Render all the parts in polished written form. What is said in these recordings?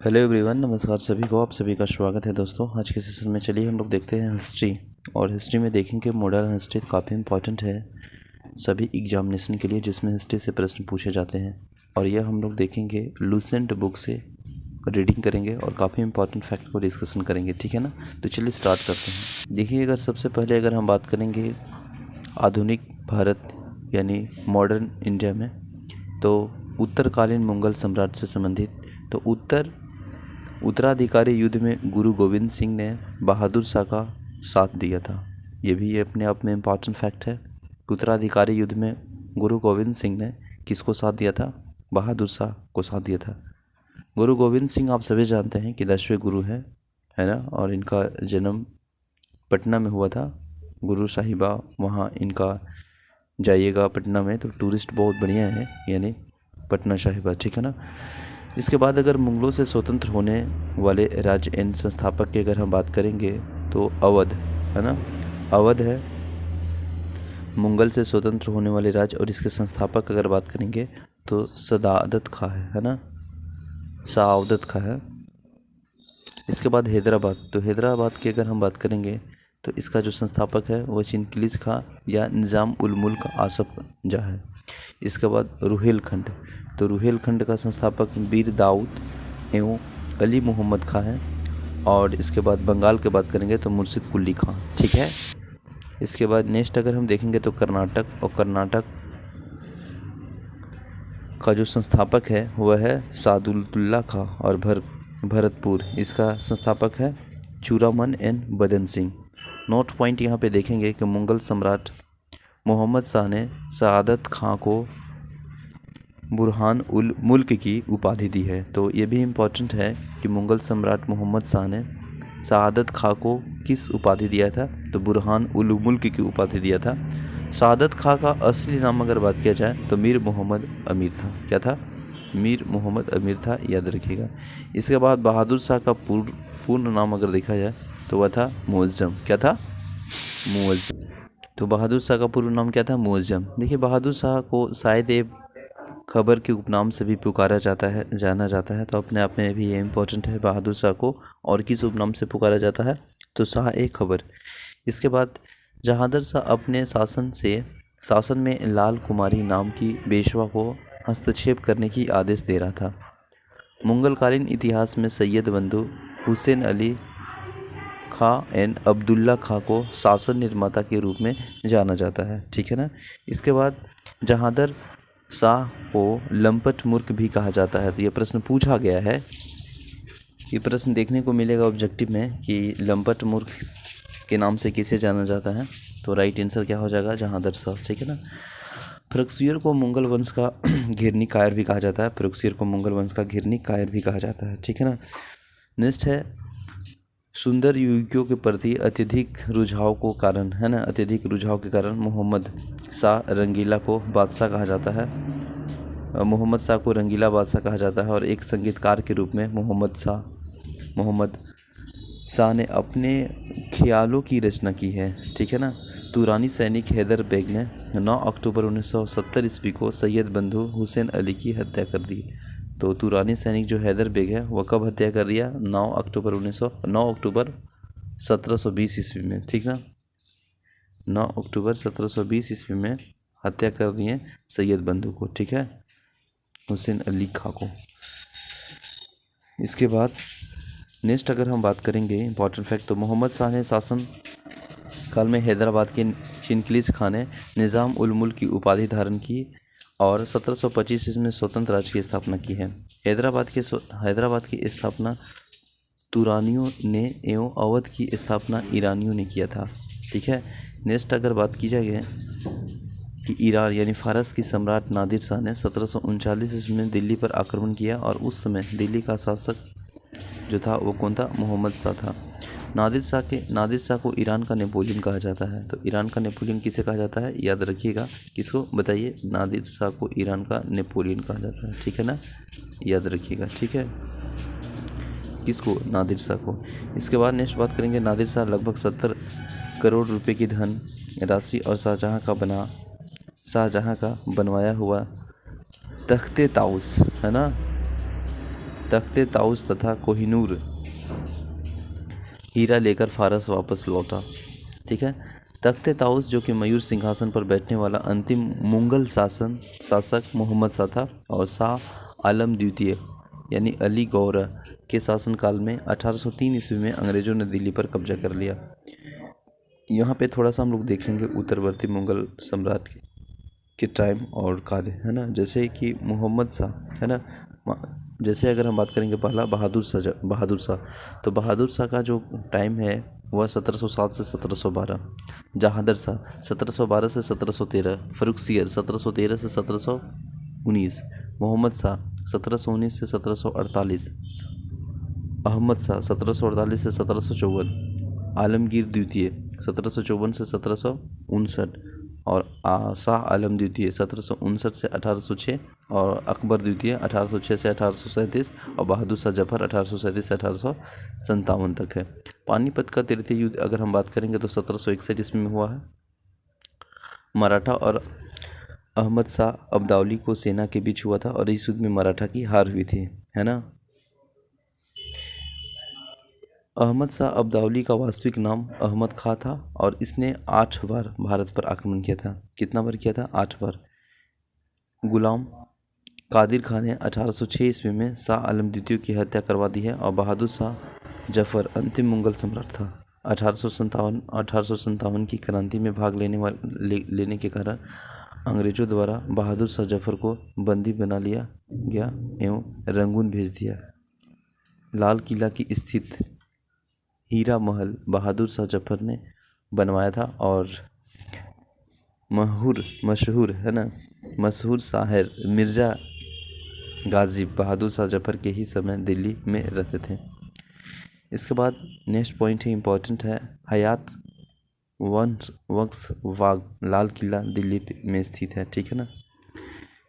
Hello everyone, नमस्कार सभी को। आप सभी का स्वागत है दोस्तों। आज के सेशन में चलिए हम लोग देखते हैं हिस्ट्री। और हिस्ट्री में देखेंगे मॉडर्न हिस्ट्री काफ़ी इंपॉर्टेंट है सभी एग्जामिनेशन के लिए, जिसमें हिस्ट्री से प्रश्न पूछे जाते हैं। और यह हम लोग देखेंगे लूसेंट बुक से रीडिंग करेंगे और काफ़ी इंपॉर्टेंट फैक्ट को डिस्कशन करेंगे, ठीक है ना। तो चलिए स्टार्ट करते हैं। देखिए, अगर सबसे पहले अगर हम बात करेंगे आधुनिक भारत यानी मॉडर्न इंडिया में, तो उत्तरकालीन मुगल सम्राट से संबंधित, तो उत्तराधिकारी युद्ध में गुरु गोविंद सिंह ने बहादुर शाह का साथ दिया था। ये भी अपने आप में इम्पॉर्टेंट फैक्ट है। उत्तराधिकारी युद्ध में गुरु गोविंद सिंह ने किसको साथ दिया था? बहादुर शाह को साथ दिया था। गुरु गोविंद सिंह आप सभी जानते हैं कि 10वें गुरु हैं, है ना। और इनका जन्म पटना में हुआ था। गुरु साहिबा वहाँ इनका जाइएगा पटना में तो टूरिस्ट बहुत बढ़िया है, यानी पटना साहिबा, ठीक है ना। इसके बाद अगर मुगलों से स्वतंत्र होने वाले राज्य एन संस्थापक की अगर हम बात करेंगे तो अवध, है ना। अवध है मुगल से स्वतंत्र होने वाले राज्य। और इसके संस्थापक अगर बात करेंगे तो सदादत खां है ना, सआदत खां है। इसके बाद हैदराबाद, तो हैदराबाद की अगर हम बात करेंगे तो इसका जो संस्थापक है वो चिनकिलिस खां या निज़ाम उल मुल्क आसफ जहाँ है। इसके बाद रुहेलखंड, तो रुहेलखंड का संस्थापक मीर दाऊद एवं अली मोहम्मद खां है। और इसके बाद बंगाल की बात करेंगे तो मुर्शिद कुली खां, ठीक है। इसके बाद नेक्स्ट अगर हम देखेंगे तो कर्नाटक, और कर्नाटक का जो संस्थापक है वह है सादुल्ला खां। और भरतपुर, इसका संस्थापक है चूड़ामन एन बदन सिंह। नोट पॉइंट यहाँ पे देखेंगे कि मुगल सम्राट मोहम्मद शाह ने सआदत खां को बुरहान उल मुल्क की उपाधि दी है। तो ये भी इम्पोर्टेंट है कि मुगल सम्राट मोहम्मद शाह ने सआदत खां को किस उपाधि दिया था? तो बुरहान उल मुल्क की उपाधि दिया था। सआदत खां का असली नाम अगर बात किया जाए तो मीर मोहम्मद अमीर था। क्या था? मीर मोहम्मद अमीर था, याद रखिएगा। इसके बाद बहादुर शाह का पूर्ण नाम अगर देखा जाए तो वह था मुअज्जम। क्या था? मुअज्जम। तो बहादुर शाह का पूर्ण नाम क्या था? मुअज्जम। देखिए, बहादुर शाह को शायद ए खबर के उपनाम से भी पुकारा जाता है, जाना जाता है। तो अपने आप में भी ये इम्पोर्टेंट है, बहादुर शाह को और किस उपनाम से पुकारा जाता है? तो शाह ए खबर। इसके बाद जहांगीर शाह अपने शासन में लाल कुमारी नाम की बेशवा को हस्तक्षेप करने की आदेश दे रहा था। मुगलकालीन इतिहास में सैयद बंधु हुसैन अली खां एंड अब्दुल्ला खां को शासन निर्माता के रूप में जाना जाता है, ठीक है ना। इसके बाद जहांगीर शाह को लंपट मूर्ख भी कहा जाता है। तो ये प्रश्न पूछा गया है, ये प्रश्न देखने को मिलेगा ऑब्जेक्टिव में कि लंपट मूर्ख के नाम से किसे जाना जाता है। तो राइट आंसर क्या हो जाएगा? जहांगीर शाह, ठीक है ना। फर्रुखसियर को मुगल वंश का घिरनी कायर भी कहा जाता है। फर्रुखसियर को मुगल वंश का घिरनी कायर भी कहा जाता है, ठीक है ना। नेक्स्ट है सुंदर युवतियों के प्रति अत्यधिक रुझाव को कारण, है ना, अत्यधिक रुझाव के कारण मोहम्मद शाह रंगीला को बादशाह कहा जाता है। मोहम्मद शाह को रंगीला बादशाह कहा जाता है। और एक संगीतकार के रूप में मोहम्मद शाह ने अपने ख्यालों की रचना की है, ठीक है ना। तुरानी सैनिक हैदर बेग ने 9 अक्टूबर 1970 ईस्वी को सैयद बंधु हुसैन अली की हत्या कर दी। तो तुरानी सैनिक जो हैदर बेग है वह कब हत्या कर दिया? 9 अक्टूबर 1720 ईस्वी में, ठीक ना। 9 अक्टूबर 1720 ईस्वी में हत्या कर दिए सैयद बंधु को, ठीक है, हुसैन अली खां को। इसके बाद नेक्स्ट अगर हम बात करेंगे इंपॉर्टेंट फैक्ट, तो मोहम्मद शाह ने शासन काल में हैदराबाद के चिनकिलिस खां ने निज़ाम उल मुल्क की उपाधि धारण की और 1725 ईस्वी में स्वतंत्र राज्य की स्थापना की है। हैदराबाद की स्थापना तुरानियों ने एवं अवध की स्थापना ईरानियों ने किया था, ठीक है। नेक्स्ट अगर बात की जाए कि ईरान यानी फारस की सम्राट नादिर शाह ने 1739 ईस्वी में दिल्ली पर आक्रमण किया। और उस समय दिल्ली का शासक जो था वो कौन था? मोहम्मद शाह था। नादिर शाह को ईरान का नेपोलियन कहा जाता है। तो ईरान का नेपोलियन किसे कहा जाता है? याद रखिएगा। किसको बताइए? नादिर शाह को ईरान का नेपोलियन कहा जाता है, ठीक है ना, याद रखिएगा, ठीक है। किसको? नादिर शाह को। इसके बाद नेक्स्ट बात करेंगे, नादिर शाह लगभग 70 करोड़ रुपए की धन राशि और शाहजहाँ का बनवाया हुआ तख्ते ताउस, है ना, तख्ते ताउस तथा कोहिनूर हीरा लेकर फारस वापस लौटा। ठीक है, तख्ते ताउस जो कि मयूर सिंहासन पर बैठने वाला अंतिम मुगल शासक मोहम्मद शाह था, और शाह आलम द्वितीय यानी अली गौहर के शासनकाल में 1803 ईस्वी में अंग्रेजों ने दिल्ली पर कब्जा कर लिया। यहाँ पे थोड़ा सा हम लोग देखेंगे उत्तरवर्ती मुगल सम्राट के टाइम और कार्य, है ना। जैसे कि मोहम्मद शाह, है ना, जैसे अगर हम बात करेंगे पहला बहादुर शाह, तो बहादुर शाह का जो टाइम है वह 1707 से 1712, जहांगीर शाह 1712 से 1713, फर्रुखसियर 1713 से 1719, मोहम्मद शाह 1719 से 1748, अहमद शाह 1748 से 1754, आलमगीर द्वितीय 1754 से 1759, और शाह आलम द्वितीय 1759 से 1806, और अकबर द्वितीय 1806 से 1837, और बहादुर शाह जफर 1837 से 1857 तक है। पानीपत का तृतीय युद्ध अगर हम बात करेंगे तो 1761 ईस्वी में हुआ है। मराठा और अहमद शाह अब्दाली को सेना के बीच हुआ था, और इस युद्ध में मराठा की हार हुई थी, है ना। अहमद शाह अब्दाली का वास्तविक नाम अहमद खां था, और इसने 8 बार भारत पर आक्रमण किया था। कितना बार किया था? 8 बार। गुलाम कादिर खान ने 1806 ईस्वी में शाह आलम द्वितीय की हत्या करवा दी है, और बहादुर शाह जफर अंतिम मुगल सम्राट था। 1857 की क्रांति में भाग लेने के कारण अंग्रेजों द्वारा बहादुर शाह जफर को बंदी बना लिया गया एवं रंगून भेज दिया। लाल किला की स्थित हीरा महल बहादुर शाह जफर ने बनवाया था, और मशहूर शायर मिर्ज़ा गाजिब बहादुर शाह जफर के ही समय दिल्ली में रहते थे। इसके बाद नेक्स्ट पॉइंट ही इम्पोर्टेंट है, हयात वक्स बाग लाल किला दिल्ली में स्थित है। ठीक है ना।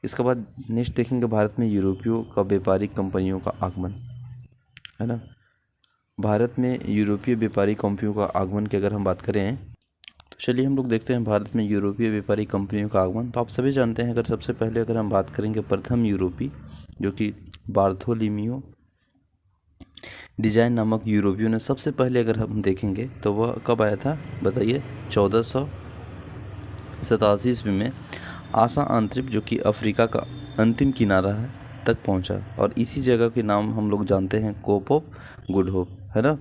इसके बाद नेक्स्ट देखेंगे भारत में यूरोपियों का व्यापारिक कंपनियों का आगमन, है ना। भारत में यूरोपीय व्यापारिक कंपनियों का आगमन की अगर हम बात करें तो चलिए हम लोग देखते हैं भारत में यूरोपीय व्यापारिक कंपनियों का आगमन। तो आप सभी जानते हैं, अगर सबसे पहले अगर हम बात करेंगे प्रथम यूरोपी जो कि बार्थोलोमियो डिजाइन नामक यूरोपियों ने सबसे पहले अगर हम देखेंगे तो वह कब आया था बताइए? 1487 ईस्वी में आसा आंत्रिप जो कि अफ्रीका का अंतिम किनारा है तक पहुंचा, और इसी जगह के नाम हम लोग जानते हैं केप ऑफ गुड होप, है ना।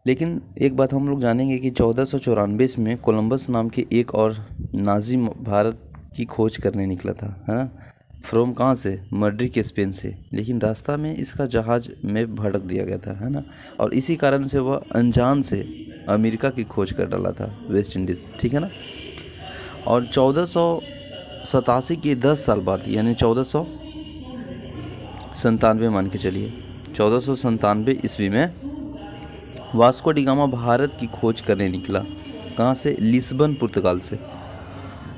लेकिन एक बात हम लोग जानेंगे कि 1494 में कोलंबस नाम के एक और नाजी भारत की खोज करने निकला था, है ना। फ्रोम कहाँ से? मैड्रिड स्पेन से। लेकिन रास्ता में इसका जहाज में भड़क दिया गया था, है ना, और इसी कारण से वह अनजान से अमेरिका की खोज कर डाला था, वेस्ट इंडीज़। ठीक है ना। और 1487 के 10 साल बाद यानी 1497 मान के चलिए, 1497 ईस्वी में वास्को डी गामा भारत की खोज करने निकला। कहाँ से? लिस्बन पुर्तगाल से,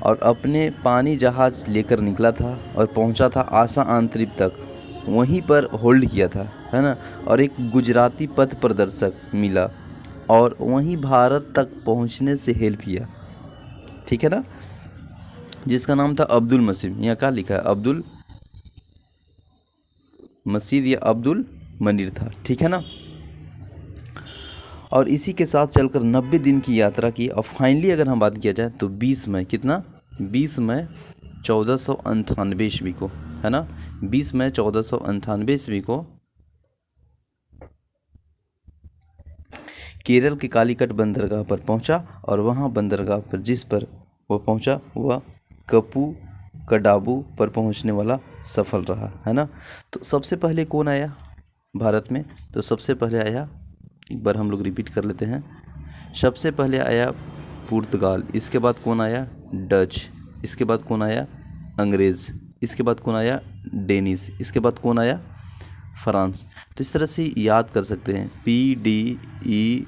और अपने पानी जहाज लेकर निकला था और पहुंचा था आसा आंतरिप तक। वहीं पर होल्ड किया था, है ना, और एक गुजराती पथ प्रदर्शक मिला और वहीं भारत तक पहुंचने से हेल्प किया। ठीक है ना, जिसका नाम था अब्दुल मसीद। यहाँ क्या लिखा है? अब्दुल मसीद या अब्दुल मनीर था। ठीक है ना। और इसी के साथ चलकर 90 दिन की यात्रा की, और फाइनली अगर हम बात किया जाए तो 20 मई 1498 ईस्वी को, है ना, 20 मई 1498 ईस्वी को केरल के कालीकट बंदरगाह पर पहुंचा, और वहां बंदरगाह पर जिस पर वो पहुंचा वह कडाबू पर पहुंचने वाला सफल रहा, है ना। तो सबसे पहले कौन आया भारत में? तो सबसे पहले आया, एक बार हम लोग रिपीट कर लेते हैं, सबसे पहले आया पुर्तगाल, इसके बाद कौन आया? डच, इसके बाद कौन आया? अंग्रेज़, इसके बाद कौन आया? डेनिश, इसके बाद कौन आया? फ्रांस। तो इस तरह से याद कर सकते हैं, PDEDF,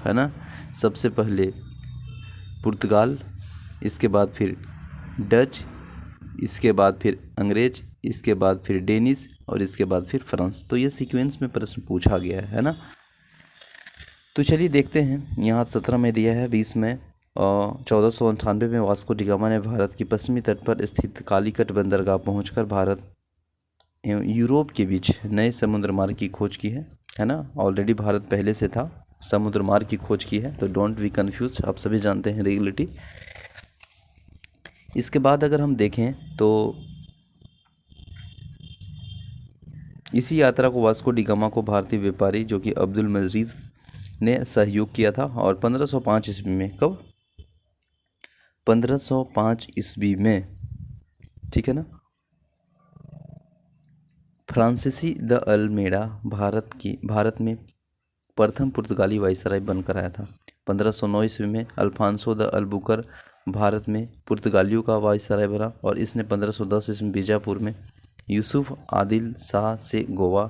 है ना। सबसे पहले पुर्तगाल, इसके बाद फिर डच, इसके बाद फिर अंग्रेज, इसके बाद फिर डेनिश, और इसके बाद फिर फ्रांस। तो ये सीक्वेंस में प्रश्न पूछा गया है ना। तो चलिए देखते हैं, यहाँ 17 में दिया है 20 में 1498 में वास्को डी गामा ने भारत की पश्चिमी तट पर स्थित कालीकट बंदरगाह पहुंचकर भारत एवं यूरोप के बीच नए समुद्र मार्ग की खोज की है ना। ऑलरेडी भारत पहले से था, समुद्र मार्ग की खोज की है, तो डोंट बी कंफ्यूज, आप सभी जानते हैं रेगुलेटरी। इसके बाद अगर हम देखें तो इसी यात्रा को वास्को डी गामा को भारतीय व्यापारी जो कि अब्दुल मजीद ने सहयोग किया था। और 1505 ईस्वी में, कब? 1505 ईस्वी में, ठीक है ना, फ्रांसीसी द अल्मेडा भारत में प्रथम पुर्तगाली वाइसराय बनकर आया था। 1509 ईस्वी में अल्फांसो द अल्बुकर भारत में पुर्तगालियों का वाइसराय बना और इसने 1510 ईस्वी में बीजापुर में यूसुफ आदिल शाह से गोवा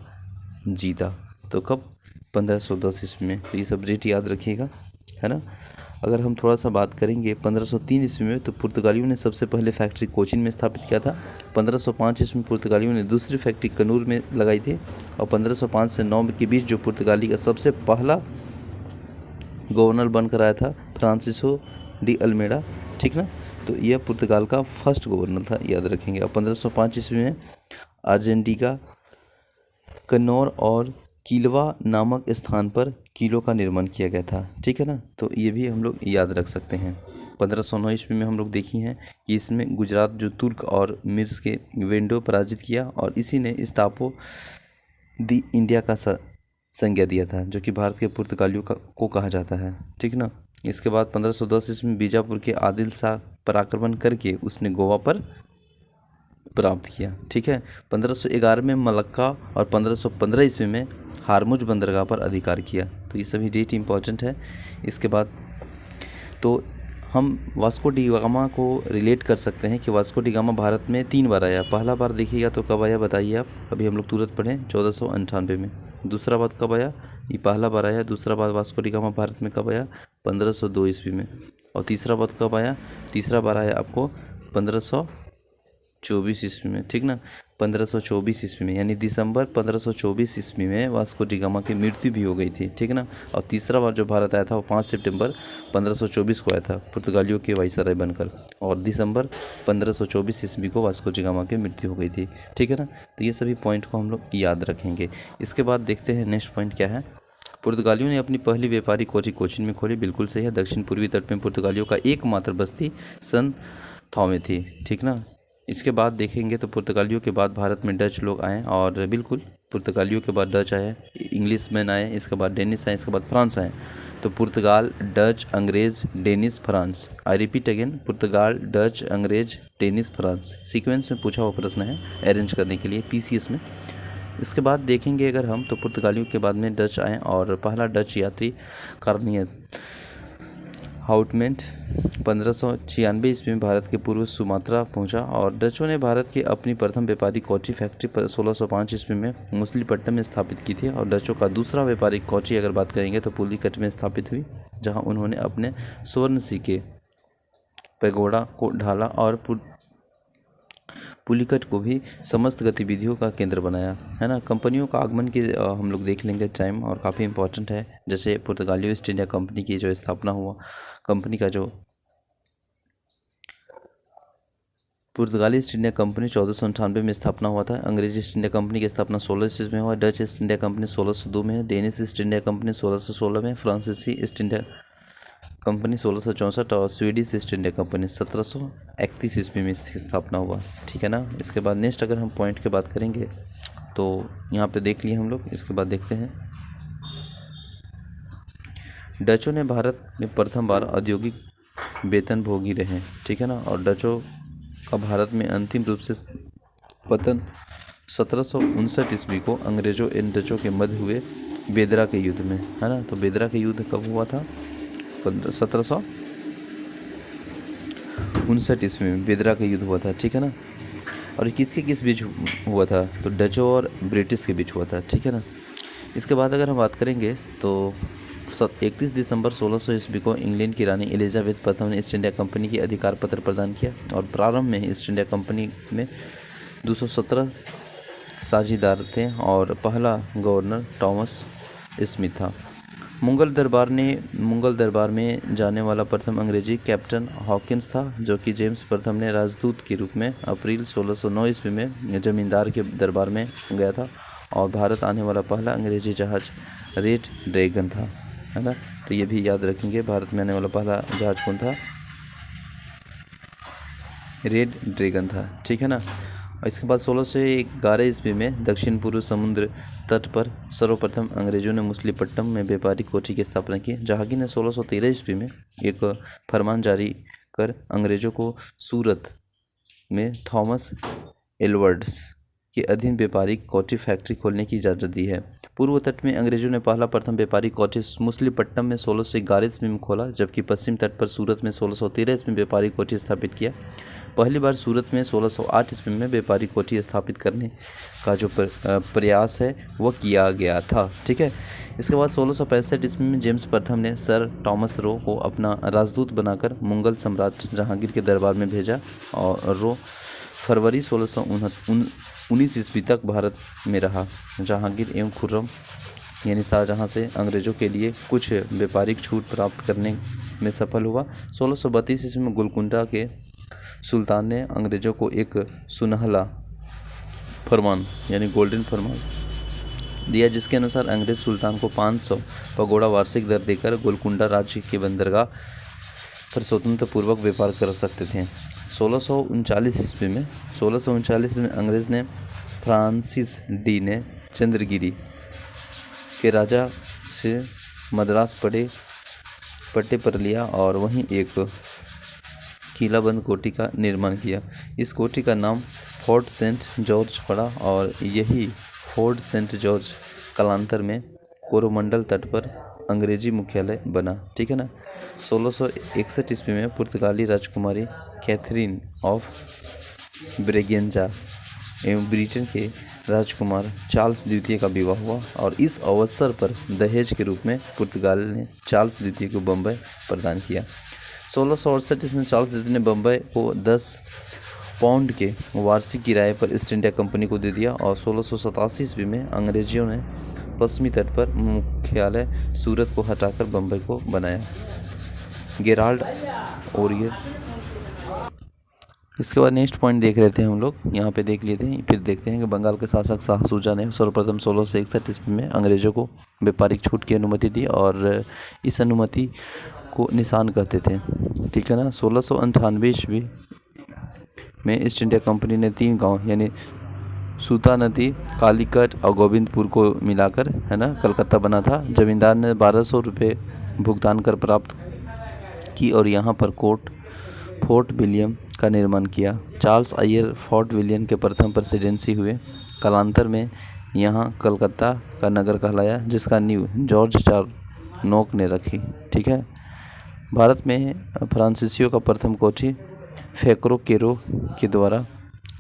जीता। तो कब? 1510 ईस्वी में। तो ये सब डेट याद रखिएगा, है ना। अगर हम थोड़ा सा बात करेंगे 1503 ईस्वी में, तो पुर्तगालियों ने सबसे पहले फैक्ट्री कोचीन में स्थापित किया था। 1505 ईस्वी में पुर्तगालियों ने दूसरी फैक्ट्री कनूर में लगाई थी। और 1505 से 9 के बीच जो पुर्तगाली का सबसे पहला गवर्नर बनकर आया था फ्रांसिसो डी अल्मेडा, ठीक ना। तो यह पुर्तगाल का फर्स्ट गवर्नर था, याद रखेंगे। और 1505 ईस्वी में अर्जेंटीका, कन्नौर और किलवा नामक स्थान पर किलों का निर्माण किया गया था, ठीक है ना। तो ये भी हम लोग याद रख सकते हैं। 1509 ईस्वी में हम लोग देखी हैं कि इसमें गुजरात जो तुर्क और मिर्स के वेंडो पराजित किया और इसी ने स्थापो दी इंडिया का संज्ञा दिया था, जो कि भारत के पुर्तगालियों को कहा जाता है, ठीक ना। इसके बाद 1510 ईस्वी में बीजापुर के आदिल शाह पर आक्रमण करके उसने गोवा पर प्राप्त किया, ठीक है। 1511 में मलक्का और 1515 ईस्वी में हारमुज बंदरगाह पर अधिकार किया। तो ये सभी डेट इंपॉर्टेंट है। इसके बाद तो हम वास्को डी गामा को रिलेट कर सकते हैं कि वास्को डी गामा भारत में 3 बार आया। पहला बार देखिएगा तो कब आया बताइए आप, अभी हम लोग तुरंत पढ़ें, 1498 में। दूसरा बार कब आया? ये पहला बार आया। दूसरा बार वास्को डी गामा भारत में कब आया? 1502 ईस्वी में। और तीसरा बार कब आया? तीसरा बार आया आपको 1524 ईस्वी में, ठीक ना। 1524 ईस्वी में, यानी दिसंबर 1524 ईस्वी में वास्को डी गामा की मृत्यु भी हो गई थी, ठीक ना। और तीसरा बार जो भारत आया था वो 5 सितंबर 1524 को आया था पुर्तगालियों के वाइसराय बनकर, और दिसंबर 1524 ईस्वी को वास्को डी गामा की मृत्यु हो गई थी, ठीक है ना। तो ये सभी पॉइंट को हम लोग याद रखेंगे। इसके बाद देखते हैं नेक्स्ट पॉइंट क्या है। पुर्तगालियों ने अपनी पहली व्यापारिक कोठी कोचीन में खोली, बिल्कुल सही है। दक्षिण पूर्वी तट में पुर्तगालियों का एकमात्र बस्ती सन थावे थी, ठीक ना। इसके बाद देखेंगे तो पुर्तगालियों के बाद भारत में डच लोग आए, और बिल्कुल पुर्तगालियों के बाद डच आए, इंग्लिशमैन आए, इसके बाद डेनिश आए, इसके बाद फ्रांस आए। तो पुर्तगाल, डच, अंग्रेज, Danish, France. I repeat again, Portugal, Dutch, अंग्रेज, डेनिश, फ्रांस। सीक्वेंस में पूछा हुआ प्रश्न है अरेंज करने के लिए पीसीएस में। इसके बाद देखेंगे अगर हम तो पुर्तगालियों के बाद में डच आए, और पहला डच यात्री कार्नियर हाउटमेंट 1596 ईस्वी में भारत के पूर्व सुमात्रा पहुंचा, और डचों ने भारत की अपनी प्रथम व्यापारिक कोठी फैक्ट्री 1605 ईस्वी में मछलीपट्टनम में स्थापित की थी। और डचों का दूसरा व्यापारिक कोठी अगर बात करेंगे तो पुलिकट में स्थापित हुई, जहां उन्होंने अपने स्वर्ण सिक्के पैगोडा को ढाला और पुलिकट को भी समस्त गतिविधियों का केंद्र बनाया, है ना। कंपनियों का आगमन की हम लोग देख लेंगे टाइम, और काफ़ी इंपॉर्टेंट है। जैसे पुर्तगालियों ईस्ट इंडिया कंपनी की जो स्थापना हुआ, कंपनी का जो पुर्तगाली ईस्ट इंडिया कंपनी 1498 में स्थापना हुआ था। अंग्रेजी ईस्ट इंडिया कंपनी की स्थापना 16 ईस्वी में हुआ। डच ईस्ट इंडिया कंपनी 1602 में है। डेनिश ईस्ट इंडिया कंपनी 1616 में। फ्रांसीसी ईस्ट इंडिया कंपनी 1664 और स्वीडिश ईस्ट इंडिया कंपनी 1731 ईस्वी में इसकी स्थापना हुआ, ठीक है ना। इसके बाद नेक्स्ट अगर हम पॉइंट की बात करेंगे तो यहाँ पे देख लिए हम लोग। इसके बाद देखते हैं, डचों ने भारत में प्रथम बार औद्योगिक वेतन भोगी रहे, ठीक है ना। और डचों का भारत में अंतिम रूप से पतन 1759 ईस्वी को अंग्रेजों एवं डचों के मध्य हुए बेदरा के युद्ध में, है ना। तो बेदरा के युद्ध कब हुआ था? 1759 ईस्वी में बेदरा का युद्ध हुआ था, ठीक है ना। और किसके किस बीच हुआ था? तो डचों और ब्रिटिश के बीच हुआ था, ठीक है ना। इसके बाद अगर हम बात करेंगे तो 31 दिसंबर 1600 ईस्वी को इंग्लैंड की रानी एलिजाबेथ प्रथम ने ईस्ट इंडिया कंपनी की अधिकार पत्र प्रदान किया, और प्रारंभ में ईस्ट इंडिया कंपनी में 217 साझेदार थे, और पहला गवर्नर थॉमस स्मिथ था। मुगल दरबार में जाने वाला प्रथम अंग्रेजी कैप्टन हॉकिंस था, जो कि जेम्स प्रथम ने राजदूत के रूप में अप्रैल 1609 ईस्वी में जमींदार के दरबार में गया था। और भारत आने वाला पहला अंग्रेजी जहाज रेड ड्रैगन था, है ना। तो ये भी याद रखेंगे, भारत में आने वाला पहला जहाज कौन था? रेड ड्रैगन था, ठीक है ना। और इसके बाद 1611 ईस्वी में दक्षिण पूर्व समुद्र तट पर सर्वप्रथम अंग्रेजों ने मछलीपट्टनम में व्यापारिक कोठी की स्थापना की। जहांगीर ने 1613 ईस्वी में एक फरमान जारी कर अंग्रेजों को सूरत में थॉमस एडवर्ड्स के अधीन व्यापारिक कोठी फैक्ट्री खोलने की इजाज़त दी है। पूर्व तट में अंग्रेजों ने प्रथम व्यापारिक कोठी मछलीपट्टनम में 1611 ईस्वी में खोला, जबकि पश्चिम तट पर सूरत में 1613 ईस्वी में व्यापारिक कोठी स्थापित किया। पहली बार सूरत में 1608 ईस्वी में व्यापारिक कोठी स्थापित करने का जो प्रयास है वह किया गया था, ठीक है। इसके बाद 1665 ईस्वी में जेम्स प्रथम ने सर टॉमस रो को अपना राजदूत बनाकर मुगल सम्राट जहांगीर के दरबार में भेजा, और रो फरवरी 1619 ईस्वी तक भारत में रहा। जहांगीर एवं खुर्रम यानी शाहजहां से अंग्रेजों के लिए कुछ व्यापारिक छूट प्राप्त करने में सफल हुआ। 1632 ईस्वी में गोलकुंडा के सुल्तान ने अंग्रेजों को एक सुनहला फरमान यानी गोल्डन फरमान दिया, जिसके अनुसार अंग्रेज सुल्तान को 500 पगोड़ा वार्षिक दर देकर गोलकुंडा राज्य के बंदरगाह पर स्वतंत्र पूर्वक व्यापार कर सकते थे। 1639 में अंग्रेज ने फ्रांसिस डी ने चंद्रगिरी के राजा से मद्रास पट्टे पर लिया और वहीं एक किलाबंद कोठी का निर्माण किया। इस कोठी का नाम फोर्ट सेंट जॉर्ज पड़ा, और यही फोर्ट सेंट जॉर्ज कालांतर में कोरोमंडल तट पर अंग्रेजी मुख्यालय बना, ठीक है ना। 1661 ईस्वी में पुर्तगाली राजकुमारी कैथरीन ऑफ ब्रेगेंजा एवं ब्रिटेन के राजकुमार चार्ल्स द्वितीय का विवाह हुआ, और इस अवसर पर दहेज के रूप में पुर्तगाल ने चार्ल्स द्वितीय को बम्बई प्रदान किया। 1668 ईस्वी में चार्ल्स द्वितीय ने बम्बई को 10 पाउंड के वार्षिक किराए पर ईस्ट इंडिया कंपनी को दे दिया, और 1687 ईस्वी में अंग्रेजियों ने पश्चिमी तट पर मुख्यालय सूरत को हटाकर बम्बई को बनाया। गेराल्ड ओरियर। इसके बाद नेक्स्ट पॉइंट देख रहे थे हम लोग, यहाँ पे देख लेते हैं। फिर देखते हैं कि बंगाल के शासक शाह सूजा ने सर्वप्रथम 1661 ईस्वी में अंग्रेजों को व्यापारिक छूट की अनुमति दी, और इस अनुमति को निशान कहते थे, ठीक है ना। 1698 ईस्वी में ईस्ट इंडिया कंपनी ने 3 गांव यानी सूता नदी, कालीकट और गोविंदपुर को मिलाकर, है ना, कलकत्ता बना था। जमींदार ने 1200 रुपये भुगतान कर प्राप्त की और यहाँ पर फोर्ट विलियम का निर्माण किया। चार्ल्स अय्यर फोर्ट विलियम के प्रथम प्रेसिडेंसी हुए। कालांतर में यहाँ कलकत्ता का नगर कहलाया, जिसका नींव जॉर्ज चारनोक ने रखी, ठीक है। भारत में फ्रांसीसियों का प्रथम कोठी फैक्रो केरो के द्वारा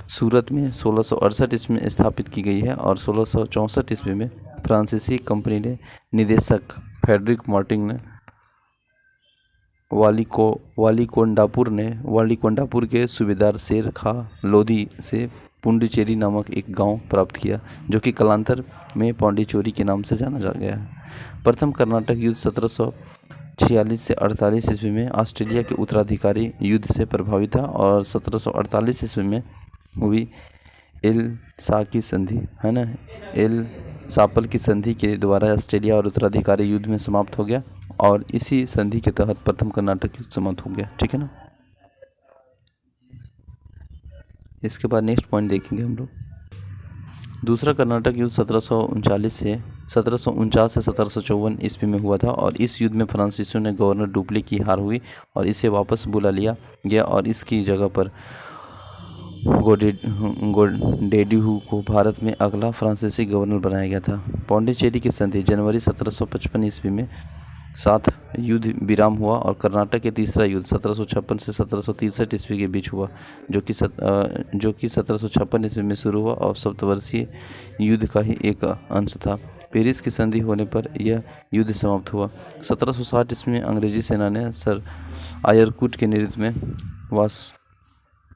सूरत में 1668 ईस्वी में स्थापित की गई है, और 1664 ईस्वी में फ्रांसीसी कंपनी ने निदेशक फ्रेडरिक मार्टिन ने वालीकोंडापुर के सूबेदार शेर खा लोधी से पुंडुचेरी नामक एक गांव प्राप्त किया, जो कि कालांतर में पौंडीचेरी के नाम से जाना जा गया है। प्रथम कर्नाटक युद्ध 1746 से 48 ईस्वी में ऑस्ट्रेलिया के उत्तराधिकारी युद्ध से प्रभावित था, और 1748 ईस्वी में हुई एल साकी संधि, है ना, एल सापल की संधि के द्वारा ऑस्ट्रेलिया और उत्तराधिकारी युद्ध में समाप्त हो गया, और इसी संधि के तहत प्रथम कर्नाटक युद्ध समाप्त हो गया, ठीक है ना। इसके बाद नेक्स्ट पॉइंट देखेंगे हम लोग। दूसरा कर्नाटक युद्ध 1749 से 1754 ईस्वी में हुआ था, और इस युद्ध में फ्रांसीसियों ने गवर्नर डुप्ले की हार हुई और इसे वापस बुला लिया गया, और इसकी जगह पर गोडेड्यू को भारत में अगला फ्रांसीसी गवर्नर बनाया गया था। पौंडीचेरी की संधि जनवरी 1755 ईस्वी में 7 युद्ध विराम हुआ, और कर्नाटक के तीसरा युद्ध 1756 से 1763 ईस्वी के बीच हुआ, जो कि 1756 ईस्वी में शुरू हुआ और सप्तवर्षीय युद्ध का ही एक अंश था। पेरिस की संधि होने पर यह युद्ध समाप्त हुआ। 1760 ईस्वी में अंग्रेजी सेना ने सर आयरकुट के नेतृत्व में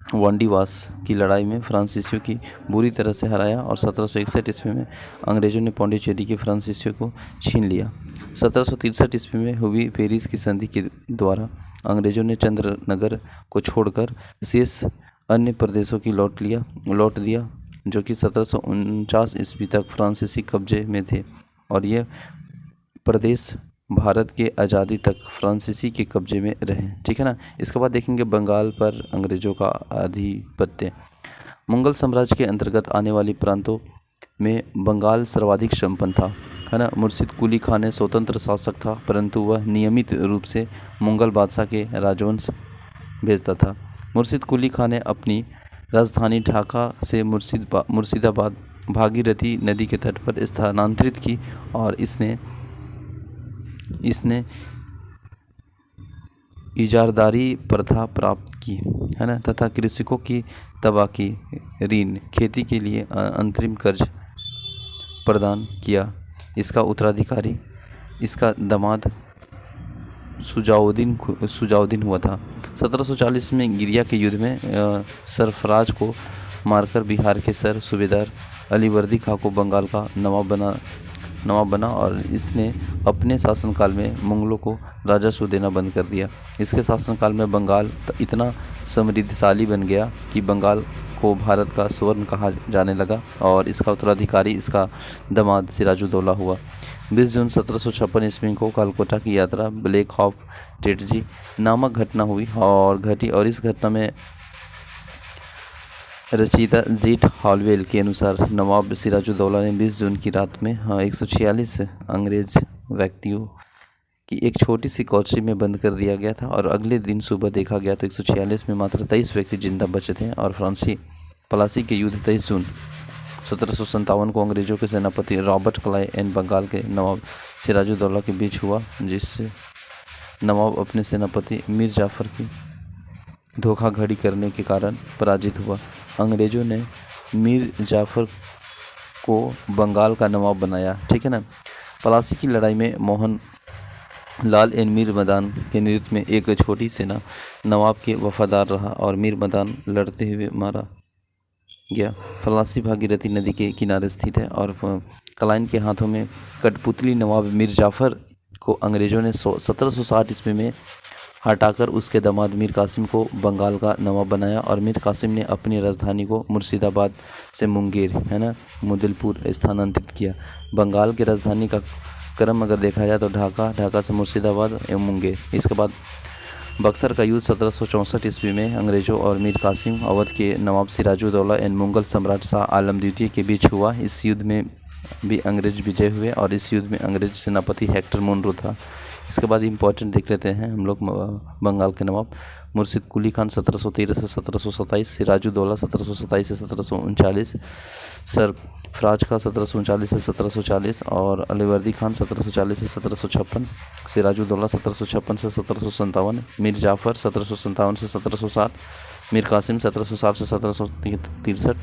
वांडीवास की लड़ाई में फ्रांसीसियों की बुरी तरह से हराया और 1761 ईस्वी में अंग्रेजों ने पौंडीचेरी के फ्रांसीसियों को छीन लिया। 1763 ईस्वी में हुई पेरिस की संधि के द्वारा अंग्रेजों ने चंद्रनगर को छोड़कर शेष अन्य प्रदेशों की लौट दिया, जो कि 1749 ईस्वी तक फ्रांसीसी कब्जे में थे, और यह प्रदेश भारत के आज़ादी तक फ्रांसीसी के कब्जे में रहे। ठीक है ना। इसके बाद देखेंगे बंगाल पर अंग्रेजों का आधिपत्य। मुगल साम्राज्य के अंतर्गत आने वाली प्रांतों में बंगाल सर्वाधिक संपन्न था, है ना। मुर्शिद कुली खान स्वतंत्र शासक था, परंतु वह नियमित रूप से मुगल बादशाह के राजवंश भेजता था। मुर्शिद कुली खान ने अपनी राजधानी ढाका से मुर्शिदाबाद भागीरथी नदी के तट पर स्थानांतरित की, और इसने इजारदारी प्रथा प्राप्त की, है ना, तथा कृषकों की तबाकी, ऋण, खेती के लिए अंतरिम कर्ज प्रदान किया। इसका उत्तराधिकारी इसका दामाद सुजाउद्दीन हुआ था। 1740 में गिरिया के युद्ध में सरफराज को मारकर बिहार के सर सूबेदार अलीवर्दी खां को बंगाल का नवाब बना, और इसने अपने शासनकाल में मुगलों को राजस्व देना बंद कर दिया। इसके शासनकाल में बंगाल इतना समृद्धशाली बन गया कि बंगाल को भारत का स्वर्ण कहा जाने लगा, और इसका उत्तराधिकारी इसका दामाद सिराजुद्दौला हुआ। 20 जून 1756 ईस्वी को कलकत्ता की यात्रा ब्लैक हॉक ट्रेजेडी नामक घटना हुई और इस घटना में रचयिता जेट हॉलवेल के अनुसार नवाब सिराजुद्दौला ने 20 जून की रात में 146 अंग्रेज व्यक्तियों की एक छोटी सी कोठरी में बंद कर दिया गया था, और अगले दिन सुबह देखा गया तो 146 में मात्र 23 व्यक्ति जिंदा बचे थे। और प्लासी के युद्ध 23 जून 1757 को अंग्रेजों के सेनापति रॉबर्ट क्लाइव एंड बंगाल के नवाब सिराजुद्दौला के बीच हुआ, जिससे नवाब अपने सेनापति मीर जाफर की धोखाधड़ी करने के कारण पराजित हुआ। अंग्रेजों ने मीर जाफर को बंगाल का नवाब बनाया। ठीक है ना। प्लासी की लड़ाई में मोहन लाल एंड मीर मदान के नेतृत्व में एक छोटी सेना नवाब के वफादार रहा, और मीर मदान लड़ते हुए मारा गया। प्लासी भागीरथी नदी के किनारे स्थित है, और क्लाइन के हाथों में कठपुतली नवाब मीर जाफर को अंग्रेजों ने 1760 ईस्वी में हटाकर उसके दामाद मीर कासिम को बंगाल का नवाब बनाया, और मीर कासिम ने अपनी राजधानी को मुर्शिदाबाद से मुंगेर, है ना, मुदलपुर स्थानांतरित किया। बंगाल की राजधानी का क्रम अगर देखा जाए तो ढाका से मुर्शिदाबाद एवं मुंगेर। इसके बाद बक्सर का युद्ध 1764 ईस्वी में अंग्रेजों और मीर कासिम, अवध के नवाब सिराजुद्दौला एंड मुगल सम्राट शाह आलम द्वितीय के बीच हुआ। इस युद्ध में भी अंग्रेज विजय हुए, और इस युद्ध में अंग्रेज सेनापति हेक्टर मुनरो था। इसके बाद इम्पोर्टेंट देख लेते हैं हम लोग बंगाल के नवाब। मुर्शिद कुली खान 1713 से 1727, सिराजुद्दौला 1727 से 1739, सरफराज खां 1739 से 1740, और अलीवर्दी खान 1740 से 1756, सिराजुद्दौला 1756 से 1757, मीर जाफर 1757 से 1760, मीर कासिम 1760 से 1763,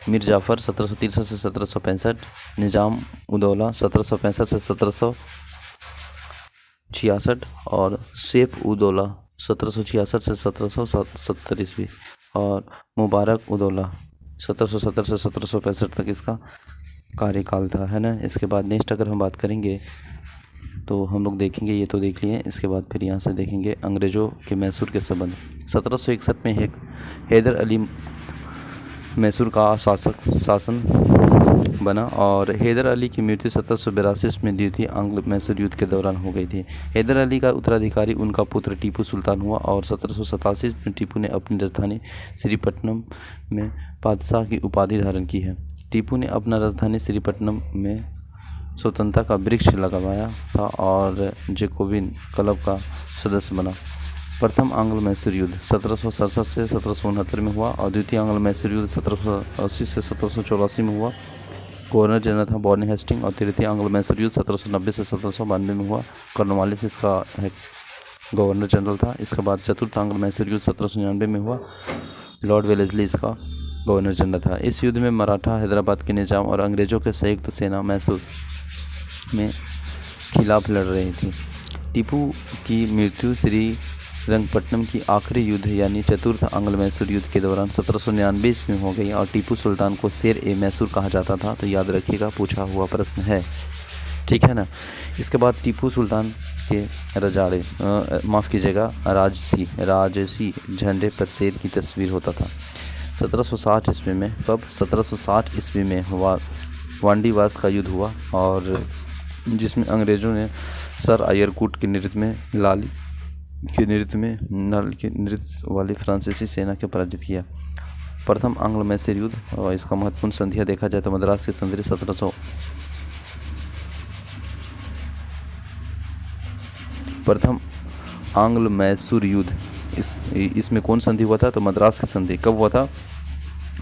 मीर जाफर 1763 से 1765, निजाम उदौला 1765 से 1766, और सैफ उदौला 1766 से 1770 ईस्वी, और मुबारक उदौला 1770 से 1765 तक इसका कार्यकाल था, है ना। इसके बाद नेक्स्ट अगर हम बात करेंगे तो हम लोग देखेंगे, ये तो देख लिए। इसके बाद फिर यहाँ से देखेंगे अंग्रेज़ों के मैसूर के संबंध। 1761 में हैदर अली मैसूर का शासन बना, और हैदर अली की मृत्यु 1782 में द्वितीय आंग्ल मैसूर युद्ध के दौरान हो गई थी। हैदर अली का उत्तराधिकारी उनका पुत्र टीपू सुल्तान हुआ, और 1787 में टीपू ने अपनी राजधानी श्रीपट्टनम में बादशाह की उपाधि धारण की है। टीपू ने अपना राजधानी श्रीपट्टनम में स्वतंत्रता का वृक्ष लगवाया था, और जैकोबिन क्लब का सदस्य बना। प्रथम आंग्ल मैसूर युद्ध 1767 से 1769 में हुआ, और द्वितीय आंग्ल मैसूर युद्ध 1780 से 1784 में हुआ। गवर्नर जनरल था बॉर्नी हेस्टिंग, और तृतीय आंग्ल मैसूर युद्ध 1790 से 1792 में हुआ। कॉर्नवालिस इसका गवर्नर जनरल था। इसके बाद चतुर्थ आंग्ल मैसूर युद्ध 1799 में हुआ। लॉर्ड वेलेस्ली इसका गवर्नर जनरल था। इस युद्ध में मराठा हैदराबाद के निजाम और अंग्रेजों के संयुक्त सेना मैसूर में खिलाफ लड़ रही थी। टीपू की मृत्यु श्री श्रीरंगपट्टनम की आखिरी युद्ध यानी चतुर्थ आंग्ल मैसूर युद्ध के दौरान 1799 ईस्वी में हो गई और टीपू सुल्तान को शेर ए मैसूर कहा जाता था। तो याद रखिएगा, पूछा हुआ प्रश्न है, ठीक है ना। इसके बाद टीपू सुल्तान के रजाड़े माफ़ कीजिएगा राजसी झंडे पर शेर की तस्वीर होता था। 1760 ईस्वी में, कब 1760 ईस्वी में वांडीवास का युद्ध हुआ और जिसमें अंग्रेज़ों ने सर आयरकूट के नेतृत्व में नल के नेतृत्व वाली फ्रांसीसी सेना के पराजित किया। प्रथम आंग्ल मैसूर युद्ध और इसका महत्वपूर्ण संधियाँ देखा जाए तो मद्रास की संधि 1700 प्रथम आंग्ल मैसूर युद्ध इसमें कौन संधि हुआ था? तो मद्रास की संधि। कब हुआ था?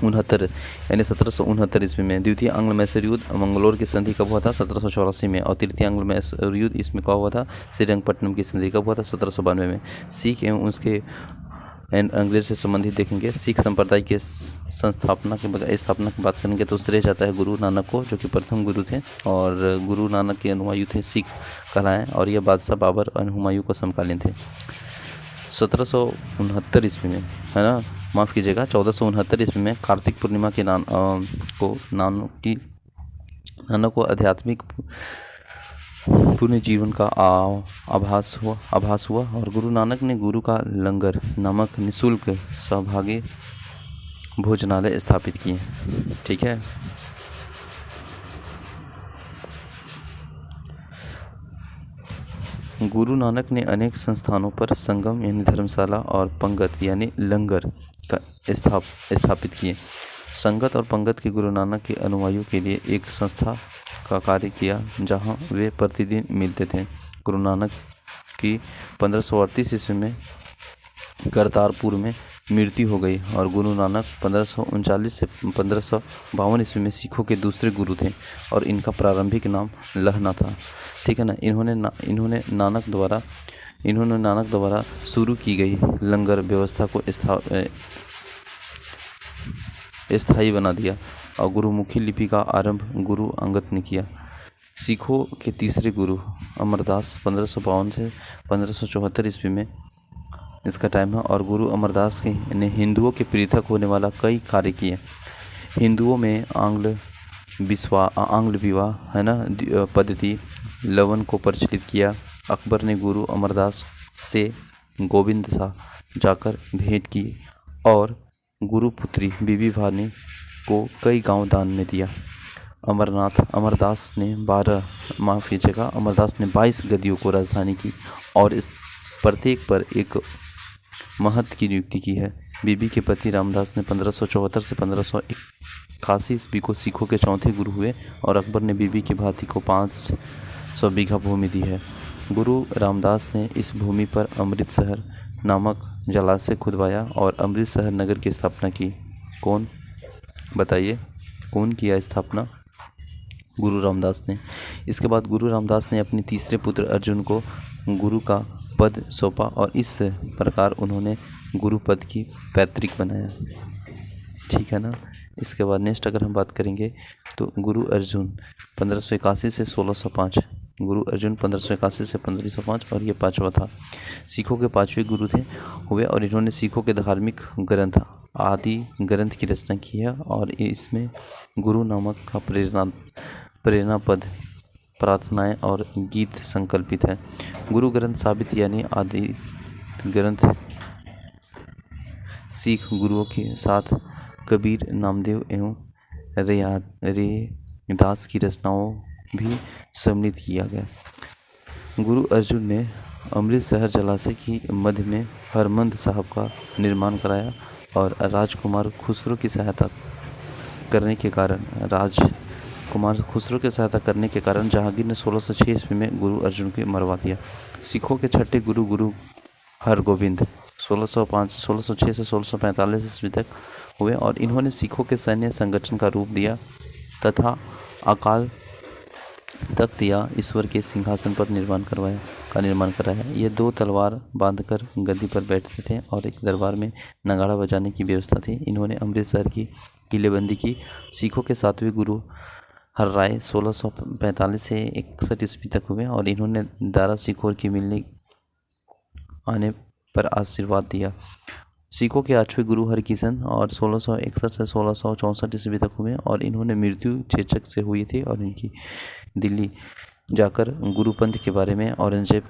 69 यानी 1769 ईस्वी में। द्वितीय आंग्ल मैसूर युद्ध मंगलोर की संधि कब हुआ था? 1784 में। और तृतीय आंग्ल मैसूर युद्ध इसमें कब हुआ था? श्रीरंगपट्टनम की संधि कब हुआ था? 1792 में। सिख एवं उसके अंग्रेज से संबंधित देखेंगे। सिख संप्रदाय के स्थापना की बात करेंगे तो श्रेय जाता है गुरु नानक को, जो कि प्रथम गुरु थे और गुरु नानक के अनुयायी थे सिख कहलाएं, और यह बादशाह बाबर और हुमायूं को समकालीन थे। 1769 ईस्वी में, है ना, माफ़ कीजिएगा 1469 ईस्वी में कार्तिक पूर्णिमा के नानक को आध्यात्मिक पुण्य जीवन का आभास हुआ और गुरु नानक ने गुरु का लंगर नामक निःशुल्क सहभागी भोजनालय स्थापित किए, ठीक है। गुरु नानक ने अनेक संस्थानों पर संगम यानी धर्मशाला और पंगत यानी लंगर का स्थापित किए। संगत और पंगत के गुरु नानक के अनुयायियों के लिए एक संस्था का कार्य किया जहां वे प्रतिदिन मिलते थे। गुरु नानक की 1538 ईस्वी में करतारपुर में मृत्यु हो गई और गुरु नानक 1539 से 1552 ईस्वी में सिखों के दूसरे गुरु थे और इनका प्रारंभिक नाम लहना था, ठीक है ना। इन्होंने नानक द्वारा शुरू की गई लंगर व्यवस्था को स्थायी बना दिया और गुरुमुखी लिपि का आरंभ गुरु अंगद ने किया। सिखों के तीसरे गुरु अमरदास 1552 से 1574 ईस्वी में इसका टाइम है और गुरु अमरदास ने हिंदुओं के पृथक होने वाला कई कार्य किए। हिंदुओं में आंग्ल विवाह, है ना, पद्धति लवन को प्रचलित किया। अकबर ने गुरु अमरदास से गोविंद सा जाकर भेंट की और गुरुपुत्री बीबी भानी को कई गांव दान में दिया। अमरदास ने 22 गद्दियों को राजधानी की और इस प्रत्येक पर एक महंत की नियुक्ति की है। बीबी के पति रामदास ने 1574 से 1581 ईस्वी को सिखों के चौथे गुरु हुए और अकबर ने बीबी की भाती को 500 बीघा भूमि दी है। गुरु रामदास ने इस भूमि पर अमृतसर नामक जलाशय खुदवाया और अमृतसर नगर की स्थापना की। कौन, बताइए, कौन किया स्थापना? गुरु रामदास ने। इसके बाद गुरु रामदास ने अपने तीसरे पुत्र अर्जुन को गुरु का पद सौंपा और इस प्रकार उन्होंने गुरु पद की पैतृक बनाया, ठीक है ना। इसके बाद नेक्स्ट अगर हम बात करेंगे तो गुरु अर्जुन 1581 से 1605, गुरु अर्जुन 1581 से 1505 और ये पांचवा था। सिखों के पांचवें गुरु हुए और इन्होंने सिखों के धार्मिक ग्रंथ आदि ग्रंथ की रचना की है और इसमें गुरु नामक का प्रेरणा पद, प्रार्थनाएं और गीत संकल्पित है। गुरु ग्रंथ साहिब यानी आदि ग्रंथ सिख गुरुओं के साथ कबीर, नामदेव एवं रैदास की रचनाओं भी सम्मिलित किया गया। गुरु अर्जुन ने अमृतसर जलाशय की मध्य में हरमंद साहब का निर्माण कराया और राजकुमार खुसरो की सहायता करने के कारण जहांगीर ने 1606 ईस्वी में गुरु अर्जुन को मरवा दिया। सिखों के छठे गुरु हरगोविंद 1606 से 1645 ईस्वी तक हुए और इन्होंने सिखों के सैन्य संगठन का रूप दिया तथा अकाल तख्त या ईश्वर के सिंहासन पर निर्माण कराया। ये 2 तलवार बांधकर गद्दी पर बैठते थे और एक दरबार में नगाड़ा बजाने की व्यवस्था थी। इन्होंने अमृतसर की किलेबंदी की। सिखों के 7वें गुरु हरराय 1645 से 61 ईस्वी तक हुए और इन्होंने दारा सिकोर की मिलने आने पर आशीर्वाद दिया। सिखों के 8वें गुरु हरकिशन और 1661 से 1664 ईस्वी तक हुए और इन्होंने मृत्यु चेचक से हुई थी और इनकी दिल्ली जाकर गुरुपंथ के बारे में औरंगजेब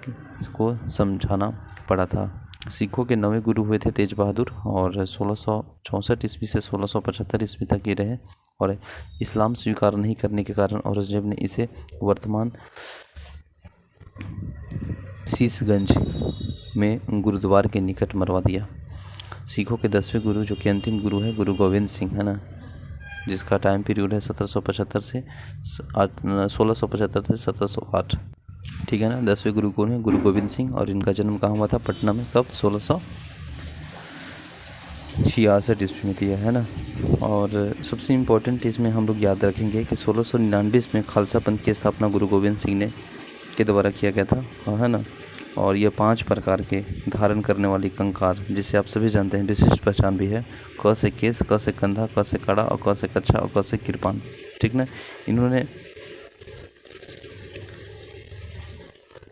को समझाना पड़ा था। सिखों के 9वें गुरु हुए थे तेज बहादुर और 1664 ईस्वी से 1675 ईस्वी तक ये रहे और इस्लाम स्वीकार नहीं करने के कारण औरंगजेब ने इसे वर्तमान शीशगंज में गुरुद्वार के निकट मरवा दिया। सिखों के 10वें गुरु जो कि अंतिम गुरु है गुरु गोविंद सिंह है ना, जिसका टाइम पीरियड है 1775 से 1675 से 1708, ठीक है ना। 10वें गुरु कौन है? गुरु गोविंद सिंह। और इनका जन्म कहाँ हुआ था? पटना में। कब? 1666 ईस्वी में दिया है ना। और सबसे इम्पोर्टेंट इसमें हम लोग याद रखेंगे कि 1699 में खालसा पंथ की स्थापना गुरु गोविंद सिंह ने के द्वारा किया गया था, है ना। और ये 5 प्रकार के धारण करने वाली कंकार, जिसे आप सभी जानते हैं, विशिष्ट पहचान भी है। क से केस, क से कंधा, क से कड़ा और क से कच्छा और क से कृपान, ठीक ना।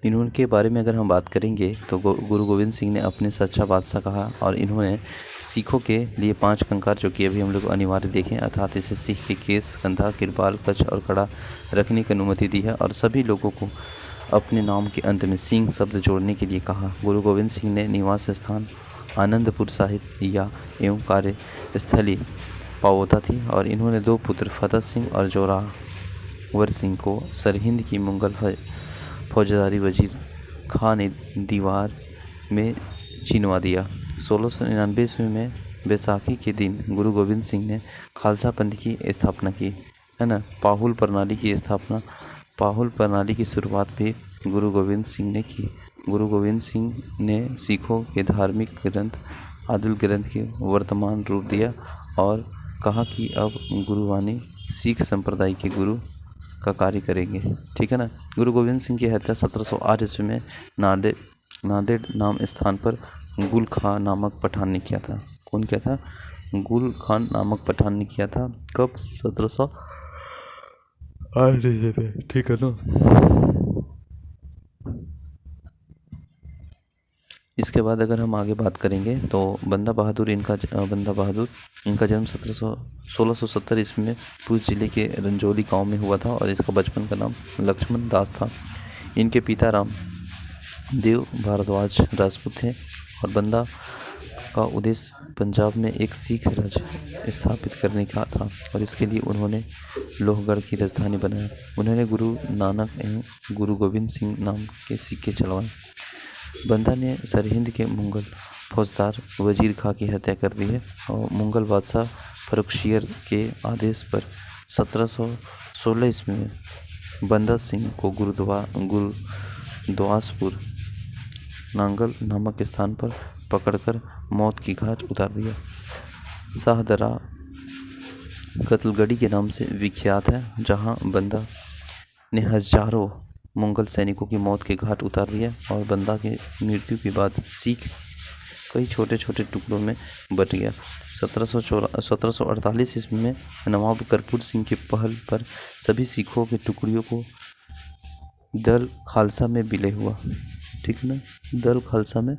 इन्होंने बारे में अगर हम बात करेंगे तो गुरु गोविंद सिंह ने अपने सच्चा बादशाह कहा और इन्होंने सिखों के लिए 5 कंकार जो कि अभी हम लोग अनिवार्य देखें, अर्थात इसे सिख के केस, कंधा, कृपाल, कच्छ और कड़ा रखने की अनुमति दी है और सभी लोगों को अपने नाम के अंत में सिंह शब्द जोड़ने के लिए कहा। गुरु गोविंद सिंह ने निवास स्थान आनंदपुर साहिब या एवं कार्यस्थली पावोता थी और इन्होंने 2 पुत्र फतेह सिंह और जोरावर सिंह को सरहिंद की मुगल फौजदारी वजीर खां ने दीवार में चिनवा दिया। 1699 ईस्वी में बैसाखी के दिन गुरु गोविंद सिंह ने खालसा पंथ की स्थापना की, है ना। पाहुल प्रणाली की शुरुआत भी गुरु गोविंद सिंह ने की। गुरु गोविंद सिंह ने सिखों के धार्मिक ग्रंथ आदिल ग्रंथ के वर्तमान रूप दिया और कहा कि अब गुरुवाणी सिख संप्रदाय के गुरु का कार्य करेंगे, ठीक है ना। गुरु गोविंद सिंह की हत्या 1708 ईस्वी में नांदेड़ नाम स्थान पर गुल खान नामक पठान ने किया था। कौन किया था? गुल खान नामक पठान ने किया था। कब? 1708 ईस्वी में, ठीक है ना। इसके बाद अगर हम आगे बात करेंगे तो बंदा बहादुर इनका जन्म 1670 ईस्वी में पूछ जिले के रंजौली गांव में हुआ था और इसका बचपन का नाम लक्ष्मण दास था। इनके पिता राम देव भारद्वाज राजपूत थे और बंदा का उद्देश्य पंजाब में एक सिख राज्य स्थापित करने का था और इसके लिए उन्होंने लोहगढ़ की राजधानी बनाया। उन्होंने गुरु नानक एवं गुरु गोविंद सिंह नाम के सिक्के चलवाए। बंदा ने सरहिंद के मुगल फौजदार वजीर खां की हत्या कर दी है और मुगल बादशाह फर्रुखशियर के आदेश पर 1716 ईस्वी में बंदा सिंह को गुरुद्वासपुर नांगल नामक स्थान पर पकड़कर मौत की घाट उतार दिया। शाहदरा कत्लगढ़ी के नाम से विख्यात है, जहां बंदा ने हजारों मुगल सैनिकों की मौत के घाट उतार दिया और बंदा के मृत्यु के बाद सिख कई छोटे छोटे टुकड़ों में बट गया। 1748 ईस्वी में नवाब कर्पूर सिंह की पहल पर सभी सिखों के टुकड़ियों को दल खालसा में विलय हुआ, ठीक ना। दल खालसा में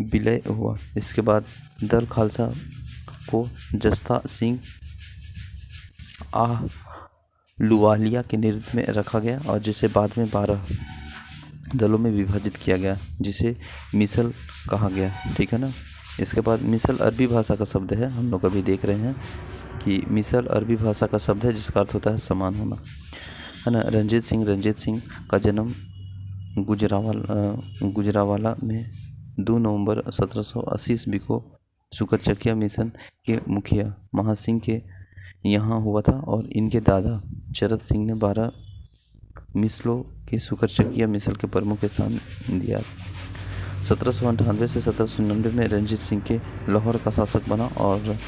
विलय हुआ। इसके बाद दल खालसा को जस्ता सिंह लुवालिया के नेतृत्व में रखा गया और जिसे बाद में 12 दलों में विभाजित किया गया, जिसे मिसल कहा गया, ठीक है ना। इसके बाद मिसल अरबी भाषा का शब्द है, हम लोग अभी देख रहे हैं कि मिसल अरबी भाषा का शब्द है जिसका अर्थ होता है समान होना, है ना। रंजीत सिंह का जन्म गुजरावाला में 2 नवंबर 1780 ईस्वी को सुकरचकिया मिशन के मुखिया महासिंह के यहाँ हुआ था और इनके दादा चरत सिंह ने 12 मिसलों के सुकरचकिया मिसल के प्रमुख स्थान दिया। 1798 से 1799 में रंजीत सिंह के लाहौर का शासक बना और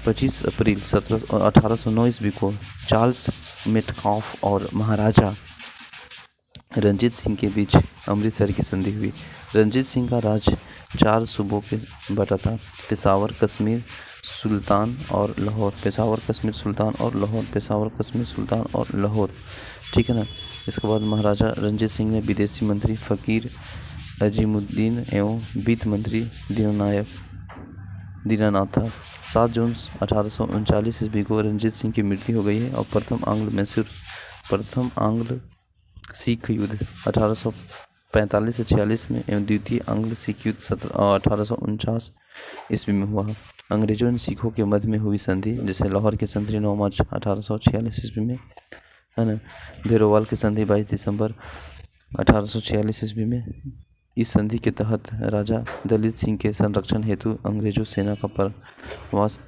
25 अप्रैल 1809 ईस्वी को चार्ल्स मेटकाफ और महाराजा रंजीत सिंह के बीच अमृतसर की संधि हुई। रंजीत सिंह का राज 4 सूबों के बटा था, पेशावर, कश्मीर, सुल्तान और लाहौर, पेशावर, कश्मीर, सुल्तान और लाहौर, पेशावर, कश्मीर, सुल्तान और लाहौर, ठीक है ना। इसके बाद महाराजा रंजीत सिंह ने विदेशी मंत्री फ़कीर अजीमुद्दीन एवं वित्त मंत्री दीनानाथ। 7 जून 1839 ईस्वी को रंजीत सिंह की मृत्यु हो गई है। और प्रथम आंग्ल सिख युद्ध 1845 से 46 में एवं द्वितीय आंग्ल सिख युद्ध 1849 ईस्वी में हुआ। अंग्रेजों ने सिखों के मध्य में हुई संधि, जैसे लाहौर की संधि 9 मार्च 1846 ईस्वी में, है ना। भेरोवाल की संधि 22 दिसंबर 1846 ईस्वी में। इस संधि के तहत राजा दलित सिंह के संरक्षण हेतु अंग्रेजों सेना का प्रवास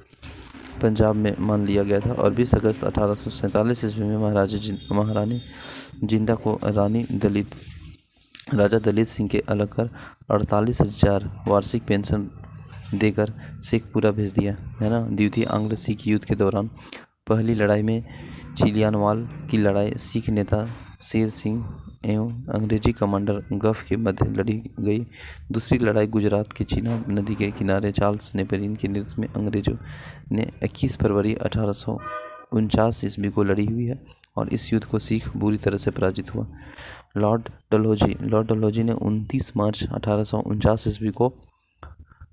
पंजाब में मान लिया गया था। और 20 अगस्त 1847 ईस्वी में महारानी जिंदा को राजा दलित सिंह के अलग कर 48,000 वार्षिक पेंशन देकर शेखपुरा भेज दिया, है ना। द्वितीय आंग्ल सिख युद्ध के दौरान पहली लड़ाई में चिलियानवाल की लड़ाई सिख नेता शेर सिंह एवं अंग्रेजी कमांडर गफ के मध्य लड़ी गई। दूसरी लड़ाई गुजरात के चीनाब नदी के किनारे चार्ल्स नेपियर के नेतृत्व में अंग्रेजों ने 21 फरवरी 1849 ईस्वी को लड़ी हुई है। और इस युद्ध को सिख बुरी तरह से पराजित हुआ। लॉर्ड डलहौजी ने 29 मार्च 1849 ईस्वी को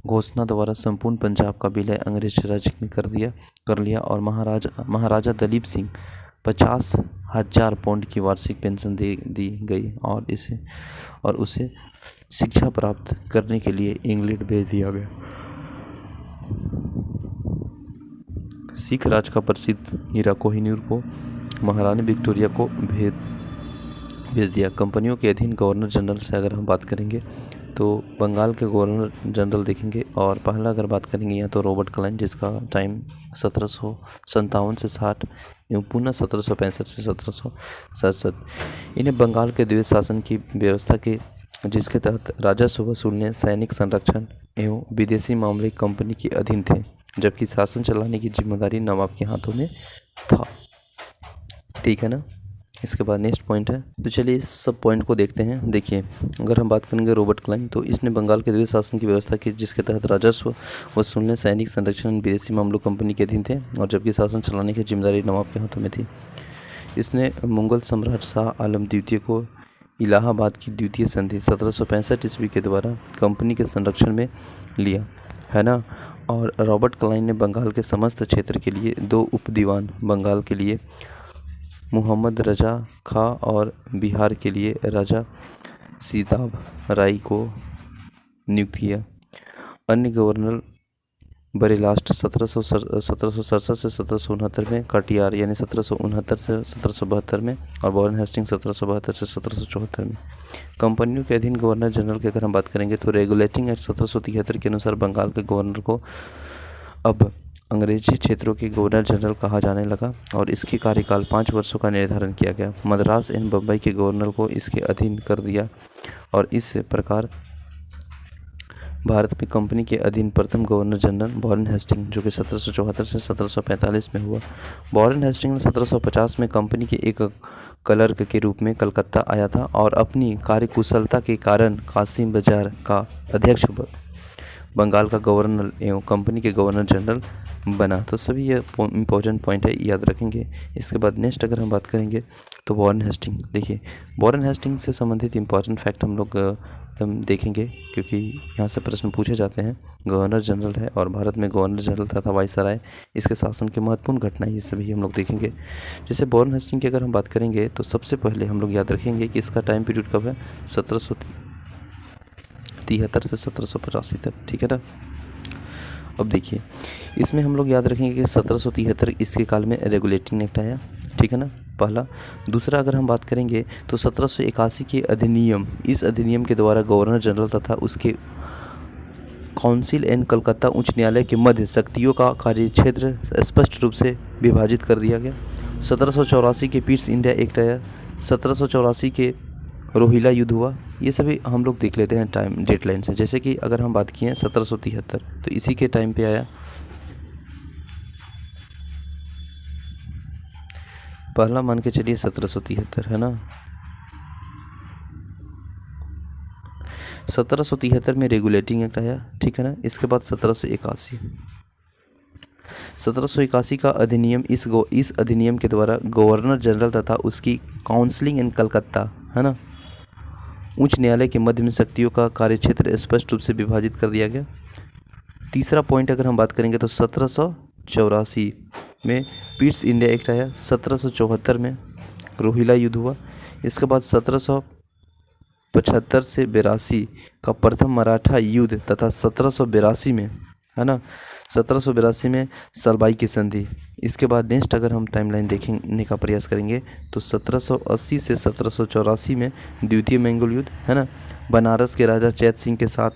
घोषणा द्वारा संपूर्ण पंजाब का विलय अंग्रेज राज्य में कर लिया। और महाराजा दलीप सिंह 50,000 पाउंड की वार्षिक पेंशन दी गई और उसे शिक्षा प्राप्त करने के लिए इंग्लैंड भेज दिया गया। सिख राज का प्रसिद्ध हीरा कोहिनूर को महारानी विक्टोरिया को भेज दिया। कंपनियों के अधीन गवर्नर जनरल से अगर हम बात करेंगे तो बंगाल के गवर्नर जनरल देखेंगे। और पहला अगर बात करेंगे या तो रॉबर्ट क्लाइन, जिसका टाइम 1757 से 60 एवं पुनः 1765 से 1767। इन्हें बंगाल के द्वैत शासन की व्यवस्था के जिसके तहत राजस्व वसूलने, सैनिक संरक्षण एवं विदेशी मामले कंपनी के अधीन थे, जबकि शासन चलाने की जिम्मेदारी नवाब के हाथों में था। ठीक है ना। इसके बाद नेक्स्ट पॉइंट है, तो चलिए इस सब पॉइंट को देखते हैं। देखिए, अगर हम बात करेंगे रॉबर्ट क्लाइन, तो इसने बंगाल के द्वैत शासन की व्यवस्था की जिसके तहत राजस्व वसूलने, सैनिक संरक्षण, विदेशी मामलों कंपनी के अधीन थे, और जबकि शासन चलाने की जिम्मेदारी नवाब के हाथों में थी। इसने मुगल सम्राट शाह आलम द्वितीय को इलाहाबाद की द्वितीय संधि 1765 ईस्वी के द्वारा कंपनी के संरक्षण में लिया, है ना। और रॉबर्ट क्लाइन ने बंगाल के समस्त क्षेत्र के लिए 2 उपदीवान, बंगाल के लिए मोहम्मद रजा खां और बिहार के लिए राजा सीताब राय को नियुक्त किया। अन्य गवर्नर बरेलास्ट 1767 से 1769 में, कटियार यानी 1769 से 1772 में, और वॉरेन हेस्टिंग्स 1772 से 1774 में। कंपनियों के अधीन गवर्नर जनरल की अगर हम बात करेंगे तो रेगुलेटिंग एक्ट 1773 के अनुसार बंगाल के गवर्नर को अब अंग्रेजी क्षेत्रों के गवर्नर जनरल कहा जाने लगा और इसकी कार्यकाल 5 वर्षों का निर्धारण किया गया। मद्रास एवं बम्बई के गवर्नर को इसके अधीन कर दिया और इस प्रकार भारत में कंपनी के अधीन प्रथम गवर्नर जनरल वॉरेन हेस्टिंग, जो कि 1774 से 1745 में हुआ। वॉरेन हेस्टिंग ने 1750 में कंपनी के एक क्लर्क के रूप में कलकत्ता आया था और अपनी कार्यकुशलता के कारण कासिम बाजार का अध्यक्ष बंगाल का गवर्नर एवं कंपनी के गवर्नर जनरल बना। तो सभी ये इम्पोर्टेंट पॉइंट है, याद रखेंगे। इसके बाद नेक्स्ट अगर हम बात करेंगे तो वॉरेन हेस्टिंग। देखिए, वॉरेन हेस्टिंग से संबंधित इम्पोर्टेंट फैक्ट हम लोग हम देखेंगे क्योंकि यहाँ से प्रश्न पूछे जाते हैं। गवर्नर जनरल है और भारत में गवर्नर जनरल तथा वाइसराय, इसके शासन की महत्वपूर्ण घटनाएं, ये सभी हम लोग देखेंगे। जैसे वॉरेन हेस्टिंग की अगर हम बात करेंगे तो सबसे पहले हम लोग याद रखेंगे कि इसका टाइम पीरियड कब है, 1773 से 1785 तक। ठीक है ना। अब देखिए, इसमें हम लोग याद रखेंगे कि 1773 इसके काल में रेगुलेटिंग एक्ट आया। ठीक है ना, पहला। दूसरा अगर हम बात करेंगे तो 1781 के अधिनियम, इस अधिनियम के द्वारा गवर्नर जनरल तथा उसके काउंसिल एंड कलकत्ता उच्च न्यायालय के मध्य शक्तियों का कार्यक्षेत्र स्पष्ट रूप से विभाजित कर दिया गया। 1784 के पीस इंडिया एक्ट आया, 1784 के रोहिला युद्ध हुआ। ये सभी हम लोग देख लेते हैं टाइम डेटलाइन से। जैसे कि अगर हम बात किए 1773 तो इसी के टाइम पे आया पहला, मान के चलिए 1773, है ना। 1773 में रेगुलेटिंग एक्ट आया। ठीक है ना। इसके बाद 1781 का अधिनियम, इस अधिनियम के द्वारा गवर्नर जनरल तथा उसकी काउंसिलिंग इन कलकत्ता, है ना, उच्च न्यायालय के मध्य में शक्तियों का कार्यक्षेत्र स्पष्ट रूप से विभाजित कर दिया गया। तीसरा पॉइंट अगर हम बात करेंगे तो 1784 में पीट्स इंडिया एक्ट आया। 1774 में रोहिला युद्ध हुआ। इसके बाद 1775 से 82 का प्रथम मराठा युद्ध तथा 1782 में, है ना, 1782 में सलबाई की संधि। इसके बाद नेक्स्ट अगर हम टाइमलाइन देखने का प्रयास करेंगे तो 1780 से 1784 में द्वितीय मंगोल युद्ध, है ना, बनारस के राजा चैत सिंह के साथ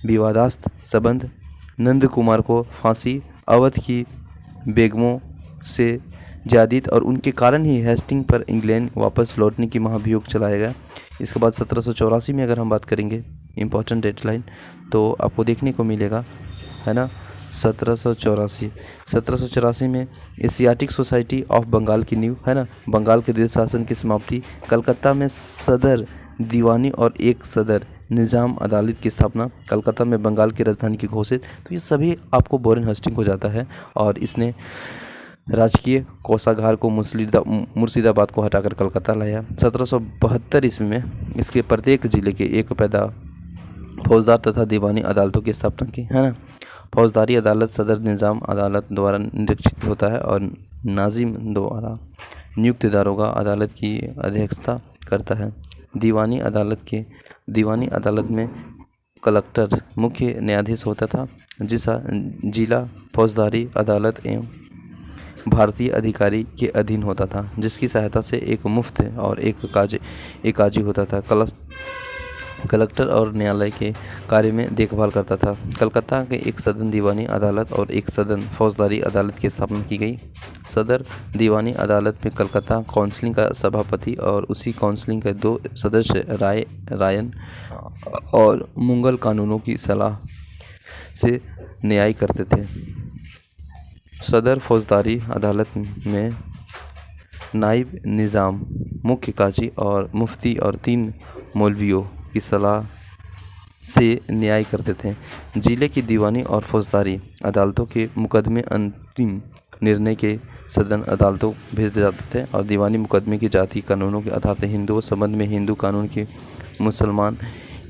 विवादास्पद संबंध, नंद कुमार को फांसी, अवध की बेगमों से ज्यादित और उनके कारण ही हेस्टिंग पर इंग्लैंड वापस लौटने की महाभियोग चलाया गया। इसके बाद 1784 में अगर हम बात करेंगे इम्पोर्टेंट डेडलाइन तो आपको देखने को मिलेगा, है ना, 1784 में एशियाटिक सोसाइटी ऑफ बंगाल की नींव, है ना, बंगाल के द्वैध शासन की समाप्ति, कलकत्ता में सदर दीवानी और एक सदर निज़ाम अदालत की स्थापना, कलकत्ता में बंगाल की राजधानी की घोषित। तो ये सभी आपको वॉरेन हेस्टिंग हो जाता है और इसने राजकीय कोषागार को मुर्शिदाबाद को हटाकर कलकत्ता लाया। 1772 ईस्वी में इसके प्रत्येक जिले के एक पैदा फौजदार तथा दीवानी अदालतों की स्थापना की, है ना। फौजदारी अदालत सदर निज़ाम अदालत द्वारा निरीक्षित होता है और नाजिम द्वारा नियुक्त दारोगा अदालत की अध्यक्षता करता है। दीवानी अदालत में कलेक्टर मुख्य न्यायाधीश होता था, जिला फौजदारी अदालत एवं भारतीय अधिकारी के अधीन होता था, जिसकी सहायता से एक मुफ्त और एक काजी होता था। कलेक्टर और न्यायालय के कार्य में देखभाल करता था। कलकत्ता के एक सदन दीवानी अदालत और एक सदन फौजदारी अदालत की स्थापना की गई। सदर दीवानी अदालत में कलकत्ता काउंसिल का सभापति और उसी काउंसिल के 2 सदस्य रायन और मुगल कानूनों की सलाह से न्याय करते थे। सदर फौजदारी अदालत में नाइब निज़ाम, मुख्य काजी और मुफ्ती और 3 मौलवियों की सलाह से न्याय करते थे। जिले की दीवानी और फौजदारी अदालतों के मुकदमे अंतिम निर्णय के सदन अदालतों भेज दिए जाते थे और दीवानी मुकदमे की जाति कानूनों के आधार पर हिंदुओं संबंध में हिंदू कानून के, मुसलमान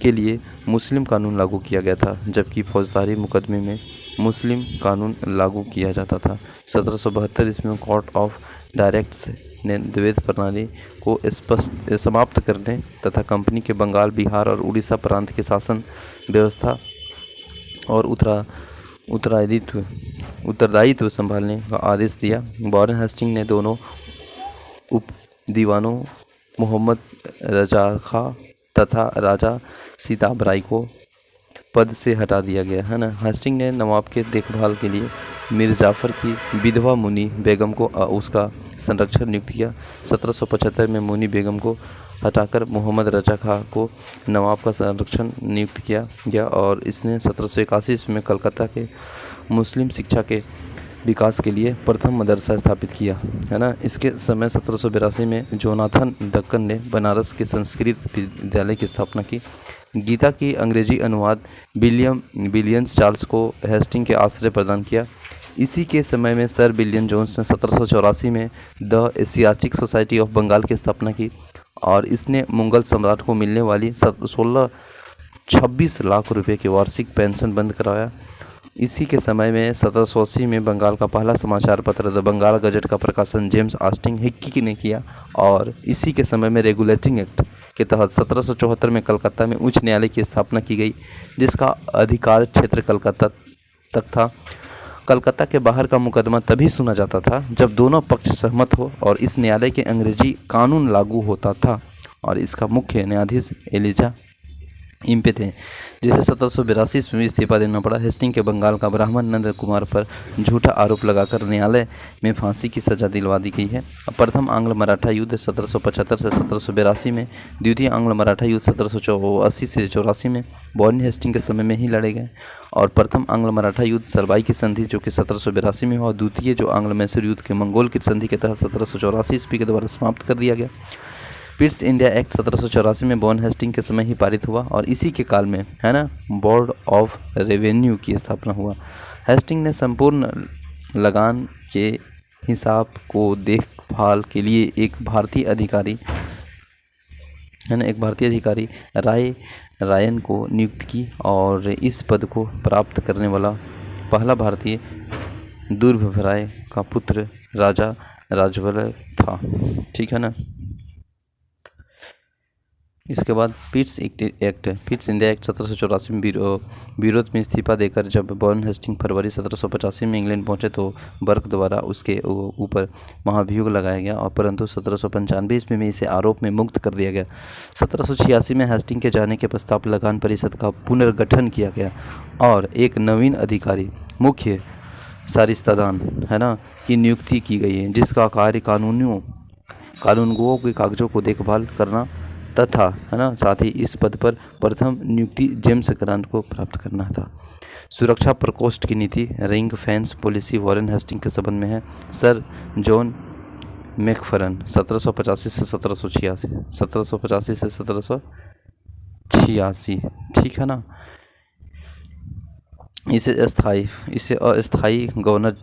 के लिए मुस्लिम कानून लागू किया गया था, जबकि फौजदारी मुकदमे में मुस्लिम कानून लागू किया जाता था। 1772 ईस्वी में कोर्ट ऑफ डायरेक्ट्स ने द्वैध प्रणाली को समाप्त करने तथा कंपनी के बंगाल, बिहार और उड़ीसा प्रांत के शासन व्यवस्था और उत्तरदायित्व संभालने का आदेश दिया। वॉरेन हेस्टिंग ने दोनों उप दीवानों मोहम्मद रजा खां तथा राजा सीताब राय को पद से हटा दिया गया, है ना। हेस्टिंग ने नवाब के देखभाल के लिए मीर जाफ़र की विधवा मुनी बेगम को उसका संरक्षक नियुक्त किया। 1775 में मुनी बेगम को हटाकर मोहम्मद रजा खां को नवाब का संरक्षण नियुक्त किया गया और इसने 1781 ईस्वी में कलकत्ता के मुस्लिम शिक्षा के विकास के लिए प्रथम मदरसा स्थापित किया, है ना। इसके समय 1782 में जोनाथन डक्कन ने बनारस के संस्कृत विद्यालय की स्थापना की। गीता की अंग्रेजी अनुवाद विलियम चार्ल्स को हेस्टिंग के आश्रय प्रदान किया। इसी के समय में सर विलियम जोन्स ने 1784 में the Asiatic society of Bengal की स्थापना की और इसने मुगल सम्राट को मिलने वाली 26 लाख रुपए की वार्षिक पेंशन बंद करवाया। इसी के समय में 1780 में बंगाल का पहला समाचार पत्र द बंगाल गजट का प्रकाशन जेम्स ऑस्टिन हिक्की ने किया और इसी के समय में रेगुलेटिंग एक्ट के तहत 1774 में कलकत्ता में उच्च न्यायालय की स्थापना की गई, जिसका अधिकार क्षेत्र कलकत्ता तक था। कलकत्ता के बाहर का मुकदमा तभी सुना जाता था जब दोनों पक्ष सहमत हो और इस न्यायालय के अंग्रेजी कानून लागू होता था और इसका मुख्य न्यायाधीश एलिजा इम्पे थे, जिसे 1782 में इस्तीफा देना पड़ा। हेस्टिंग के बंगाल का ब्राह्मण नंद कुमार पर झूठा आरोप लगाकर न्यायालय में फांसी की सजा दिलवा दी गई है। प्रथम आंग्ल मराठा युद्ध 1775 से 1782 में, द्वितीय आंग्ल मराठा युद्ध 1780 से 84 में वॉरेन हेस्टिंग के समय में ही लड़े गए और प्रथम आंग्ल मराठा युद्ध सलबाई की संधि जो कि 1782 में हुआ, द्वितीय जो आंग्ल मैसूर युद्ध के मंगोल की संधि के तहत 1784 ईस्वी के द्वारा समाप्त कर दिया गया। पीट्स इंडिया एक्ट 1784 में वॉरेन हेस्टिंग के समय ही पारित हुआ और इसी के काल में, है ना, बोर्ड ऑफ रेवेन्यू की स्थापना हुआ। हेस्टिंग ने संपूर्ण लगान के हिसाब को देखभाल के लिए एक भारतीय अधिकारी है ना, एक भारतीय अधिकारी रायन को नियुक्त की और इस पद को प्राप्त करने वाला पहला भारतीय दुर्लभ का पुत्र राजा राजवल्लभ था। ठीक है ना। इसके बाद पिट्स इंडिया एक्ट 1784 में विरोध में इस्तीफा देकर जब वॉरेन हेस्टिंग फरवरी 1785 में इंग्लैंड पहुंचे तो बर्क द्वारा उसके ऊपर महाभियोग लगाया गया, और परंतु 1795 ईस्वी में इसे आरोप में मुक्त कर दिया गया। 1786 में हेस्टिंग के जाने के पश्चात लगान परिषद का पुनर्गठन किया गया और एक नवीन अधिकारी मुख्य सारिस्तादान, है ना, की नियुक्ति की गई है, जिसका कार्य कानूनगोओं के कागजों को देखभाल करना तथा, है ना, साथ ही इस पद पर प्रथम नियुक्ति जेम्स ग्रांट को प्राप्त करना था। सुरक्षा प्रकोष्ठ की नीति ring fence policy Warren Hasting के संबंध में है। सर जॉन मैकफरन 1785 से 1786, 1785 से 1786, ठीक है ना। इसे अस्थायी गवर्नर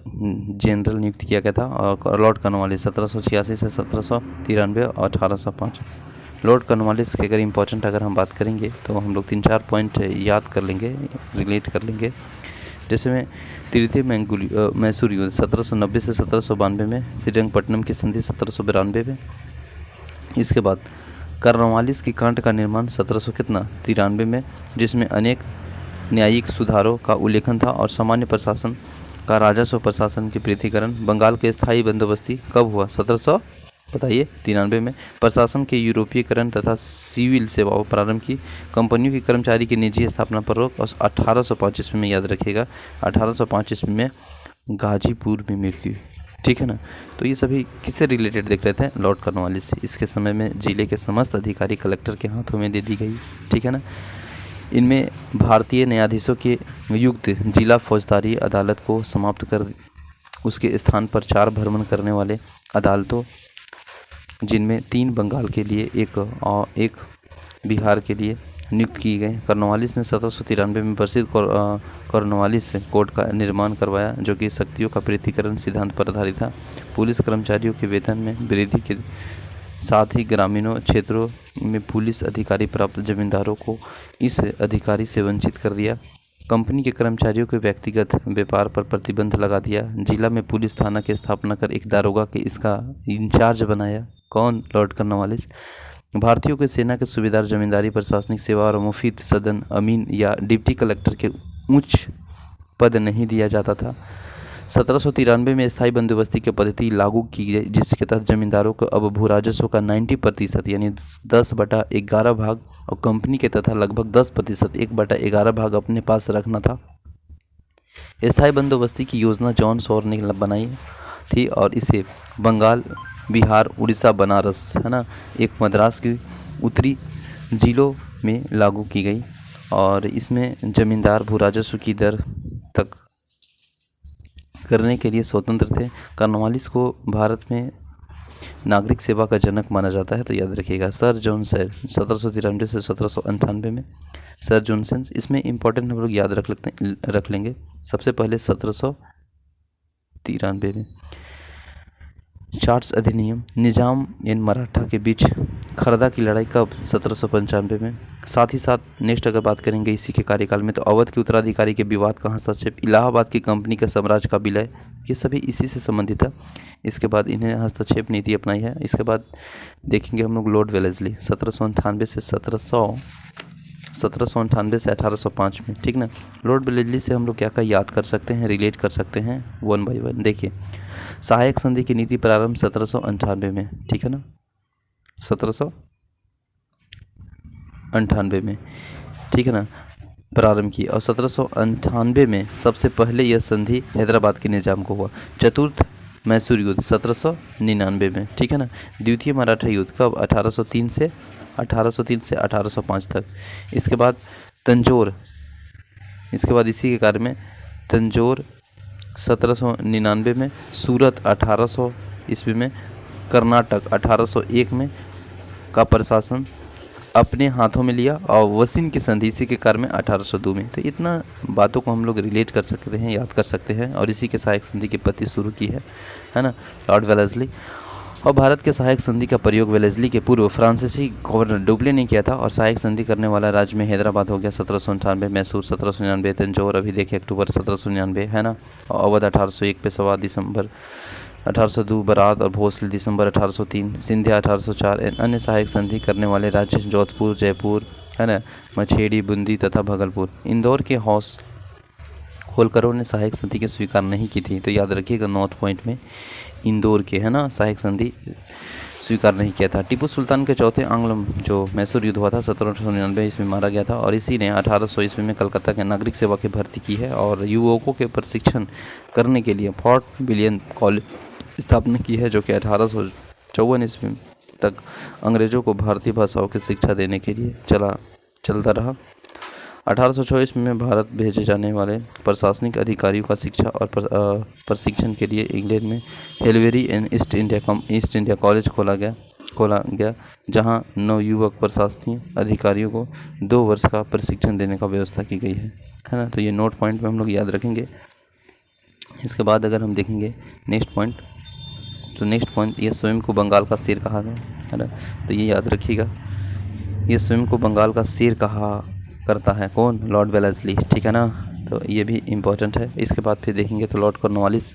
जनरल नियुक्त किया गया था, और लॉर्ड कॉर्नवालिस 1786 से 1793 और 1805। लॉर्ड कॉर्नवालिस के अगर इम्पोर्टेंट अगर हम बात करेंगे तो हम लोग 3-4 पॉइंट याद कर लेंगे, रिलेट कर लेंगे। जैसे में तृतीय मैसूर युद्ध 1790 से 1792 में, श्रीरंगपट्टनम की संधि 1792 में। इसके बाद कॉर्नवालिस की कांट का निर्माण 1793 में, जिसमें अनेक न्यायिक सुधारों का उल्लेखन था, और सामान्य प्रशासन का राजस्व प्रशासन की पृथकीकरण। बंगाल के स्थायी बंदोबस्ती कब हुआ? 1793 में। प्रशासन के यूरोपीयकरण तथा सिविल सेवाओं प्रारंभ की। कंपनियों की कर्मचारी की निजी स्थापना पर रोक, और 1805 ईस्वी में, याद रखिएगा, 1805 ईस्वी में गाजीपुर में मृत्यु। ठीक है ना। तो ये सभी किससे रिलेटेड देख रहे थे? Lord Cornwallis. इसके समय में जिले के समस्त अधिकारी कलेक्टर के हाथों में दे दी गई। ठीक है ना। इनमें भारतीय न्यायाधीशों के युक्त जिला फौजदारी अदालत को समाप्त कर उसके स्थान पर 4 भ्रमण करने वाले अदालतों, जिनमें 3 बंगाल के लिए, एक बिहार के लिए नियुक्त किए गए। कॉर्नवालिस ने 1793 में प्रसिद्ध कॉर्नवालिस कोड का निर्माण करवाया, जो कि शक्तियों का पृथक्करण सिद्धांत पर आधारित था। पुलिस कर्मचारियों के वेतन में वृद्धि के साथ ही ग्रामीणों क्षेत्रों में पुलिस अधिकारी प्राप्त जमींदारों को इस अधिकारी से वंचित कर दिया। कंपनी के कर्मचारियों के व्यक्तिगत व्यापार पर प्रतिबंध लगा दिया। जिला में पुलिस थाना की स्थापना कर एक दारोगा के इसका इंचार्ज बनाया। कौन? Lord Cornwallis. भारतीयों के सेना के सूबेदार, जमींदारी, प्रशासनिक सेवा और मुफीद सदन अमीन या डिप्टी कलेक्टर के उच्च पद नहीं दिया जाता था। 1793 में स्थायी बंदोबस्ती की पद्धति लागू की गई, जिसके तहत जमींदारों को अब भू राजस्व का 90% यानी 10/11 भाग, और कंपनी के तथा लगभग 10% 1/11 भाग अपने पास रखना था। स्थायी बंदोबस्ती की योजना जॉन शॉर ने बनाई थी, और इसे बंगाल, बिहार, उड़ीसा, बनारस, है ना, एक मद्रास की उत्तरी जिलों में लागू की गई, और इसमें जमींदार भू राजस्व की दर तक करने के लिए स्वतंत्र थे। कॉर्नवालिस को भारत में नागरिक सेवा का जनक माना जाता है, तो याद रखिएगा। सर जॉनसन 1793 से 1798 में। सर जॉनसन, इसमें इंपॉर्टेंट हम लोग याद रख लेंगे। सबसे पहले 1793 में चार्ट्स अधिनियम, निजाम एंड मराठा के बीच खरदा की लड़ाई कब? 1795 में। साथ ही साथ नेक्स्ट अगर बात करेंगे इसी के कार्यकाल में, तो अवध के उत्तराधिकारी के विवाद का हस्तक्षेप, इलाहाबाद की कंपनी के साम्राज्य का विलय, ये सभी इसी से संबंधित है। इसके बाद इन्हें हस्तक्षेप नीति अपनाई है। इसके बाद देखेंगे हम लोग लॉर्ड वेलेस्ली 1798 से 1805 में। ठीक ना। लॉर्ड वेलेस्ली से हम लोग क्या याद कर सकते हैं, रिलेट कर सकते हैं 1 by 1। देखिए, सहायक संधि की नीति प्रारंभ 1798 में। ठीक है ना, 1798 में, ठीक है ना, प्रारंभ की, और 1798 में सबसे पहले यह संधि हैदराबाद के निजाम को हुआ। चतुर्थ मैसूर युद्ध 1799 में। ठीक है ना। द्वितीय मराठा युद्ध कब? 1803 से 1805 तक। इसके बाद तंजौर, इसके बाद इसी के कार्य में तंजौर 1799 में, सूरत 1800 ईस्वी में, कर्नाटक 1801 में का प्रशासन अपने हाथों में लिया, और वसीन की संधि इसी के कार्य में 1802 में। तो इतना बातों को हम लोग रिलेट कर सकते हैं, याद कर सकते हैं, और इसी के सहायक संधि की पत्ती शुरू की है ना, लॉर्ड वेलेस्ली। और भारत के सहायक संधि का प्रयोग वेलेस्ली के पूर्व फ्रांसीसी गवर्नर डुप्ले ने किया था। और सहायक संधि करने वाला राज्य में हैदराबाद हो गया 1798, मैसूर 1799, तंजौर अभी देखिए अक्टूबर 1799 है ना, और अवध 1801 पे सवा दिसंबर 1802, बरात और भोसले दिसंबर 1803, सिंधिया 1804। अन्य सहायक संधि करने वाले राज्य जोधपुर, जयपुर है ना, मछेड़ी, बूंदी तथा भागलपुर। इंदौर के हौस होलकरों ने सहायक संधि की स्वीकार नहीं की थी, तो याद रखिएगा नॉर्थ पॉइंट में इंदौर के है ना सहायक संधि स्वीकार नहीं किया था। टीपू सुल्तान के चौथे आंग्ल जो मैसूर युद्ध हुआ था 1799 ईस्वी में मारा गया था, और इसी ने 1800 ईस्वी में कलकत्ता के नागरिक सेवा की भर्ती की है और युवकों के प्रशिक्षण करने के लिए फोर्ट विलियम कॉलेज स्थापना की है, जो कि 1854 ईस्वी तक अंग्रेजों को भारतीय भाषाओं की शिक्षा देने के लिए चलता रहा। 1806 ईस्वी में भारत भेजे जाने वाले प्रशासनिक अधिकारियों का शिक्षा और प्रशिक्षण के लिए इंग्लैंड में हेलवेरी एंड ईस्ट इंडिया कॉलेज खोला गया, जहां नवयुवक प्रशासनिक अधिकारियों को 2 वर्ष का प्रशिक्षण देने का व्यवस्था की गई है ना। तो ये नोट पॉइंट में हम लोग याद रखेंगे। इसके बाद अगर हम देखेंगे नेक्स्ट पॉइंट, तो नेक्स्ट पॉइंट ये स्वयं को बंगाल का शेर कहा गया है ना, तो ये याद रखिएगा। ये स्वयं को बंगाल का शेर कहा करता है कौन? लॉर्ड वेलेस्ली, ठीक है ना, तो ये भी इम्पोर्टेंट है। इसके बाद फिर देखेंगे तो लॉर्ड कॉर्नवालिस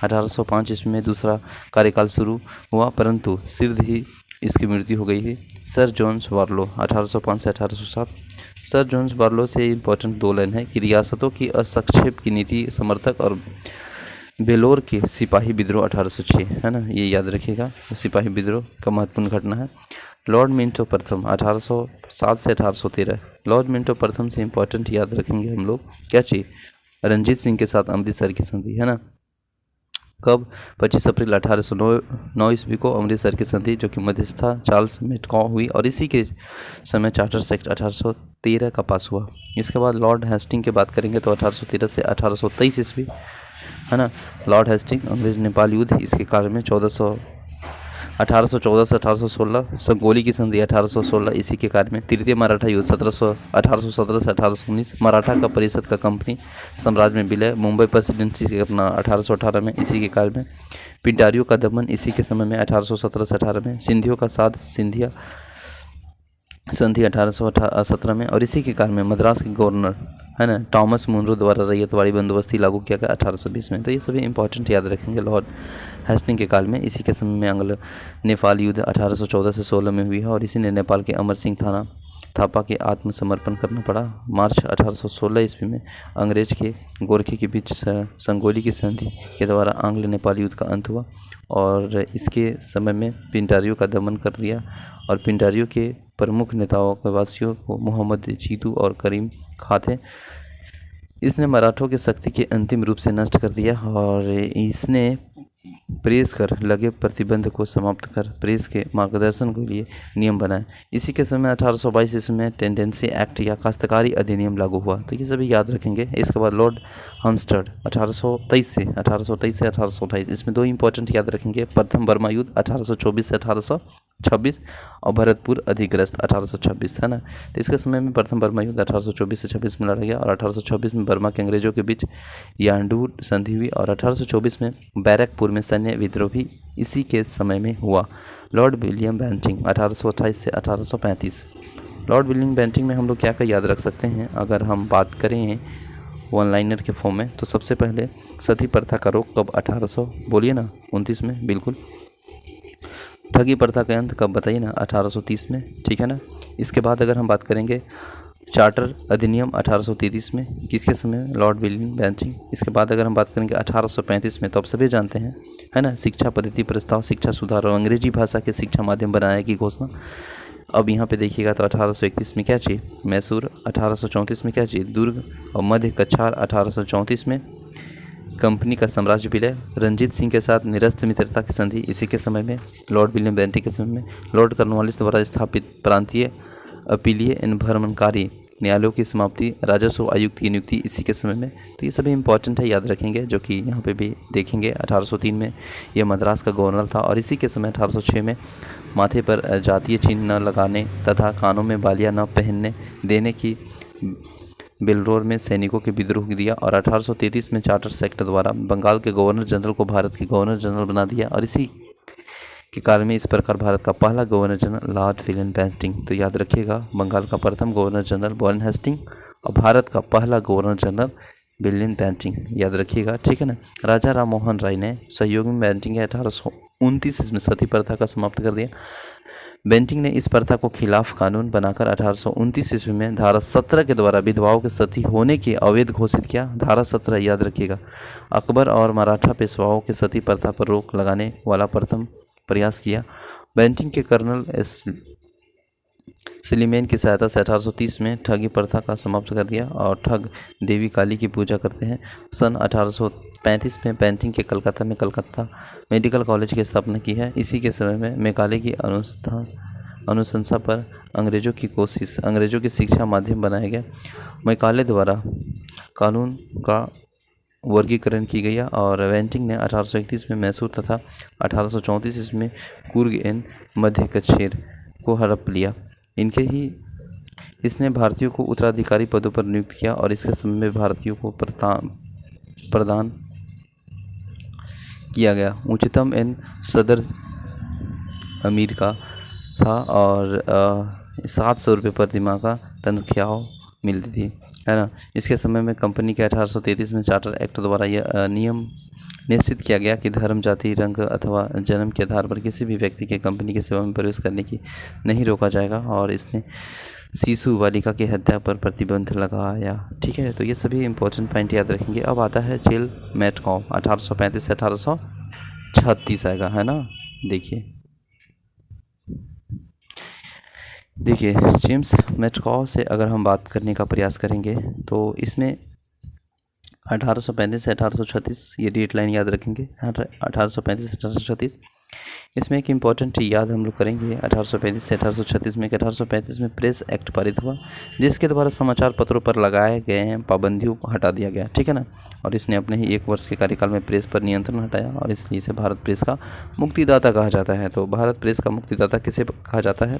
1805 ईस्वी में दूसरा कार्यकाल शुरू हुआ, परंतु शीघ्र ही इसकी मृत्यु हो गई है। सर जॉन्स बार्लो 1805 से 1807। सर जॉन्स बार्लो से इम्पोर्टेंट 2 लाइन है कि रियासतों की हस्तक्षेप की नीति समर्थक और बेलोर के सिपाही विद्रोह 1806 है ना, ये याद रखिएगा। सिपाही विद्रोह का महत्वपूर्ण घटना है। लॉर्ड मिंटो प्रथम 1807 से 1813। लॉर्ड मिंटो प्रथम से इम्पोर्टेंट याद रखेंगे हम लोग क्या चीज़? रंजीत सिंह के साथ अमृतसर की संधि है ना। कब? 25 अप्रैल 1809 ईस्वी को अमृतसर की संधि, जो कि मध्यस्थता चार्ल्स मेटकॉ हुई, और इसी के समय चार्टर एक्ट 1813 का पास हुआ। इसके बाद लॉर्ड हेस्टिंग की बात करेंगे तो 1813 से 1823 ईस्वी है ना। लॉर्ड हेस्टिंग अंग्रेज नेपाल युद्ध, इसके कार्य में 1814 से 1816। संगोली की संधि 1816, इसी के कार्य में। तृतीय मराठा युद्ध 1817 से 1819। मराठा का परिषद का कंपनी साम्राज्य में विलय, मुंबई प्रेसिडेंसी के अपना 1818 में, इसी के कार्य में। पिंडारियों का दमन इसी के समय में 1817 से 18 में। सिंधियों का साथ सिंधिया संधि 1817 में, और इसी के कारण में मद्रास के गवर्नर है ना टॉमस मुनरो द्वारा रैयतवाड़ी बंदोबस्ती लागू किया गया 1820 में। तो ये सभी इंपॉर्टेंट याद रखेंगे लॉर्ड हेस्टिंग के काल में। इसी के समय में अंग्ल नेपाल युद्ध 1814 से 16 में हुई है, और इसी ने नेपाल के अमर सिंह थापा के आत्मसमर्पण करना पड़ा। मार्च 1816 ईस्वी में अंग्रेज के गोरखे के बीच संगोली की संधि के द्वारा आंग्ल नेपाल युद्ध का अंत हुआ, और इसके समय में पिंडारियों का दमन कर दिया, और पिंडारियों के प्रमुख नेताओं के वासियों को मोहम्मद जीतू और करीम खां थे। इसने मराठों की शक्ति के अंतिम रूप से नष्ट कर दिया, और इसने प्रेस कर लगे प्रतिबंध को समाप्त कर प्रेस के मार्गदर्शन के लिए नियम बनाए। इसी के समय 1822 ईस्वी में टेंडेंसी एक्ट या काश्तकारी अधिनियम लागू हुआ। तो ये सभी याद रखेंगे। इसके बाद लॉर्ड हमस्टर्ड 1823 से 1828, इसमें 2 इंपॉर्टेंट याद रखेंगे। प्रथम बर्मा युद्ध 1824 से 1826, और भरतपुर अधिग्रस्त 1826 है ना। तो इसके समय में प्रथम बर्मा युद्ध 1824 से 26 में लड़ा गया, और 1826 में बर्मा के अंग्रेजों के बीच यांडू संधि हुई, और 1824 में बैरकपुर में सैन्य विद्रोह भी इसी के समय में हुआ। लॉर्ड विलियम बेंटिंग 1828 से 1835। लॉर्ड विलियम बेंटिंग में हम लोग क्या याद रख सकते हैं? अगर हम बात करें वन लाइनर के फॉर्म में, तो सबसे पहले सती प्रथा का रोक कब? 1800 बोलिए ना 29 में, बिल्कुल। ठगी प्रथा का अंत कब? बताइए ना, 1830 में, ठीक है ना। इसके बाद अगर हम बात करेंगे चार्टर अधिनियम 1833 में, किसके समय? Lord William Bentinck. इसके बाद अगर हम बात करेंगे 1835 में, तो आप सभी जानते हैं है ना, शिक्षा पद्धति प्रस्ताव, शिक्षा सुधार और अंग्रेजी भाषा के शिक्षा माध्यम बनाने की घोषणा। अब यहाँ पे देखिएगा तो 1831 में क्या चाहिए? मैसूर। 1834 में क्या चाहिए? दुर्ग। और मध्य कछार 1834 में। कंपनी का साम्राज्य विलय, रंजीत सिंह के साथ निरस्त मित्रता की संधि इसी के समय में, लॉर्ड विलियम बेंटिंग के समय में। लॉर्ड कॉर्नवालिस द्वारा स्थापित प्रांतीय अपीलीय एवं भ्रमणकारी न्यायालयों की समाप्ति, राजस्व आयुक्त की नियुक्ति इसी के समय में। तो ये सभी इंपॉर्टेंट है, याद रखेंगे, जो कि यहाँ पे भी देखेंगे। 1803 में यह मद्रास का गवर्नर था, और इसी के समय 1806 में माथे पर जातीय चिन्ह न लगाने तथा कानों में बालियाँ न पहनने देने की बेलरोर में सैनिकों के विद्रोह दिया, और 1833 में चार्टर एक्ट द्वारा बंगाल के गवर्नर जनरल को भारत के गवर्नर जनरल बना दिया, और इसी के काल में इस प्रकार भारत का पहला governor general Lord William Bentinck, तो याद रखिएगा बंगाल का प्रथम गवर्नर जनरल वॉरेन हेस्टिंग और भारत का पहला गवर्नर जनरल विलियम बेंटिंक, याद रखिएगा, ठीक है ना। राजा राम मोहन राय ने सहयोग में बेंटिंक के 1829 ईस्वी में सती प्रथा का समाप्त कर दिया। बेंटिंक ने इस प्रथा को खिलाफ कानून बनाकर 1829 ईस्वी में धारा 17 के द्वारा विधवाओं के सती होने की अवैध घोषित किया। धारा 17 याद रखिएगा, अकबर और मराठा पेशवाओं के सती प्रथा पर रोक लगाने वाला प्रथम प्रयास किया। बेंटिंक के कर्नल स्लीमेन की सहायता से 1830 में ठगी प्रथा का समाप्त कर दिया और ठग देवी काली की पूजा करते हैं। सन 1835 में बेंटिंक के कलकत्ता में कलकत्ता मेडिकल कॉलेज की स्थापना की है। इसी के समय में मैकाले की अनुशंसा पर अंग्रेजों की शिक्षा माध्यम बनाया गया। मैकाले द्वारा कानून का वर्गीकरण की गई और बेंटिंक ने 1831 में मैसूर तथा 1834 ईस्वी में कुर्ग एवं मध्य कछेर को हड़प लिया। इसने भारतीयों को उत्तराधिकारी पदों पर नियुक्त किया और इसके समय में भारतीयों को प्रदान किया गया। उच्चतम एवं सदर अमीर का था और 700 रुपये प्रति माह का तनख्वाह मिलती थी, है ना। इसके समय में कंपनी के 1833 में चार्टर एक्ट द्वारा यह नियम निश्चित किया गया कि धर्म, जाति, रंग अथवा जन्म के आधार पर किसी भी व्यक्ति के कंपनी की सेवा में प्रवेश करने की नहीं रोका जाएगा और इसने शिशु बालिका की हत्या पर प्रतिबंध लगाया, ठीक है। तो ये सभी इंपॉर्टेंट पॉइंट याद रखेंगे। अब आता है जेल मेटकॉफ 1835 से 1836 आएगा, है ना। देखिए जेम्स मेटकॉफ से अगर हम बात करने का प्रयास करेंगे तो इसमें 1835 से 1836 ये डेट लाइन याद रखेंगे, 1835 से 1836। इसमें एक इम्पॉर्टेंट याद हम लोग करेंगे 1835 से 1836 में कि 1835 में प्रेस एक्ट पारित हुआ जिसके द्वारा समाचार पत्रों पर लगाए गए हैं पाबंदियों को हटा दिया गया, ठीक है ना। और इसने अपने ही 1 वर्ष के कार्यकाल में प्रेस पर नियंत्रण हटाया और इसलिए इसे भारत प्रेस का मुक्तिदाता कहा जाता है। तो भारत प्रेस का मुक्तिदाता किसे कहा जाता है,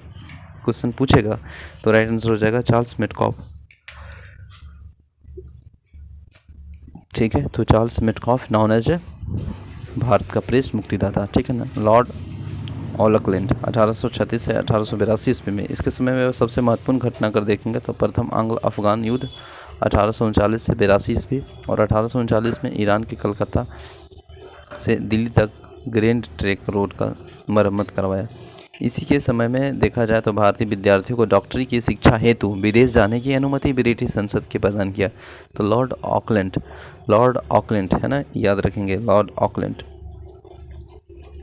क्वेश्चन पूछेगा तो राइट आंसर हो जाएगा चार्ल्स मेटकॉफ, ठीक है। तो Charles Metcalfe known as Bharat का प्रेस मुक्तिदाता, ठीक है ना। लॉर्ड ऑकलैंड 1836 से 1882 ईस्वी में, इसके समय में सबसे महत्वपूर्ण घटना अगर देखेंगे तो प्रथम आंग्ल अफगान युद्ध 1839 से 82 ईस्वी और 1839 में ईरान के कलकत्ता से दिल्ली तक ग्रैंड ट्रंक रोड का मरम्मत करवाया। इसी के समय में देखा जाए तो भारतीय विद्यार्थियों को डॉक्टरी की शिक्षा हेतु विदेश जाने की अनुमति ब्रिटिश संसद के प्रदान किया। तो लॉर्ड ऑकलैंड है ना, याद रखेंगे लॉर्ड ऑकलैंड,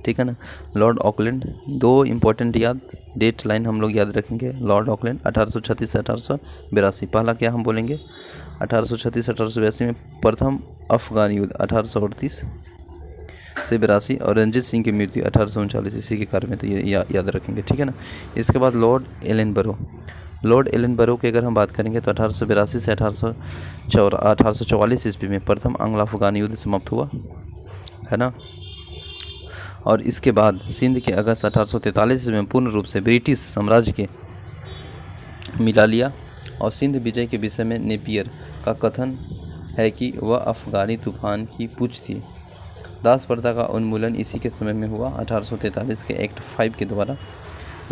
ठीक है ना। Lord Auckland, 2 important date line हम लोग याद रखेंगे। लॉर्ड ऑकलैंड 1836 से 1882, पहला क्या हम बोलेंगे 1836 से 1882 में प्रथम अफगान युद्ध 1838 से 82 और रंजीत सिंह की मृत्यु 1839 इसी के कारण में, तो ये याद रखेंगे, ठीक है ना। इसके बाद लॉर्ड एलन बरो की अगर हम बात करेंगे तो 1882 से 1844 ईस्वी में प्रथम आंग्ल अफगान युद्ध समाप्त हुआ, है ना। और इसके बाद सिंध के अगस्त 1843 ईस्वी में पूर्ण रूप से ब्रिटिश साम्राज्य के मिला लिया और सिंध विजय के विषय में नेपियर का कथन है कि वह अफगानी तूफान की पूंछ थी। दास प्रथा का उन्मूलन इसी के समय में हुआ 1843 के एक्ट 5 के द्वारा।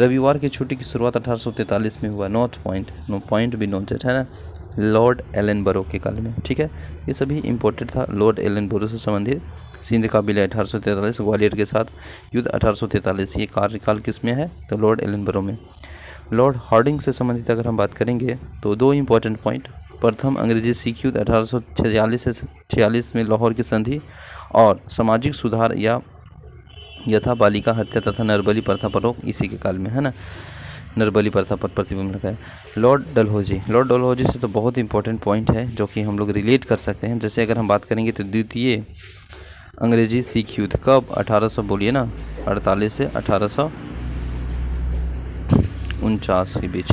रविवार की छुट्टी की शुरुआत 1843 में हुआ। नो पॉइंट भी नोटेड, है ना, लॉर्ड एलन बरो के काल में, ठीक है। ये सभी इम्पोर्टेंट था लॉर्ड एलन बरो से संबंधित। सिंध का विलय 1843, ग्वालियर के साथ युद्ध 1843, ये कार्यकाल किस में है तो लॉर्ड एलन बरो में। लॉर्ड हार्डिंग से संबंधित अगर हम बात करेंगे तो 2 इंपॉर्टेंट पॉइंट, प्रथम अंग्रेजी सिख युद्ध 1846 से 46 में लाहौर की संधि और सामाजिक सुधार या यथा बालिका हत्या तथा नरबली प्रथा पर रोक इसी के काल में, है ना। नरबली प्रथा पर प्रतिबंध लगाया। लॉर्ड डलहौजी से तो बहुत इंपॉर्टेंट पॉइंट है जो कि हम लोग रिलेट कर सकते हैं। जैसे अगर हम बात करेंगे तो द्वितीय अंग्रेजी सिख युद्ध कब 1800 बोलिए ना 48 से 1849 के बीच,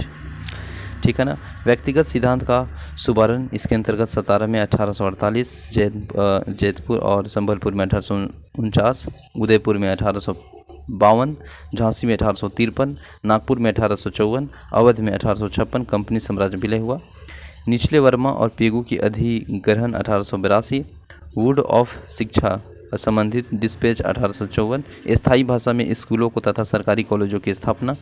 ठीक है ना। व्यक्तिगत सिद्धांत का शुभारंभ इसके अंतर्गत 17 में 1848, जैतपुर और संबलपुर में 1849, उदयपुर में 1852, झांसी में 1853, नागपुर में 1854, अवध में 1856 कंपनी साम्राज्य विलय हुआ। निचले वर्मा और पेगू की अधिग्रहण 1882, वुड ऑफ शिक्षा संबंधित डिस्पैच 1854, स्थायी भाषा में स्कूलों को तथा सरकारी कॉलेजों की स्थापना,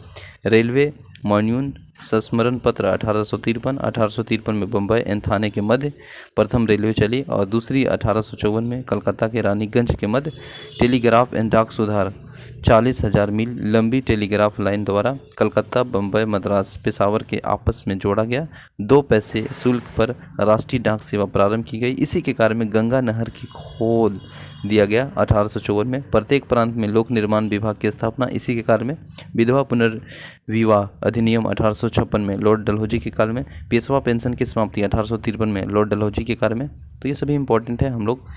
रेलवे मॉन्यून संस्मरण पत्र 1853 में बम्बई एंड थाने के मध्य प्रथम रेलवे चली और दूसरी 1854 में कलकत्ता के रानीगंज के मध्य टेलीग्राफ एंड डाक सुधार 40,000 मील लंबी टेलीग्राफ लाइन द्वारा कलकत्ता, बम्बई, मद्रास, पेशावर के आपस में जोड़ा गया। 2 पैसे शुल्क पर राष्ट्रीय डाक सेवा प्रारंभ की गई। इसी के कार्य में गंगा नहर की खोद दिया गया 1854 में। प्रत्येक प्रांत में लोक निर्माण विभाग की स्थापना इसी के कार्य में। विधवा पुनर्विवाह अधिनियम 1856 में लॉर्ड डलहौजी के काल में। पेशवा पेंशन की समाप्ति 1853 में लॉर्ड डलहौजी के कार्य में। तो ये सभी इंपॉर्टेंट है, हम लोग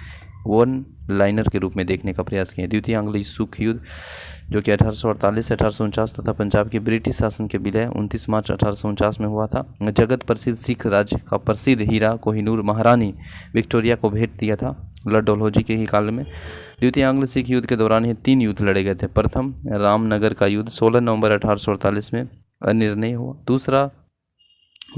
वन लाइनर के रूप में देखने का प्रयास किया। द्वितीय आंग्ल सुख युद्ध जो कि 1848 से 1849 तथा पंजाब के ब्रिटिश शासन के विलय 29 मार्च 1849 में हुआ था। जगत प्रसिद्ध सिख राज्य का प्रसिद्ध हीरा कोहिनूर महारानी विक्टोरिया को भेंट दिया था लॉर्ड डलहौजी के ही काल में। द्वितीय आंग्ल सिख युद्ध के दौरान ये 3 युद्ध लड़े गए थे। प्रथम रामनगर का युद्ध 16 नवंबर 1848 में अनिर्णय हुआ। दूसरा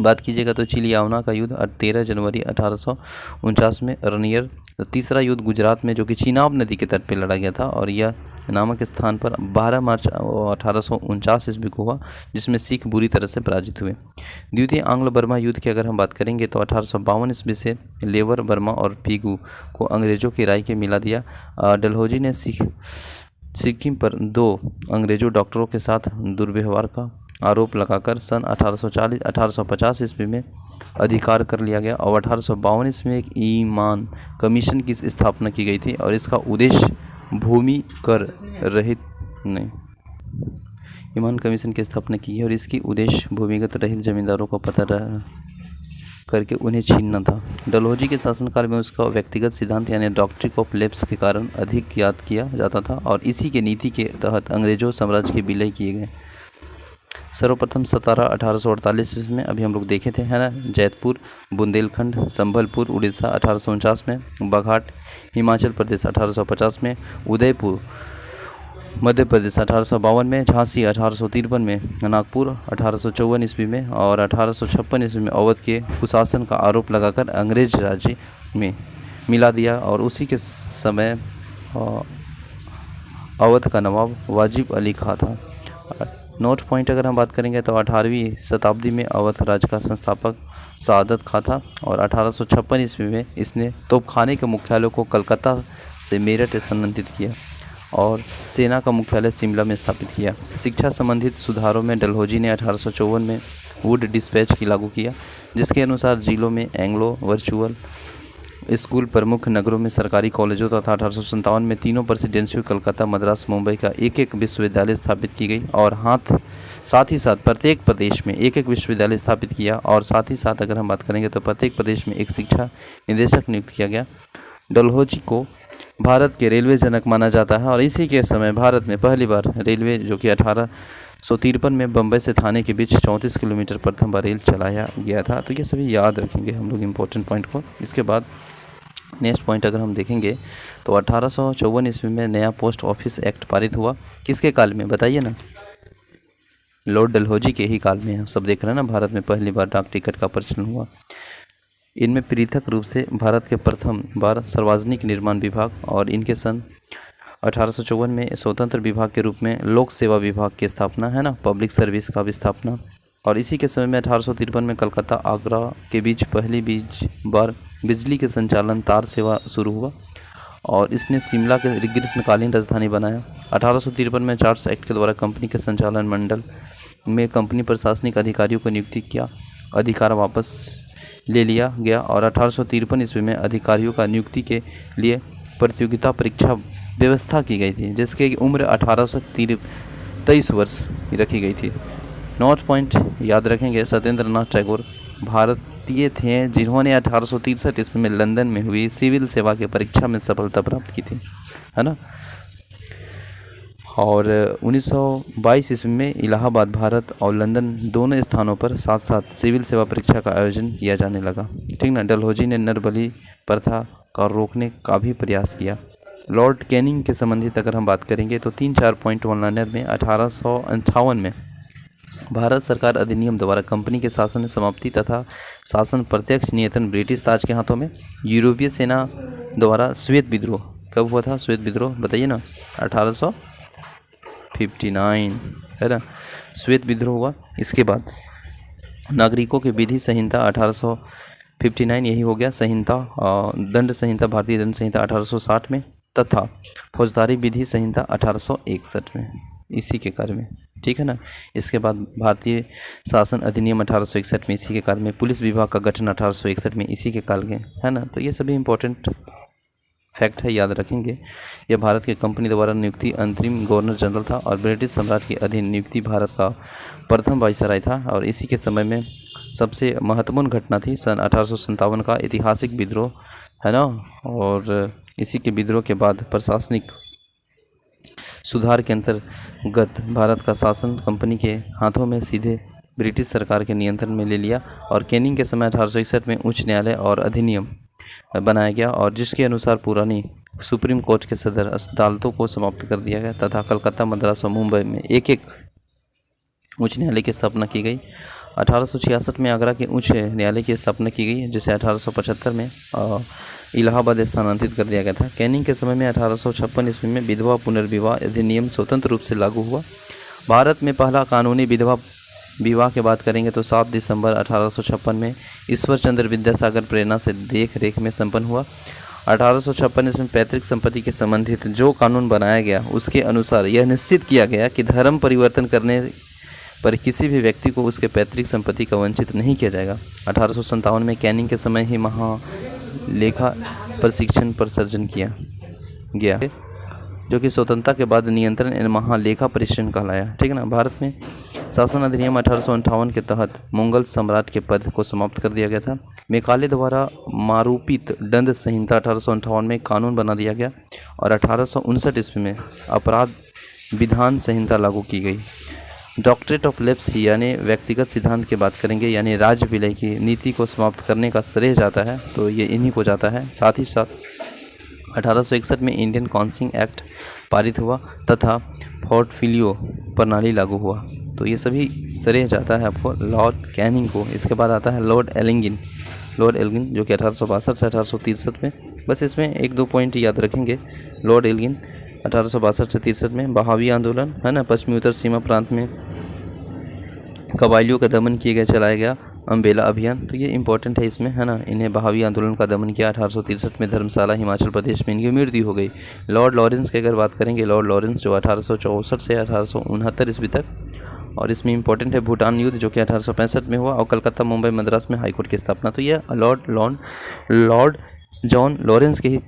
बात कीजिएगा तो चिलियावना का युद्ध 13 जनवरी 1849 में रनियर। तो तीसरा युद्ध गुजरात में जो कि चिनाब नदी के तट पर लड़ा गया था और यह नामक स्थान पर 12 मार्च 1849 ईस्वी को हुआ, जिसमें सिख बुरी तरह से पराजित हुए। द्वितीय आंग्ल बर्मा युद्ध की अगर हम बात करेंगे तो 1852 ईस्वी से लेवर बर्मा और पीगू को अंग्रेजों की राय के मिला दिया। डलहौजी ने सिक्किम पर 2 अंग्रेजों डॉक्टरों के साथ दुर्व्यवहार का आरोप लगाकर सन 1850 ईस्वी में अधिकार कर लिया गया और 1852 ईस्वी में एक ईमान कमीशन की स्थापना की गई थी और इसका उद्देश्य भूमि कर रहित ईमान कमीशन की स्थापना की है और इसकी उद्देश्य भूमिगत रहित जमींदारों को पता करके उन्हें छीनना था। डलहौजी के शासनकाल में उसका व्यक्तिगत सिद्धांत यानी डॉक्ट्रिन ऑफ लैप्स के कारण अधिक याद किया जाता था और इसी के नीति के तहत अंग्रेजों साम्राज्य के विलय किए गए। सर्वप्रथम 1848 में अभी हम लोग देखे थे, है ना, जैतपुर, बुंदेलखंड, संभलपुर उड़ीसा 1849 में, बघाट हिमाचल प्रदेश 1850 में, उदयपुर मध्य प्रदेश 1852 में, झांसी 1853 में, नागपुर 1854 ईस्वी में और 1856 ईस्वी में अवध के कुशासन का आरोप लगाकर अंग्रेज राज्य में मिला दिया और उसी के समय अवध का नवाब वाजिब अली खां था। नोट पॉइंट अगर हम बात करेंगे तो 18वीं शताब्दी में अवध राज्य का संस्थापक सादत खां था और 1856 ईस्वी में इसने तोपखाने के मुख्यालय को कलकत्ता से मेरठ स्थानांतरित किया और सेना का मुख्यालय शिमला में स्थापित किया। शिक्षा संबंधित सुधारों में डलहौजी ने 1854 में वुड डिस्पैच की लागू किया, जिसके अनुसार जिलों में एंग्लो वर्चुअल स्कूल, प्रमुख नगरों में सरकारी कॉलेजों तथा 1857 में तीनों प्रेसिडेंसियों कलकत्ता, मद्रास, मुंबई का एक एक विश्वविद्यालय स्थापित की गई और साथ ही साथ प्रत्येक प्रदेश में एक एक विश्वविद्यालय स्थापित किया और साथ ही साथ अगर हम बात करेंगे तो प्रत्येक प्रदेश में एक शिक्षा निदेशक नियुक्त किया गया। डलहौजी को भारत के रेलवे जनक माना जाता है और इसी के समय भारत में पहली बार रेलवे जो कि 1853 में बम्बई से थाने के बीच 34 किलोमीटर प्रथम बार रेल चलाया गया था। तो ये सभी याद रखेंगे हम लोग इम्पोर्टेंट पॉइंट को। इसके बाद नेक्स्ट पॉइंट अगर हम देखेंगे तो 1854 ईस्वी में नया पोस्ट ऑफिस एक्ट पारित हुआ। किसके काल में बताइए ना? लॉर्ड डलहौजी के ही काल में। हम सब देख रहे हैं ना, भारत में पहली बार डाक टिकट का प्रचलन हुआ। इनमें पृथक रूप से भारत के प्रथम बार सार्वजनिक निर्माण विभाग और इनके सन 1854 में स्वतंत्र विभाग के रूप में लोक सेवा विभाग की स्थापना, है ना, पब्लिक सर्विस का भी स्थापना। और इसी के समय में 1853 में कलकत्ता आगरा के बीच पहली बार बिजली के संचालन तार सेवा शुरू हुआ और इसने शिमला के ग्रीष्मकालीन राजधानी बनाया। 1853 में चार्टर्स एक्ट के द्वारा कंपनी के संचालन मंडल में कंपनी प्रशासनिक अधिकारियों को नियुक्ति किया, अधिकार वापस ले लिया गया और 1853 ईस्वी में अधिकारियों का नियुक्ति के लिए प्रतियोगिता परीक्षा व्यवस्था की गई थी, जिसकी उम्र 18 से 23 वर्ष रखी गई थी। नोट पॉइंट याद रखेंगे, सत्येंद्र नाथ टैगोर भारतीय थे जिन्होंने 1863 ईस्वी में लंदन में हुई सिविल सेवा की परीक्षा में सफलता प्राप्त की थी, है ना। और 1922 ईस्वी में इलाहाबाद, भारत और लंदन दोनों स्थानों पर साथ साथ सिविल सेवा परीक्षा का आयोजन किया जाने लगा, ठीक ना। डलहौजी ने नरबली प्रथा का रोकने का भी प्रयास किया। लॉर्ड कैनिंग के संबंधित अगर हम बात करेंगे तो 3-4 पॉइंट ऑनलाइनर में 1858 में भारत सरकार अधिनियम द्वारा कंपनी के शासन में समाप्ति तथा शासन प्रत्यक्ष नियंत्रण ब्रिटिश ताज के हाथों में। यूरोपीय सेना द्वारा श्वेत विद्रोह कब हुआ था श्वेत विद्रोह, बताइए ना। 1859 है ना, श्वेत विद्रोह हुआ। इसके बाद नागरिकों की विधि संहिता 1859, यही हो गया संहिता, दंड संहिता, भारतीय दंड संहिता 1860 में, तथा फौजदारी विधि संहिता 1861 में, इसी के कार्य में, ठीक है ना। इसके बाद भारतीय शासन अधिनियम 1861 में, इसी के काल में। पुलिस विभाग का गठन 1861 में, इसी के काल में, है ना। तो ये सभी इंपॉर्टेंट फैक्ट है, याद रखेंगे। यह भारत की कंपनी द्वारा नियुक्ति अंतरिम गवर्नर जनरल था और ब्रिटिश सम्राट के अधीन नियुक्ति भारत का प्रथम वायसराय था। और इसी के समय में सबसे महत्वपूर्ण घटना थी सन 1857 का ऐतिहासिक विद्रोह, है ना। और इसी के विद्रोह के बाद प्रशासनिक सुधार के अंतर्गत भारत का शासन कंपनी के हाथों में सीधे ब्रिटिश सरकार के नियंत्रण में ले लिया। और कैनिंग के समय 1861 में उच्च न्यायालय और अधिनियम बनाया गया, और जिसके अनुसार पुरानी सुप्रीम कोर्ट के सदर अदालतों को समाप्त कर दिया गया, तथा कलकत्ता, मद्रास और मुंबई में एक एक उच्च न्यायालय की स्थापना की गई। 1866 में आगरा के उच्च न्यायालय की स्थापना की गई, जिसे 1875 में इलाहाबाद स्थानांतरित कर दिया गया था। कैनिंग के समय में 1856 ईस्वी में विधवा पुनर्विवाह अधिनियम स्वतंत्र रूप से लागू हुआ। भारत में पहला कानूनी विधवा विवाह की बात करेंगे तो 7 दिसंबर 1856 में ईश्वर चंद्र विद्यासागर प्रेरणा से देख रेख में संपन्न हुआ। 1856 इसमें पैतृक संपत्ति के संबंधित जो कानून बनाया गया, उसके अनुसार यह निश्चित किया गया कि धर्म परिवर्तन करने पर किसी भी व्यक्ति को उसके पैतृक संपत्ति का वंचित नहीं किया जाएगा। 1857 में कैनिंग के समय ही महालेखा प्रशिक्षण पर सर्जन किया गया, जो कि स्वतंत्रता के बाद नियंत्रण एवं महालेखा परीक्षण कहलाया, ठीक है ना। भारत में शासन अधिनियम 1858 के तहत मुगल सम्राट के पद को समाप्त कर दिया गया था। मेकाले द्वारा मारूपित दंड संहिता 1858 में कानून बना दिया गया, और 1859 ईस्वी में अपराध विधान संहिता लागू की गई। डॉक्ट्रेट ऑफ लेप्स यानी व्यक्तिगत सिद्धांत की बात करेंगे, यानी राज्य विलय की नीति को समाप्त करने का श्रेय जाता है, तो ये इन्हीं को जाता है। साथ ही साथ 1861 में इंडियन काउंसिल एक्ट पारित हुआ तथा पोर्टफोलियो प्रणाली लागू हुआ, तो ये सभी श्रेय जाता है आपको लॉर्ड कैनिंग को। इसके बाद आता है लॉर्ड एलिंगन, जो कि 1862 से 1863 में, बस इसमें 1-2 पॉइंट याद रखेंगे। लॉर्ड एलिंगन 1862 से 63 में बहावी आंदोलन, है ना, पश्चिमी उत्तर सीमा प्रांत में कबायलियों का दमन किए गए, चलाया गया अम्बेला अभियान, तो ये इंपॉर्टेंट है इसमें, है ना। इन्हें बहावी आंदोलन का दमन किया। 1863 में धर्मशाला हिमाचल प्रदेश में इनकी मृत्यु हो गई। लॉर्ड लॉरेंस की अगर बात करेंगे, लॉर्ड लॉरेंस जो 1864 से 1869 ईस्वी तक, और इसमें इंपॉर्टेंट है भूटान युद्ध जो कि 1865 में हुआ, और कलकत्ता, मुंबई, मद्रास में हाईकोर्ट की स्थापना, तो यह लॉर्ड जॉन लॉरेंस के ही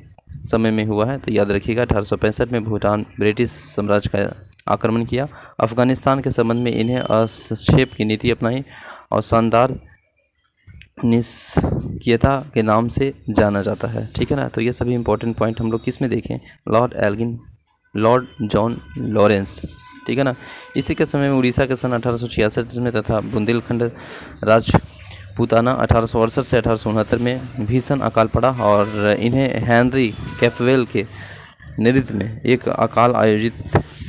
समय में हुआ है, तो याद रखिएगा। 1865 में भूटान ब्रिटिश साम्राज्य का आक्रमण किया। अफगानिस्तान के संबंध में इन्हें हस्तक्षेप की नीति अपनाई और शानदार निष्क्रियता के नाम से जाना जाता है, ठीक है ना। तो ये सभी इंपॉर्टेंट पॉइंट हम लोग किस में देखें, लॉर्ड जॉन लॉरेंस, ठीक है ना। इसी के समय में उड़ीसा के सन 1866 में तथा बुंदेलखंड राजपूताना 1868 से 1869 में भीषण अकाल पड़ा, और इन्हें हेनरी कैपवेल के नेतृत्व में एक अकाल आयोजित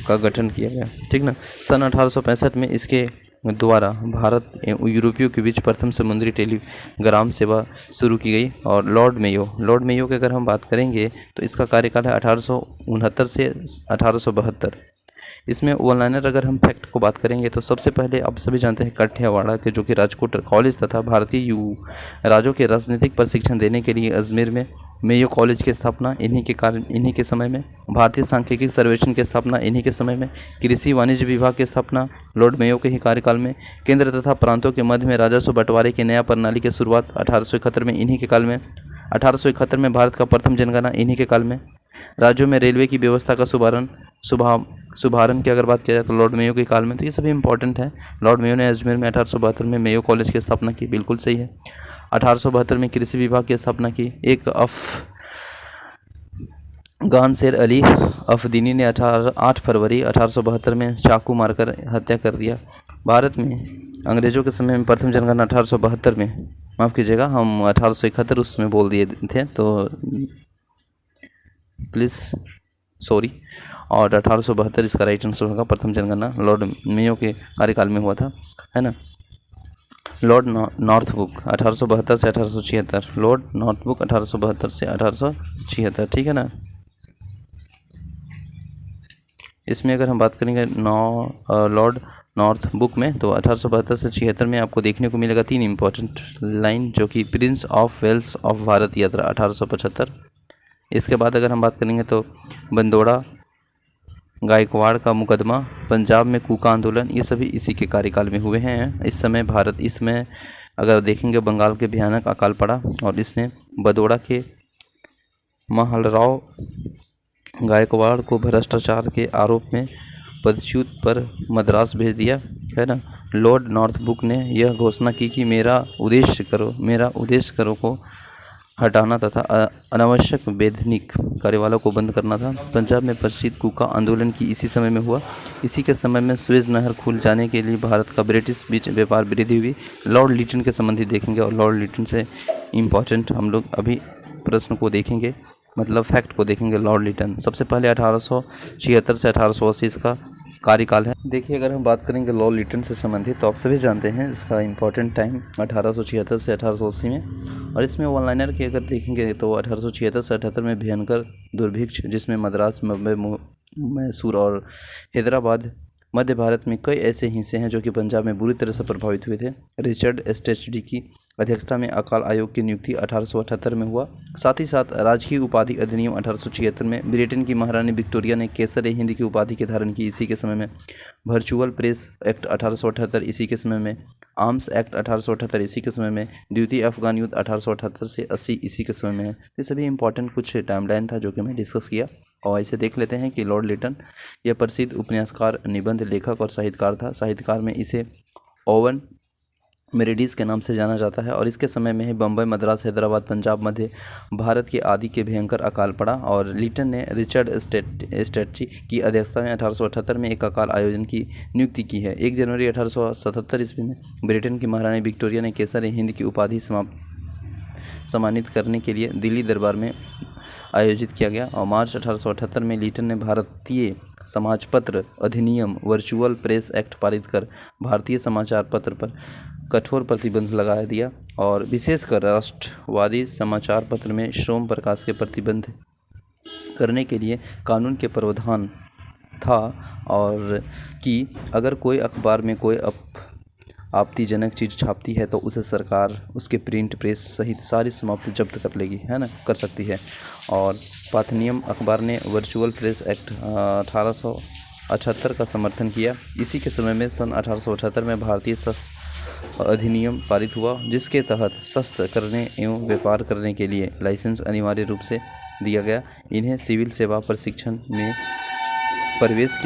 का गठन किया गया, ठीक ना। सन 1865 में इसके द्वारा भारत एवं यूरोपियों के बीच प्रथम समुद्री टेलीग्राम सेवा शुरू की गई। और लॉर्ड मेयो की अगर हम बात करेंगे तो इसका कार्यकाल है 1869 से 1872। इसमें वन लाइनर अगर हम फैक्ट को बात करेंगे तो सबसे पहले आप सभी जानते हैं काठियावाड़ के जो कि राजकोट कॉलेज तथा भारतीय युवा राज्यों के राजनीतिक प्रशिक्षण देने के लिए अजमेर में मेयो कॉलेज की स्थापना इन्हीं के समय में। भारतीय सांख्यिकी सर्वेक्षण की स्थापना इन्हीं के समय में। कृषि वाणिज्य विभाग की स्थापना लॉर्ड मेयो के ही कार्यकाल में। केंद्र तथा प्रांतों के मध्य में राजस्व बंटवारे की नया प्रणाली की शुरुआत 1871 में इन्हीं के काल में। 1871 में भारत का प्रथम जनगणना इन्हीं के काल में। राज्यों में रेलवे की व्यवस्था का शुभारंभ की अगर बात किया जाए तो लॉर्ड मेयो के काल में। तो ये सभी इंपॉर्टेंट है। लॉर्ड मेयो ने अजमेर में 1872 में मेयो कॉलेज की स्थापना की, बिल्कुल सही है। 1872 में कृषि विभाग की स्थापना की। एक अफगान शेर अली अफदीनी ने 8 फरवरी 1872 में चाकू मारकर हत्या कर दिया। भारत में अंग्रेजों के समय में प्रथम जनगणना 1872 में, माफ़ कीजिएगा हम 1871 उसमें बोल दिए थे तो प्लीज़ सॉरी। और 1872 इसका राइट आंसर होगा। प्रथम जनगणना लॉर्ड मेयो के कार्यकाल में हुआ था, है ना। लॉर्ड नॉर्थबुक 1872 से 1876। लॉर्ड नॉर्थबुक 1872 से 1876, ठीक है ना। इसमें अगर हम बात करेंगे लॉर्ड नॉर्थ बुक में, तो 1872 से 76 में आपको देखने को मिलेगा 3 इंपॉर्टेंट लाइन, जो कि प्रिंस ऑफ वेल्स ऑफ भारत यात्रा 1875। इसके बाद अगर हम बात करेंगे तो बंदोड़ा गायकवाड़ का मुकदमा, पंजाब में कूका आंदोलन, ये सभी इसी के कार्यकाल में हुए हैं। इस समय इसमें अगर देखेंगे बंगाल के भयानक अकाल पड़ा और इसने बदौड़ा के महालराव गायकवाड़ को भ्रष्टाचार के आरोप में पदच्युत पर मद्रास भेज दिया, है ना। लॉर्ड नॉर्थ बुक ने यह घोषणा की कि मेरा उद्देश्य करों को हटाना तथा अनावश्यक वैधानिक कार्यवालों को बंद करना था। पंजाब में प्रसिद्ध कूका आंदोलन की इसी समय में हुआ। इसी के समय में स्वेज नहर खुल जाने के लिए भारत का ब्रिटिश बीच व्यापार वृद्धि हुई। लॉर्ड लिटन के संबंधी देखेंगे और लॉर्ड लिटन से इम्पॉर्टेंट हम लोग अभी प्रश्न को देखेंगे, मतलब फैक्ट को देखेंगे। लॉर्ड लिटन सबसे पहले 1876 से 1880 इसका कार्यकाल है। देखिए अगर हम बात करेंगे लॉर्ड लिटन से संबंधित, तो आप सभी जानते हैं इसका इम्पोर्टेंट टाइम 1876 से 1880 में। और इसमें वन लाइनर की अगर देखेंगे तो 1876 से 78 में भयंकर दुर्भिक्ष, जिसमें मद्रास, मुंबई, मैसूर और हैदराबाद, मध्य भारत में कई ऐसे हिस्से हैं जो कि पंजाब में बुरी तरह से प्रभावित हुए थे। रिचर्ड एस्टेचडी की अध्यक्षता में अकाल आयोग की नियुक्ति 1878 में हुआ। साथ ही साथ राजकीय उपाधि अधिनियम 1876 में ब्रिटेन की महारानी विक्टोरिया ने केसर-ए-हिंद की उपाधि के धारण की, इसी के समय में। वर्चुअल प्रेस एक्ट 1878 इसी के समय में। आर्म्स एक्ट 1878 इसी के समय में। द्वितीय अफगान युद्ध 1878 से 80 इसी के समय में है। ये सभी इंपॉर्टेंट कुछ टाइमलाइन था जो कि मैं डिस्कस किया। और इसे देख लेते हैं कि लॉर्ड लिटन यह प्रसिद्ध उपन्यासकार, निबंध लेखक और साहित्यकार था। साहित्यकार में इसे ओवन मेरेडिस के नाम से जाना जाता है। और इसके समय में ही बम्बई, मद्रास, हैदराबाद, पंजाब, मध्य भारत के आदि के भयंकर अकाल पड़ा। और लिटन ने रिचर्ड एस्टेटजी की अध्यक्षता में 1878 में एक अकाल आयोजन की नियुक्ति की है। 1 जनवरी 1877 ईस्वी में ब्रिटेन की महारानी विक्टोरिया ने केसर-ए-हिंद की उपाधि सम्मानित करने के लिए दिल्ली दरबार में आयोजित किया गया। और मार्च 1878 में लिटन ने भारतीय समाजपत्र अधिनियम, वर्चुअल प्रेस एक्ट पारित कर भारतीय समाचार पत्र पर कठोर प्रतिबंध लगा दिया। और विशेषकर राष्ट्रवादी समाचार पत्र में श्रम प्रकाश के प्रतिबंध करने के लिए कानून के प्रावधान था। और कि अगर कोई अखबार में कोई आपत्तिजनक चीज़ छापती है तो उसे सरकार उसके प्रिंट प्रेस सहित सारी समाप्ति जब्त कर लेगी, है ना, कर सकती है। और पाथनियम अखबार ने वर्चुअल प्रेस एक्ट 1878 का समर्थन किया। इसी के समय में सन 1878 में भारतीय शस्त्र अधिनियम पारित हुआ, जिसके तहत शस्त्र करने एवं व्यापार करने के लिए लाइसेंस अनिवार्य रूप से दिया गया। इन्हें सिविल सेवा प्रशिक्षण में प्रवेश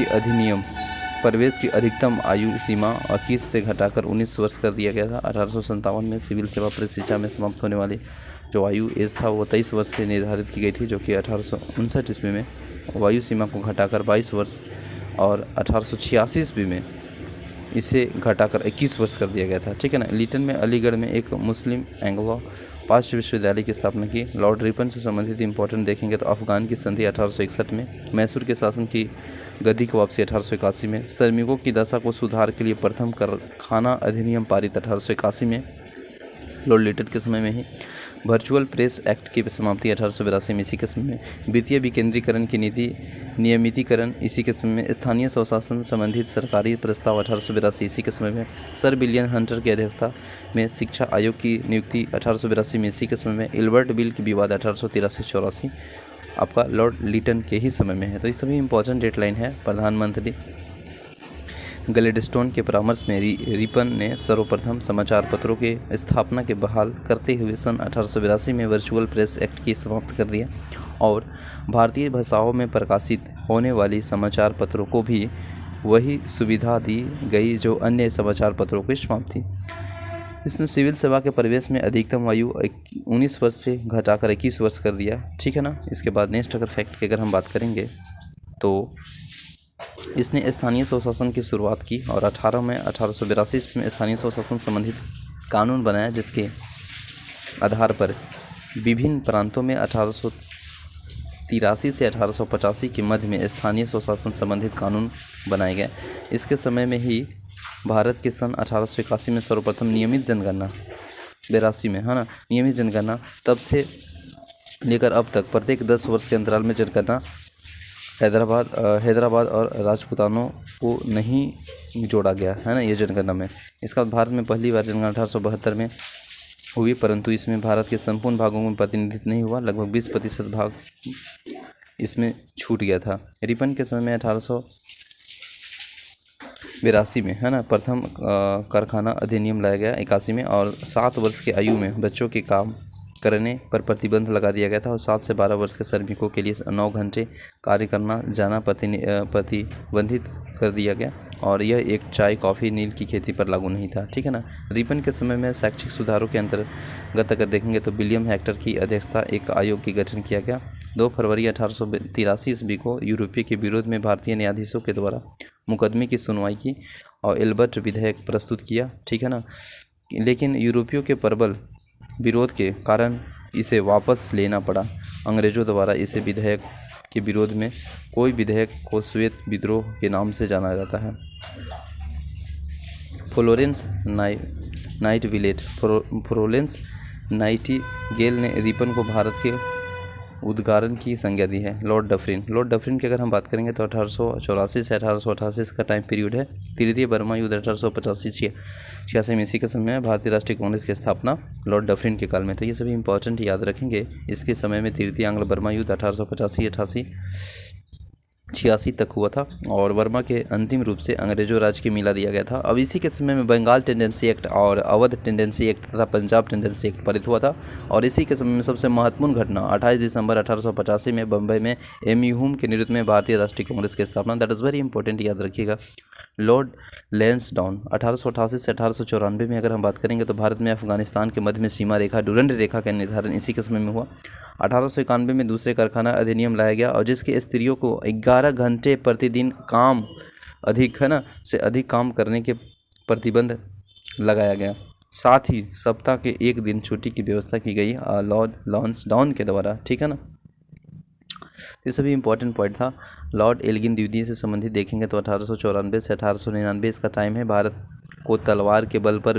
की अधिकतम आयु सीमा 21 से घटाकर 19 वर्ष कर दिया गया था। 1857 में सिविल सेवा प्रशिक्षण में समाप्त होने वाली जो आयु एज था वो 23 वर्ष से निर्धारित की गई थी, जो कि 1859 ईस्वी में वायु सीमा को घटाकर 22 वर्ष और 1886 ईस्वी में इसे घटाकर 21 वर्ष कर दिया गया था, ठीक है ना। लिटन में अलीगढ़ में एक मुस्लिम एंग्लो पार्सी विश्वविद्यालय की स्थापना की। लॉर्ड रिपन से संबंधित इंपॉर्टेंट देखेंगे तो अफगान की संधि 1861 में, मैसूर के शासन की गद्दी की वापसी 1881 में, श्रमिकों की दशा को सुधार के लिए प्रथम कारखाना अधिनियम पारित 1881 में। लॉर्ड लिटन के समय में ही वर्चुअल प्रेस एक्ट की समाप्ति 1882 में, इसी के समय में। वित्तीय विकेंद्रीकरण की नीति नियमितीकरण इसी के समय में। स्थानीय स्वशासन संबंधित सरकारी प्रस्ताव 1882 इसी के समय में। सर विलियम हंटर की अध्यक्षता में शिक्षा आयोग की नियुक्ति 1882 में, इसी के समय में। इल्बर्ट बिल की विवाद 1883-84 आपका लॉर्ड लिटन के ही समय में है। तो ये सभी इंपॉर्टेंट डेडलाइन है। प्रधानमंत्री ग्लैडस्टोन के परामर्श में रिपन ने सर्वप्रथम समाचार पत्रों के स्थापना के बहाल करते हुए सन 1882 में वर्चुअल प्रेस एक्ट की समाप्त कर दिया। और भारतीय भाषाओं में प्रकाशित होने वाली समाचार पत्रों को भी वही सुविधा दी गई जो अन्य समाचार पत्रों की समाप्ति। इसने सिविल सेवा के प्रवेश में अधिकतम आयु 19 वर्ष से घटाकर 21 वर्ष कर दिया, ठीक है ना। इसके बाद नेक्स्ट अगर फैक्ट की अगर हम बात करेंगे तो इसने स्थानीय स्वशासन की शुरुआत की और 1882 में स्थानीय स्वशासन संबंधित कानून बनाया, जिसके आधार पर विभिन्न प्रांतों में 1883 से 1885 के मध्य में स्थानीय स्वशासन संबंधित कानून बनाए गए। इसके समय में ही भारत के सन 1881 में सर्वप्रथम नियमित जनगणना 82 में, है ना, नियमित जनगणना तब से लेकर अब तक प्रत्येक 10 वर्ष के अंतराल में जनगणना हैदराबाद और राजपूतानों को नहीं जोड़ा गया है ना ये जनगणना में। इसका बाद भारत में पहली बार जनगणना 1872 में हुई, परंतु इसमें भारत के संपूर्ण भागों में प्रतिनिधित्व नहीं हुआ। लगभग 20% भाग इसमें छूट गया था। रिपन के समय में 1882 में है ना प्रथम कारखाना अधिनियम लाया गया 81 में, और 7 वर्ष की आयु में बच्चों के काम करने पर प्रतिबंध लगा दिया गया था, और 7 से 12 वर्ष के श्रमिकों के लिए 9 घंटे कार्य करना जाना प्रतिबंधित कर दिया गया, और यह एक चाय कॉफ़ी नील की खेती पर लागू नहीं था। ठीक है ना। रिपन के समय में शैक्षिक सुधारों के अंतर्गत अगर देखेंगे तो विलियम हेक्टर की अध्यक्षता एक आयोग की गठन किया गया। 2 फरवरी 1883 ईस्वी को यूरोपीय के विरोध में भारतीय न्यायाधीशों के द्वारा मुकदमे की सुनवाई की और एल्बर्ट विधेयक प्रस्तुत किया। ठीक है ना। लेकिन यूरोपियों के प्रबल विरोध के कारण इसे वापस लेना पड़ा। अंग्रेज़ों द्वारा इसे विधेयक के विरोध में कोई विधेयक को श्वेत विद्रोह के नाम से जाना जाता है। फ्लोरेंस नाइटिंगेल ने रिपन को भारत के उद्गारण की संज्ञा दी है। लॉर्ड डफरिन की अगर हम बात करेंगे तो 1884 से 1888 का टाइम पीरियड है। तृतीय बर्मा युद्ध 1885-86 में इसी के समय में भारतीय राष्ट्रीय कांग्रेस की स्थापना लॉर्ड डफरिन के काल में। तो ये सभी इंपॉर्टेंट याद रखेंगे। इसके समय में तृतीय आंग्ल बर्मा युद्ध 1885-86 तक हुआ था, और बर्मा के अंतिम रूप से अंग्रेजों राज की मिला दिया गया था। अब इसी के समय में बंगाल टेंडेंसी एक्ट और अवध टेंडेंसी एक्ट तथा पंजाब टेंडेंसी एक्ट पारित हुआ था, और इसी के समय में सबसे महत्वपूर्ण घटना 28 दिसंबर 1885 में बम्बई में एम.यू. ह्यूम के नेतृत्व में भारतीय राष्ट्रीय कांग्रेस की स्थापना। दैट इज़ वेरी इंपॉर्टेंट, याद रखिएगा। लॉर्ड लैंसडाउन 1888 से 1894 में अगर हम बात करेंगे तो भारत में अफगानिस्तान के मध्य में सीमा रेखा डुरंड रेखा का निर्धारण इसी के समय में हुआ। 1891 में दूसरे कारखाना अधिनियम लाया गया, और जिसके स्त्रियों को 11 घंटे प्रतिदिन काम से अधिक काम करने के प्रतिबंध लगाया गया। साथ ही सप्ताह के एक दिन छुट्टी की व्यवस्था की गई लॉर्ड लॉन्सडाउन के द्वारा। ठीक है ना। ये सभी इंपॉर्टेंट पॉइंट था। लॉर्ड एल्गिन द्वितीय से संबंधित देखेंगे तो 1894 से 1899 इसका टाइम है। भारत को तलवार के बल पर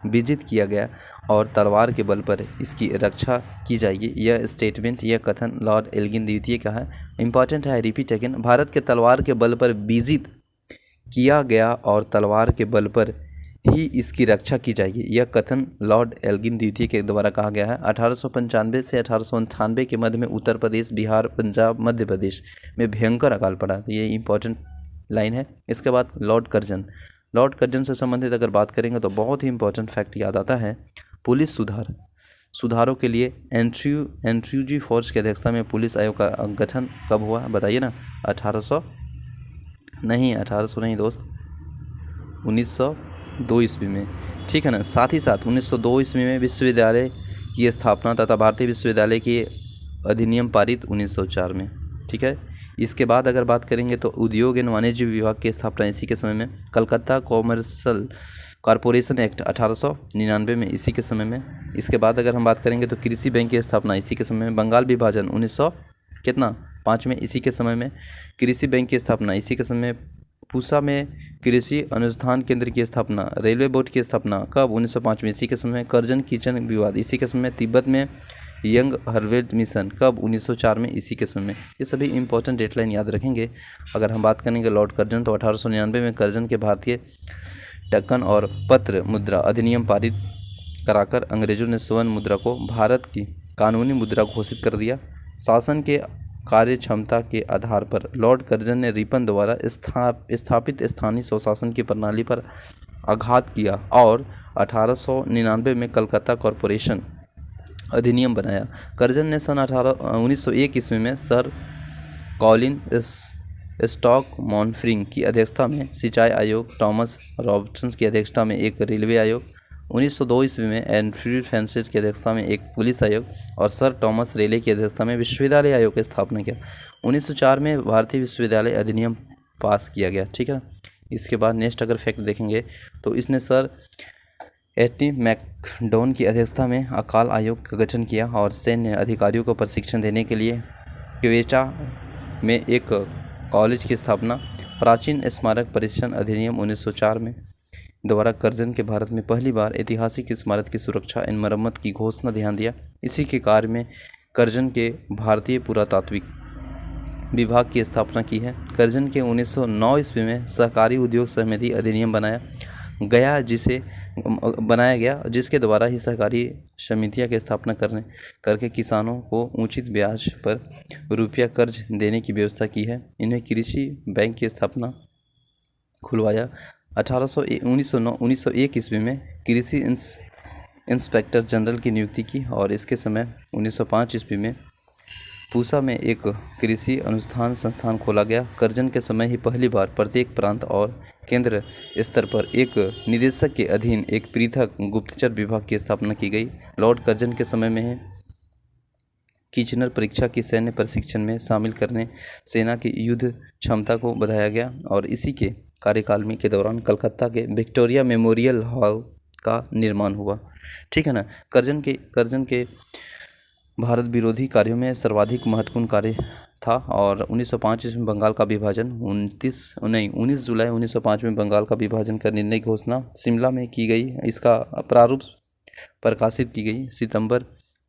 विजित किया गया और तलवार के बल पर इसकी रक्षा की जाएगी। यह स्टेटमेंट, यह कथन लॉर्ड एल्गिन द्वितीय का है। इंपॉर्टेंट है, रिपीट अगेन। भारत के तलवार के बल पर विजित किया गया और तलवार के बल पर ही इसकी रक्षा की जाएगी। यह कथन लॉर्ड एल्गिन द्वितीय के द्वारा कहा गया है। 1895 से 1898 के मध्य में उत्तर प्रदेश, बिहार, पंजाब, मध्य प्रदेश में भयंकर अकाल पड़ा। तो ये इंपॉर्टेंट लाइन है। इसके बाद लॉर्ड कर्जन से संबंधित अगर बात करेंगे तो बहुत ही इंपॉर्टेंट फैक्ट याद आता है। पुलिस सुधारों के लिए एंट्रूजी फोर्स की अध्यक्षता में पुलिस आयोग का गठन कब हुआ बताइए ना। 1800 नहीं दोस्त, 1902 ईस्वी में। ठीक है ना। साथ ही साथ 1902 ईस्वी में विश्वविद्यालय की स्थापना तथा भारतीय विश्वविद्यालय की अधिनियम पारित 1904 में। ठीक है। इसके बाद अगर बात करेंगे तो उद्योग एवं वाणिज्य विभाग की स्थापना इसी के समय में। कलकत्ता कॉमर्शियल कॉरपोरेशन एक्ट 1899 में इसी के समय में। इसके बाद अगर हम बात करेंगे तो कृषि बैंक की स्थापना इसी के समय में। बंगाल विभाजन 1905 में इसी के समय में। कृषि बैंक की स्थापना इसी के समय। पूसा में कृषि अनुसंधान केंद्र की स्थापना। रेलवे बोर्ड की स्थापना कब? 1905 में इसी के समय। करजन किचन विवाद इसी के समय। तिब्बत में यंग हार्वेस्ट मिशन कब? 1904 में इसी के समय में। ये सभी इंपॉर्टेंट डेटलाइन याद रखेंगे। अगर हम बात करेंगे लॉर्ड कर्जन तो 1899 में कर्जन के भारतीय टक्कन और पत्र मुद्रा अधिनियम पारित कराकर अंग्रेजों ने स्वर्ण मुद्रा को भारत की कानूनी मुद्रा घोषित कर दिया। शासन के कार्य क्षमता के आधार पर लॉर्ड कर्जन ने रिपन द्वारा स्थापित स्थानीय स्वशासन की प्रणाली पर आघात किया और 1899 में कलकत्ता कॉरपोरेशन अधिनियम बनाया। कर्जन ने सन 1901 ईस्वी में सर कॉलिन स्टॉक मॉनफ्रिंग की अध्यक्षता में सिंचाई आयोग, थॉमस रॉबर्टसन की अध्यक्षता में एक रेलवे आयोग, 1902 ईस्वी में एल्फ्रेड फ्रांसिस की अध्यक्षता में एक पुलिस आयोग और सर थॉमस रेले की अध्यक्षता में विश्वविद्यालय आयोग की स्थापना किया। 1904 में भारतीय विश्वविद्यालय अधिनियम पास किया गया। ठीक है। इसके बाद नेक्स्ट अगर फैक्ट देखेंगे तो इसने सर एटी मैकडॉन की अध्यक्षता में अकाल आयोग का गठन किया और सैन्य अधिकारियों को प्रशिक्षण देने के लिए क्वेटा में एक कॉलेज की स्थापना। प्राचीन स्मारक परिरक्षण अधिनियम 1904 में द्वारा कर्जन के भारत में पहली बार ऐतिहासिक स्मारक की सुरक्षा एवं मरम्मत की घोषणा ध्यान दिया। इसी के कार्य में कर्जन के भारतीय पुरातात्विक विभाग की स्थापना की है। करजन के 1909 ईस्वी में सहकारी उद्योग समिति अधिनियम बनाया गया जिसके द्वारा ही सहकारी समितियां की स्थापना करके किसानों को उचित ब्याज पर रुपया कर्ज देने की व्यवस्था की है। इन्हें कृषि बैंक की स्थापना खुलवाया। 1901 ईस्वी में कृषि इंस्पेक्टर जनरल की नियुक्ति की और इसके समय 1905 ईस्वी में पूसा में एक कृषि अनुसंधान संस्थान खोला गया। करजन के समय ही पहली बार प्रत्येक प्रांत और केंद्र स्तर पर एक निदेशक के अधीन एक पृथक गुप्तचर विभाग की स्थापना की गई। लॉर्ड करजन के समय में कीचनर परीक्षा की सैन्य प्रशिक्षण में शामिल करने सेना की युद्ध क्षमता को बढ़ाया गया और इसी के कार्यकाल में के दौरान कलकत्ता के विक्टोरिया मेमोरियल हॉल का निर्माण हुआ। ठीक है ना। करजन के भारत विरोधी कार्यों में सर्वाधिक महत्वपूर्ण कार्य था और 1905 में बंगाल का विभाजन 19 जुलाई 1905 में बंगाल का विभाजन का निर्णय की घोषणा शिमला में की गई। इसका प्रारूप प्रकाशित की गई। सितंबर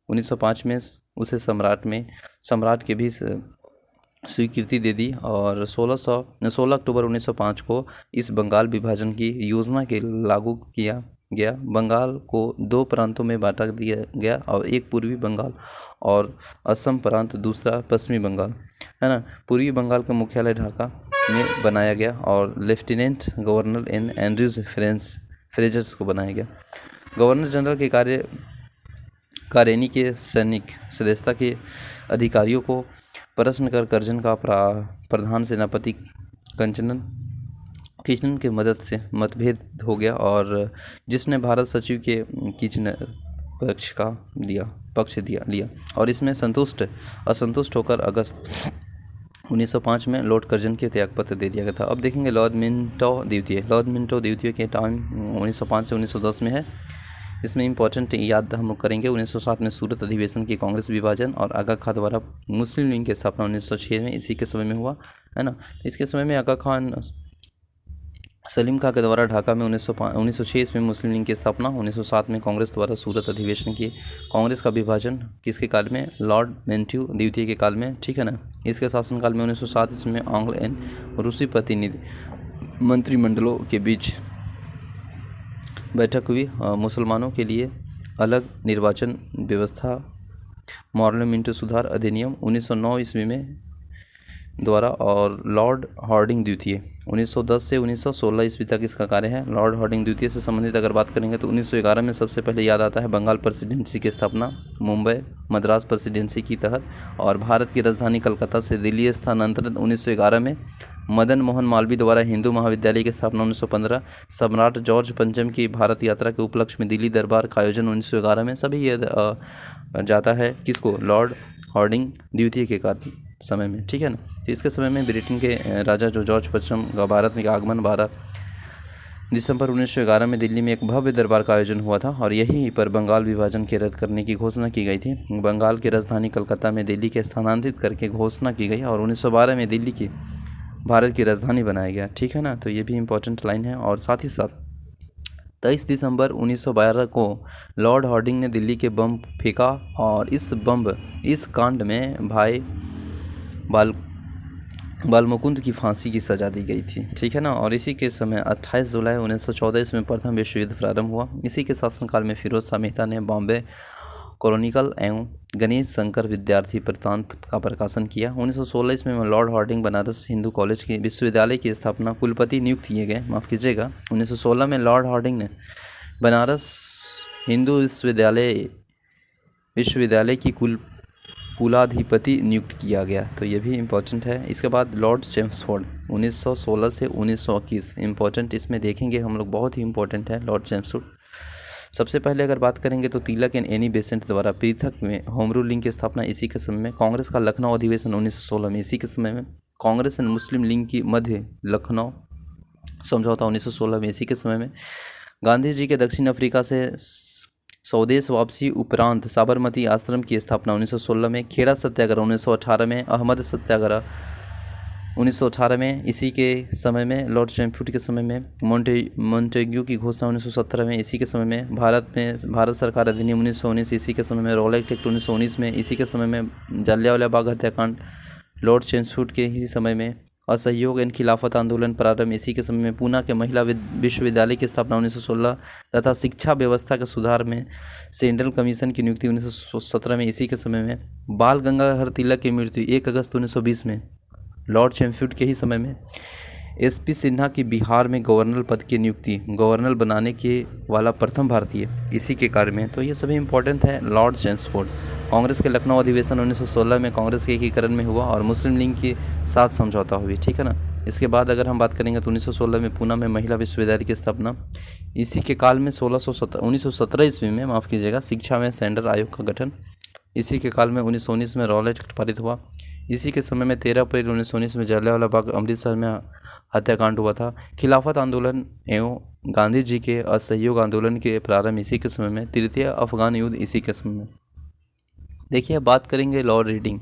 1905 में उसे सम्राट के भी स्वीकृति दे दी और 16 अक्टूबर 1905 को इस बंगाल विभाजन की योजना के लागू किया गया। बंगाल को दो प्रांतों में बांटा दिया गया और एक पूर्वी बंगाल और असम प्रांत, दूसरा पश्चिमी बंगाल, है ना। पूर्वी बंगाल का मुख्यालय ढाका में बनाया गया और लेफ्टिनेंट गवर्नर एन एंड्रयूज फ्रेजर्स को बनाया गया। गवर्नर जनरल के कार्यनी के सैनिक सदस्यता के अधिकारियों को प्रश्न कर करजन का प्रधान सेनापति किचनर के मदद से मतभेद हो गया और जिसने भारत सचिव के किचनर पक्ष लिया और इसमें असंतुष्ट होकर अगस्त 1905 में लॉर्ड करजन के त्यागपत्र दे दिया गया था। अब देखेंगे लॉर्ड मिंटो द्वितीय के टाइम 1905 से 1910 में है। इसमें इंपॉर्टेंट याद हम लोग करेंगे 1907 में सूरत अधिवेशन की कांग्रेस विभाजन और आगा खां द्वारा मुस्लिम लीग की स्थापना 1906 में इसी के समय में हुआ, है ना। इसके समय में आगा खान सलीम खां के द्वारा ढाका में 1906 में मुस्लिम लीग की स्थापना, 1907 में कांग्रेस द्वारा सूरत अधिवेशन की कांग्रेस का विभाजन किसके काल में, लॉर्ड मेंट्यू द्वितीय के काल में, ठीक है ना। इसके शासनकाल में 1907 में आंग्ल एवं रूसी प्रतिनिधि मंत्रिमंडलों के बीच बैठक हुई। मुसलमानों के लिए अलग निर्वाचन व्यवस्था, पार्लियामेंट्री सुधार अधिनियम 1909 ईस्वी में द्वारा और लॉर्ड हार्डिंग द्वितीय 1910 से 1916 ईस्वी तक इसका कार्य है। लॉर्ड हार्डिंग द्वितीय से संबंधित अगर बात करेंगे तो 1911 में सबसे पहले याद आता है बंगाल प्रेसिडेंसी की स्थापना मुंबई मद्रास प्रेसिडेंसी की तहत और भारत की राजधानी कलकत्ता से दिल्ली स्थानांतरण 1911 में। मदन मोहन मालवीय द्वारा हिंदू महाविद्यालय की स्थापना 1915। सम्राट जॉर्ज पंचम की भारत यात्रा के उपलक्ष्य में दिल्ली दरबार का आयोजन 1911 में। सभी ये जाता है किसको, लॉर्ड हार्डिंग द्वितीय के समय में, ठीक है ना। तो इसके समय में ब्रिटेन के राजा जो जॉर्ज पंचम का भारत में आगमन 12 दिसंबर 1911 में दिल्ली में एक भव्य दरबार का आयोजन हुआ था और यहीं पर बंगाल विभाजन के रद्द करने की घोषणा की गई थी। बंगाल की राजधानी कलकत्ता में दिल्ली के स्थानांतरित करके घोषणा की गई और 1912 में दिल्ली की भारत की राजधानी बनाया गया, ठीक है ना। तो ये भी इम्पोर्टेंट लाइन है। और साथ ही साथ 23 दिसंबर 1912 को लॉर्ड हार्डिंग ने दिल्ली के बम फेंका और इस कांड में भाई बालमुकुंद की फांसी की सजा दी गई थी, ठीक है ना। और इसी के समय 28 जुलाई 1914 में प्रथम विश्व युद्ध प्रारंभ हुआ। इसी के शासनकाल में फिरोज शाह मेहता ने बॉम्बे क्रॉनिकल एवं गणेश शंकर विद्यार्थी वृत्तांत का प्रकाशन किया। 1916 में Lord Hardinge Banaras Hindu college के विश्वविद्यालय की स्थापना कुलपति नियुक्त किए गए, 1916 में लॉर्ड हार्डिंग ने बनारस हिंदू विश्वविद्यालय की कुलाधिपति नियुक्त किया गया, तो ये भी इम्पोर्टेंट है। इसके बाद लॉर्ड चेम्सफोर्ड 1916 से 1921 इम्पोर्टेंट, इसमें देखेंगे हम लोग, बहुत ही इम्पोर्टेंट है लॉर्ड चेम्सफोर्ड। सबसे पहले अगर बात करेंगे तो तिलक एंड एनी बेसेंट द्वारा पृथक में होम रूलिंग की स्थापना इसी के समय में। कांग्रेस का लखनऊ अधिवेशन 1916 में इसी के समय में। कांग्रेस एंड मुस्लिम लीग की मध्य लखनऊ समझौता 1916 में इसी के समय में। गांधी जी के दक्षिण अफ्रीका से स्वदेश वापसी उपरांत साबरमती आश्रम की स्थापना 1916 में। खेड़ा सत्याग्रह 1918 में। अहमद सत्याग्रह 1918 में इसी के समय में। लॉर्ड चेम्सफोर्ड के समय में। मॉन्टेग्यू की घोषणा 1917 में इसी के समय में। भारत सरकार अधिनियम 1919 इसी के समय में। रॉलेट एक्ट 1919 में इसी के समय में। जलियांवाला बाग हत्याकांड लॉर्ड चेम्सफोर्ड के ही समय में असहयोग एवं खिलाफत आंदोलन प्रारंभ, इसी के समय में पूना के महिला विश्वविद्यालय की स्थापना 1916 तथा शिक्षा व्यवस्था के सुधार में सेंट्रल कमीशन की नियुक्ति 1917 में, इसी के समय में बाल गंगाधर तिलक की मृत्यु 1 अगस्त 1920 में, लॉर्ड चेम्सफोर्ड के ही समय में एसपी सिन्हा की बिहार में गवर्नर पद की नियुक्ति, गवर्नर बनाने के वाला प्रथम भारतीय इसी के कार्य में। तो ये सभी इंपॉर्टेंट है लॉर्ड चेम्सफोर्ड। कांग्रेस के लखनऊ अधिवेशन 1916 में कांग्रेस के एकीकरण में हुआ और मुस्लिम लीग के साथ समझौता हुई, ठीक है ना। इसके बाद अगर हम बात करेंगे तो 1916 में पूना में महिला विश्वविद्यालय की स्थापना, इसी के काल में 1917 ईस्वी में माफ़ कीजिएगा शिक्षा में सेंट्रल आयोग का गठन, इसी के काल में 1919 में रॉलेट एक्ट पारित हुआ, इसी के समय में 13 अप्रैल 1919 में जलियांवाला बाग अमृतसर में हत्याकांड हुआ था। खिलाफत आंदोलन एवं गांधी जी के असहयोग आंदोलन के प्रारंभ इसी के समय में, तृतीय अफगान युद्ध इसी के समय में। देखिए बात करेंगे लॉर्ड रीडिंग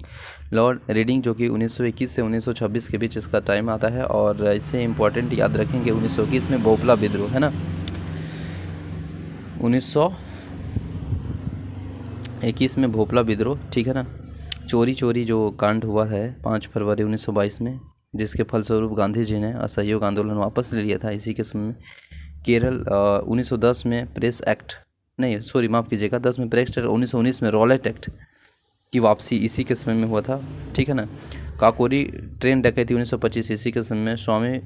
जो कि 1921 से 1926 के बीच इसका टाइम आता है, और इससे इम्पोर्टेंट याद रखेंगे 1921 में भोपला विद्रोह है ना, 1921 में भोपला विद्रोह, ठीक है ना। चोरी जो कांड हुआ है 5 फरवरी 1922 में, जिसके फलस्वरूप गांधी जी ने असहयोग आंदोलन वापस ले लिया था, इसी के समय में केरल 1910 में प्रेस एक्ट, नहीं सॉरी माफ़ कीजिएगा 10 में प्रेस एक्ट, 1919 में रॉलेट एक्ट की वापसी इसी के समय में हुआ था, ठीक है ना। काकोरी ट्रेन डकैती 1925 इसी के समय में, स्वामी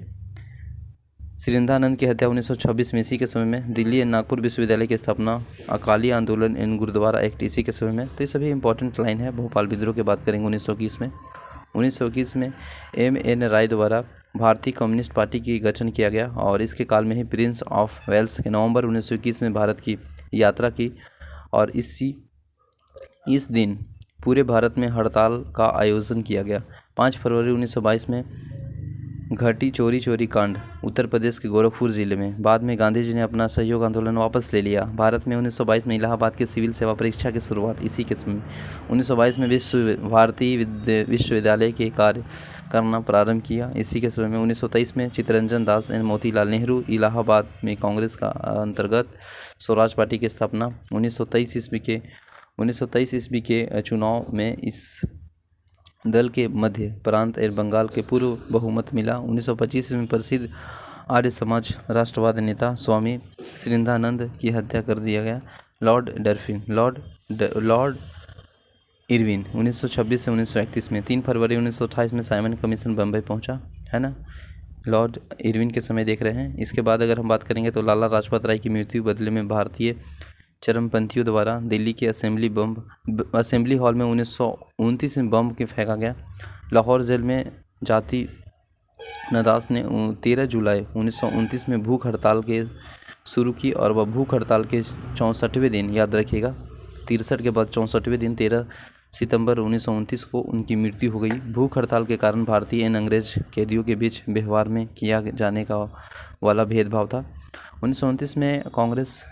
श्रीनिधानंद की हत्या 1926 में इसी के समय में, दिल्ली एवं नागपुर विश्वविद्यालय की स्थापना, अकाली आंदोलन एवं गुरुद्वारा एक्ट इसी के समय में। तो ये सभी इंपॉर्टेंट लाइन है। भोपाल विद्रोह की बात करेंगे 1921 में M.N. राय द्वारा भारतीय कम्युनिस्ट पार्टी की गठन किया गया, और इसके काल में ही प्रिंस ऑफ वेल्स के नवंबर 1921 में भारत की यात्रा की, और इस दिन पूरे भारत में हड़ताल का आयोजन किया गया। 5 फरवरी 1922 में घटी चोरी कांड उत्तर प्रदेश के गोरखपुर जिले में। बाद में गांधी जी ने अपना सहयोग आंदोलन वापस ले लिया। भारत में 1922 में इलाहाबाद के सिविल सेवा परीक्षा की शुरुआत इसी के समय। 1922 में भारतीय विश्वविद्यालय के कार्य करना प्रारंभ किया, इसी के समय में। 1923 में चित्तरंजन दास एवं मोतीलाल नेहरू इलाहाबाद में कांग्रेस का अंतर्गत स्वराज पार्टी की स्थापना। 1923 ईस्वी के चुनाव में इस दल के मध्य प्रांत एवं बंगाल के पूर्व बहुमत मिला। 1925 में प्रसिद्ध आर्य समाज राष्ट्रवादी नेता स्वामी श्रीनिधानंद की हत्या कर दिया गया। लॉर्ड इरविन 1926 से 1931 में। 3 फरवरी 1928 में साइमन कमीशन बम्बई पहुंचा, है ना। लॉर्ड इरविन के समय देख रहे हैं। इसके बाद अगर हम बात करेंगे तो लाला लाजपत राय की मृत्यु, बदले में भारतीय चरमपंथियों द्वारा दिल्ली के असेंबली हॉल में 1929 में बम के फेंका गया। लाहौर जेल में जाति नदास ने 13 जुलाई 1929 में भूख हड़ताल के शुरू की, और वह भूख हड़ताल के 64वें दिन, याद रखिएगा 63 के बाद 64वें दिन 13 सितंबर 1929 को उनकी मृत्यु हो गई। भूख हड़ताल के कारण भारतीय एवं अंग्रेज कैदियों के बीच व्यवहार में किया जाने का वाला भेदभाव था। 1929 में कांग्रेस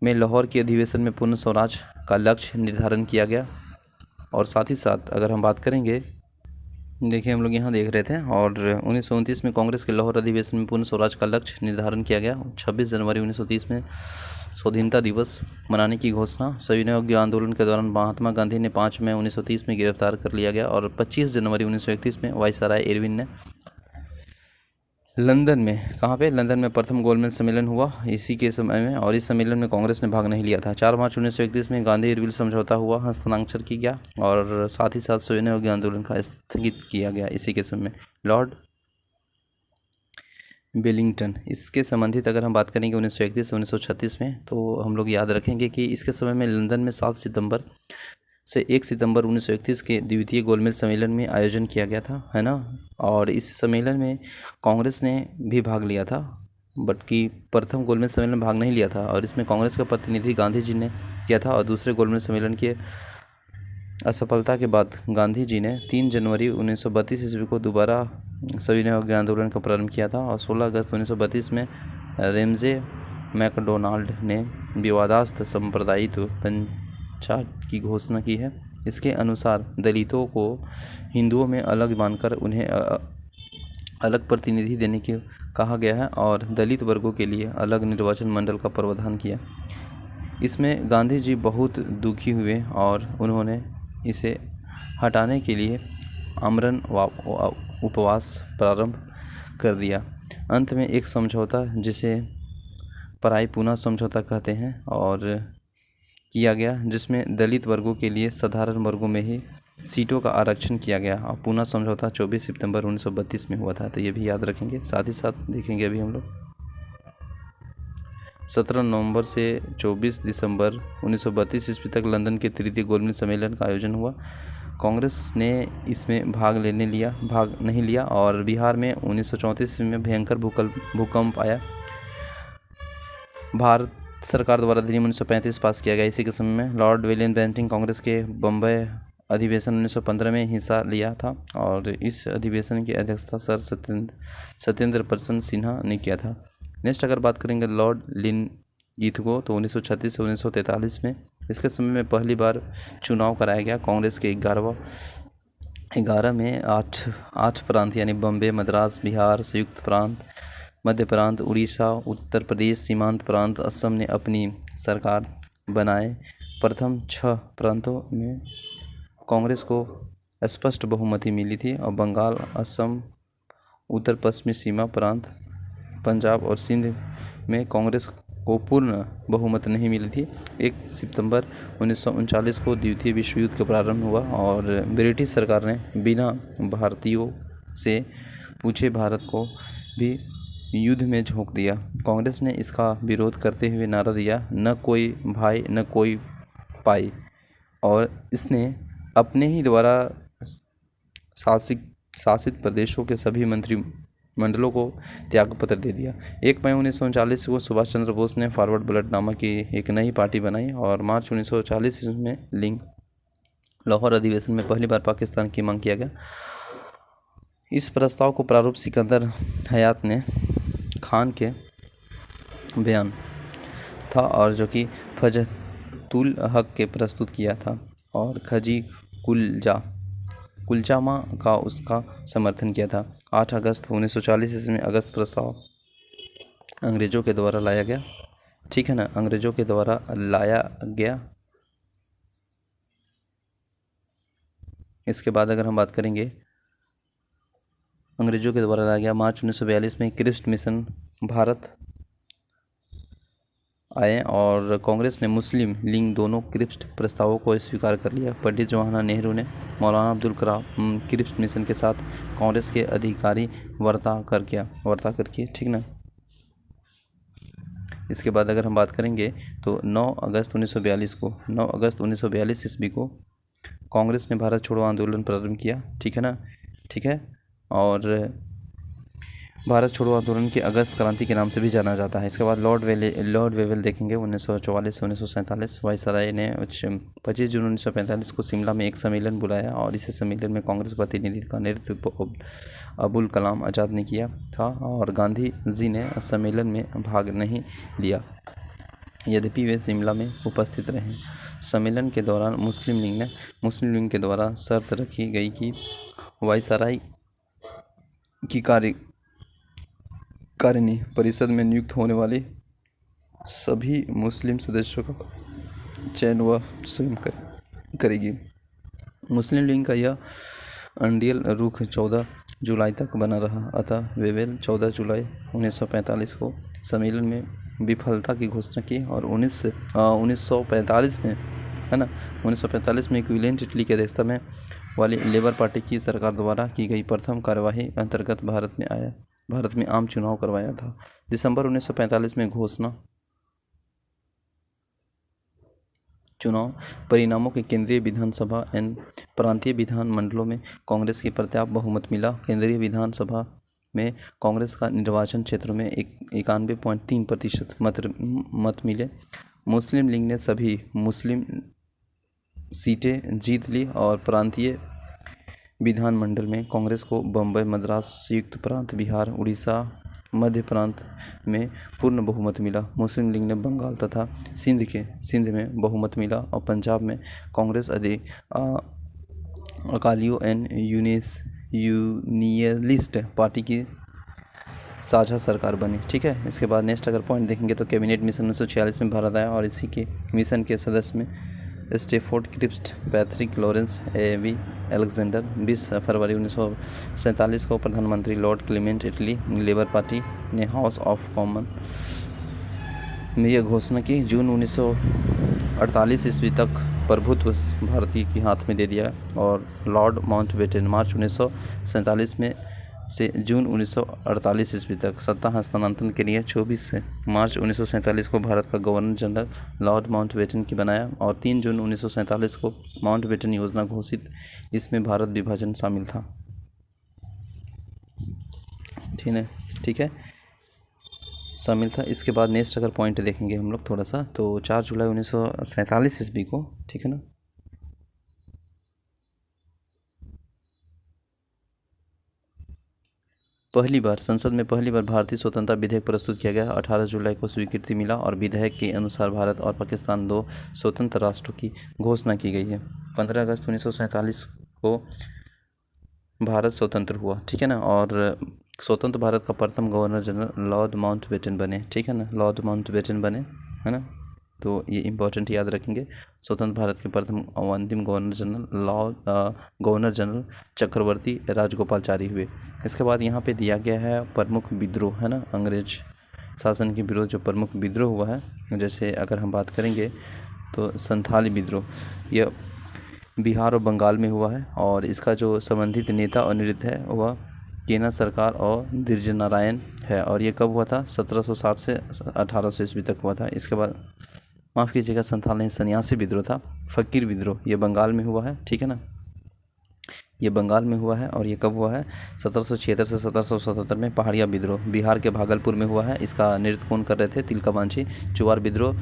में लाहौर के अधिवेशन में पूर्ण स्वराज का लक्ष्य निर्धारण किया गया, और साथ ही साथ अगर हम बात करेंगे, देखिए हम लोग यहाँ देख रहे थे, और 1929 में कांग्रेस के लाहौर अधिवेशन में पूर्ण स्वराज का लक्ष्य निर्धारण किया गया। 26 जनवरी 1930 में स्वाधीनता दिवस मनाने की घोषणा। सविनय आंदोलन के दौरान महात्मा गांधी ने 5 मई 1930 में गिरफ्तार कर लिया गया, और 25 जनवरी 1931 में वायसराय इरविन ने लंदन में, कहाँ पे, लंदन में प्रथम गोलमेज सम्मेलन हुआ इसी के समय में, और इस सम्मेलन में कांग्रेस ने भाग नहीं लिया था। 4 मार्च 1931 में गांधी इरविन समझौता हुआ, हस्ताक्षर किया गया, और साथ ही साथ सविनय आंदोलन का स्थगित किया गया इसी के समय में। लॉर्ड वेलिंगटन, इसके संबंधित अगर हम बात करेंगे 1931 से 1936 में, तो हम लोग याद रखेंगे कि इसके समय में लंदन में 7 सितंबर से 1 सितंबर 1931 के द्वितीय गोलमेज सम्मेलन में आयोजन किया गया था, है ना। और इस सम्मेलन में कांग्रेस ने भी भाग लिया था, बट कि प्रथम गोलमेज सम्मेलन में भाग नहीं लिया था, और इसमें कांग्रेस का प्रतिनिधि गांधी जी ने किया था। और दूसरे गोलमेज सम्मेलन की असफलता के बाद गांधी जी ने 3 जनवरी 1932 ईस्वी को दोबारा सविनय आंदोलन का प्रारंभ किया था, और 16 अगस्त 1932 में रेमजे मैकडोनाल्ड ने विवादास्पद सांप्रदायित्व पंचायत की घोषणा की है। इसके अनुसार दलितों को हिंदुओं में अलग मानकर उन्हें अलग प्रतिनिधि देने के कहा गया है, और दलित वर्गों के लिए अलग निर्वाचन मंडल का प्रावधान किया। इसमें गांधी जी बहुत दुखी हुए, और उन्होंने इसे हटाने के लिए आमरण उपवास प्रारंभ कर दिया। अंत में एक समझौता, जिसे पराई पूना समझौता कहते हैं, और किया गया, जिसमें दलित वर्गों के लिए साधारण वर्गों में ही सीटों का आरक्षण किया गया। और पूना समझौता 24 सितंबर 1932 में हुआ था, तो ये भी याद रखेंगे। साथ ही साथ देखेंगे अभी हम लोग 17 नवंबर से 24 दिसंबर 1932 ईस्वी तक लंदन के तृतीय गोलमेज सम्मेलन का आयोजन हुआ। कांग्रेस ने इसमें भाग नहीं लिया, और बिहार में 1934 ईस्वी में भयंकर भूकंप आया। भारत सरकार द्वारा अधिनियम 1935 पास किया गया। इसी के समय में लॉर्ड विलियम बेंटिंग कांग्रेस के बम्बई अधिवेशन 1915 में हिस्सा लिया था, और इस अधिवेशन की अध्यक्षता सर सत्येंद्र प्रसन्न सिन्हा ने किया था। नेक्स्ट अगर बात करेंगे लॉर्ड लिनगीथगो, तो 1936 से 1943 में इसके समय में पहली बार चुनाव कराया गया। कांग्रेस के 11 में 8 प्रांत यानी बम्बई, मद्रास, बिहार, संयुक्त प्रांत, मध्य प्रांत, उड़ीसा, उत्तर प्रदेश, सीमांत प्रांत, असम ने अपनी सरकार बनाए। प्रथम 6 प्रांतों में कांग्रेस को स्पष्ट बहुमति मिली थी, और बंगाल, असम, उत्तर पश्चिमी सीमा प्रांत, पंजाब और सिंध में कांग्रेस को पूर्ण बहुमत नहीं मिली थी। 1 सितंबर 1939 को द्वितीय विश्व युद्ध का प्रारंभ हुआ, और ब्रिटिश सरकार ने बिना भारतीयों से पूछे भारत को भी युद्ध में झोंक दिया। कांग्रेस ने इसका विरोध करते हुए नारा दिया, न कोई भाई न कोई पाई, और इसने अपने ही द्वारा शासित प्रदेशों के सभी मंत्रिमंडलों को त्यागपत्र दे दिया। 1 मई 1939 को सुभाष चंद्र बोस ने फॉरवर्ड ब्लड नामक की एक नई पार्टी बनाई, और मार्च 1940 में लाहौर अधिवेशन में पहली बार पाकिस्तान की मांग किया गया। इस प्रस्ताव को प्रारूप सिकंदर हयात ने खान के बयान था, और जो कि फजलुल हक के प्रस्तुत किया था, और खजी कुलचामा का उसका समर्थन किया था। 8 अगस्त 1940 ईस्वी में अगस्त प्रस्ताव अंग्रेजों के द्वारा लाया गया। ठीक है ना, अंग्रेजों के द्वारा लाया गया। इसके बाद अगर हम बात करेंगे अंग्रेजों के द्वारा लाया गया, मार्च 1942 में क्रिप्स मिशन भारत आए, और कांग्रेस ने मुस्लिम लीग दोनों क्रिप्स प्रस्तावों को स्वीकार कर लिया। पंडित जवाहरलाल नेहरू ने मौलाना अब्दुल कलाम क्रिप्स मिशन के साथ कांग्रेस के अधिकारी वार्ता करके ठीक ना। इसके बाद अगर हम बात करेंगे तो 9 अगस्त 1942 ईस्वी को कांग्रेस ने भारत छोड़ो आंदोलन प्रारंभ किया। ठीक है ना, ठीक है। और भारत छोड़ो आंदोलन के अगस्त क्रांति के नाम से भी जाना जाता है। इसके बाद लॉर्ड वेवेल देखेंगे 1944 से 1947। वायसराय ने 25 जून 1945 को शिमला में एक सम्मेलन बुलाया, और इस सम्मेलन में कांग्रेस प्रतिनिधि का नेतृत्व अबुल कलाम आज़ाद ने किया था, और गांधी जी ने सम्मेलन में भाग नहीं लिया, यद्यपि वे शिमला में उपस्थित रहे। सम्मेलन के दौरान मुस्लिम लीग के द्वारा शर्त रखी गई कि वायसराय की कार्यकारिणी परिषद में नियुक्त होने वाले सभी मुस्लिम सदस्यों का चयन वह स्वयं करेगी। मुस्लिम लीग का यह अंडियल रुख 14 जुलाई तक बना रहा, अतः वेवेल 14 जुलाई 1945 को सम्मेलन में विफलता की घोषणा की, और 1945 में है ना 1945 में क्विलेंट इटली की अध्यक्षता में वाली लेबर पार्टी की सरकार द्वारा की गई प्रथम कार्यवाही अंतर्गत भारत में आम चुनाव करवाया था। दिसंबर 1945 में घोषणा चुनाव परिणामों के केंद्रीय विधानसभा एवं प्रांतीय विधान मंडलों में कांग्रेस की पर्याप्त बहुमत मिला। केंद्रीय विधानसभा में कांग्रेस का निर्वाचन क्षेत्रों में 91.3% मत मिले। मुस्लिम लीग ने सभी मुस्लिम सीटें जीत ली, और प्रांतीय विधानमंडल में कांग्रेस को बम्बई, मद्रास, संयुक्त प्रांत, बिहार, उड़ीसा, मध्य प्रांत में पूर्ण बहुमत मिला। मुस्लिम लीग ने बंगाल तथा सिंध में बहुमत मिला, और पंजाब में कांग्रेस अकालियों एंड यूनियलिस्ट पार्टी की साझा सरकार बनी। ठीक है। इसके बाद नेक्स्ट अगर पॉइंट देखेंगे तो कैबिनेट मिशन 1946 में भारत आया, और इसी के मिशन के सदस्य में स्टेफोर्ड क्रिप्स, पैट्रिक लॉरेंस, एवी अलेक्जेंडर। 20 फरवरी 1947 को प्रधानमंत्री Lord Clement Italy labour party ने हाउस ऑफ कॉमन में यह घोषणा की। जून 1948 ईस्वी तक प्रभुत्व भारतीय के हाथ में दे दिया और लॉर्ड माउंटबेटन मार्च 1947 में से जून 1948 ईस्वी तक सत्ता हस्तांतरण के लिए 24 मार्च 1947 को भारत का गवर्नर जनरल लॉर्ड माउंटबेटन की बनाया और 3 जून 1947 को माउंटबेटन योजना घोषित। इसमें भारत विभाजन शामिल था। ठीक है, शामिल था। इसके बाद नेक्स्ट अगर पॉइंट देखेंगे हम लोग थोड़ा सा, तो 4 जुलाई 1947 ईस्वी को, ठीक है ना, संसद में पहली बार भारतीय स्वतंत्रता विधेयक प्रस्तुत किया गया। 18 जुलाई को स्वीकृति मिला और विधेयक के अनुसार भारत और पाकिस्तान 2 स्वतंत्र राष्ट्रों की घोषणा की गई है। 15 अगस्त 1947 को भारत स्वतंत्र हुआ, ठीक है ना, और स्वतंत्र भारत का प्रथम गवर्नर जनरल लॉर्ड माउंटबेटन बने, ठीक है ना, लॉर्ड माउंटबेटन बने, है ना। तो ये इंपॉर्टेंट याद रखेंगे। स्वतंत्र भारत के प्रथम अंतिम गवर्नर जनरल चक्रवर्ती राजगोपालचारी हुए। इसके बाद यहाँ पे दिया गया है प्रमुख विद्रोह, है ना, अंग्रेज शासन के विरोध जो प्रमुख विद्रोह हुआ है। जैसे अगर हम बात करेंगे तो संथाली विद्रोह, यह बिहार और बंगाल में हुआ है और इसका जो संबंधित नेता और नेतृत्व है वह केना सरकार और धीरज नारायण है। और ये कब हुआ था? 1760 से 1800 ईस्वी तक हुआ था। इसके बाद माफ़ कीजिएगा, संथाल नहीं, सन्यासी विद्रोह था। फकीर विद्रोह ये बंगाल में हुआ है, ठीक है ना, ये बंगाल में हुआ है और ये कब हुआ है? 1776 से 1777 में। पहाड़िया विद्रोह बिहार के भागलपुर में हुआ है। इसका नेतृत्व कौन कर रहे थे? तिलका मांझी। चुवार विद्रोह